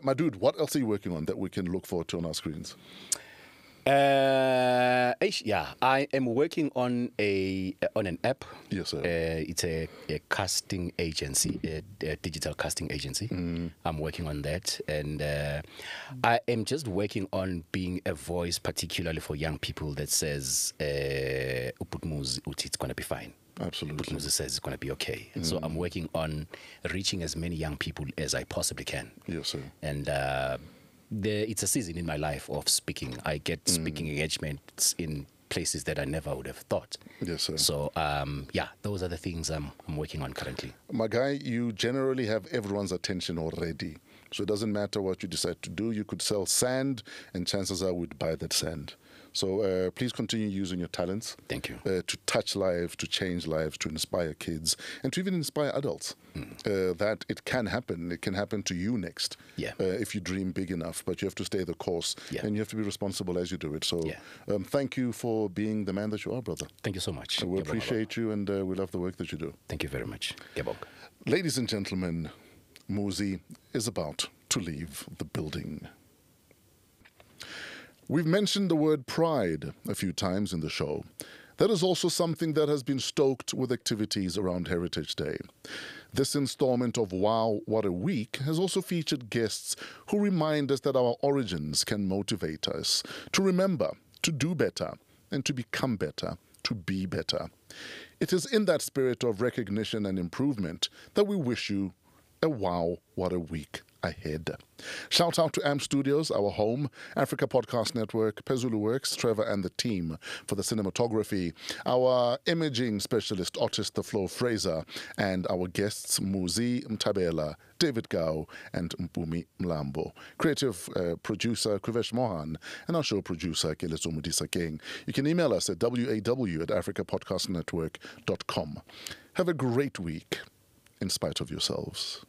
my dude, what else are you working on that we can look forward to on our screens? I am working on an app. Yes, sir. It's a casting agency, a digital casting agency. I'm working on that, and I am just working on being a voice, particularly for young people, that says, "Uputmuzi uti, it's gonna be fine." Absolutely. Uputmuzi says it's gonna be okay. So I'm working on reaching as many young people as I possibly can. Yes, sir. And it's a season in my life of speaking. I get speaking engagements in places that I never would have thought. Yes, sir. So, those are the things I'm working on currently. My guy, you generally have everyone's attention already. So it doesn't matter what you decide to do. You could sell sand, and chances are we'd buy that sand. So please continue using your talents. Thank you. To touch lives, to change lives, to inspire kids, and to even inspire adults. That it can happen. It can happen to you next. Yeah. If you dream big enough, but you have to stay the course. Yeah. And you have to be responsible as you do it. So thank you for being the man that you are, brother. Thank you so much. We appreciate you, and we love the work that you do. Thank you very much. Gebok. Ladies and gentlemen, Muzi is about to leave the building. We've mentioned the word pride a few times in the show. That is also something that has been stoked with activities around Heritage Day. This installment of WOW What a Week has also featured guests who remind us that our origins can motivate us to remember, to do better, and to become better, to be better. It is in that spirit of recognition and improvement that we wish you a WOW What a Week ahead. Shout out to AMP Studios, our home, Africa Podcast Network, Pezulu Works, Trevor and the team for the cinematography, our imaging specialist, Otis the Flow Fraser, and our guests, Muzi Mthabela, David Gao, and Mpumi Mlambo. Creative producer, Kuvesh Mohan, and our show producer, Kelezo Mudisa King. You can email us at waw@africapodcastnetwork.com. Have a great week, in spite of yourselves.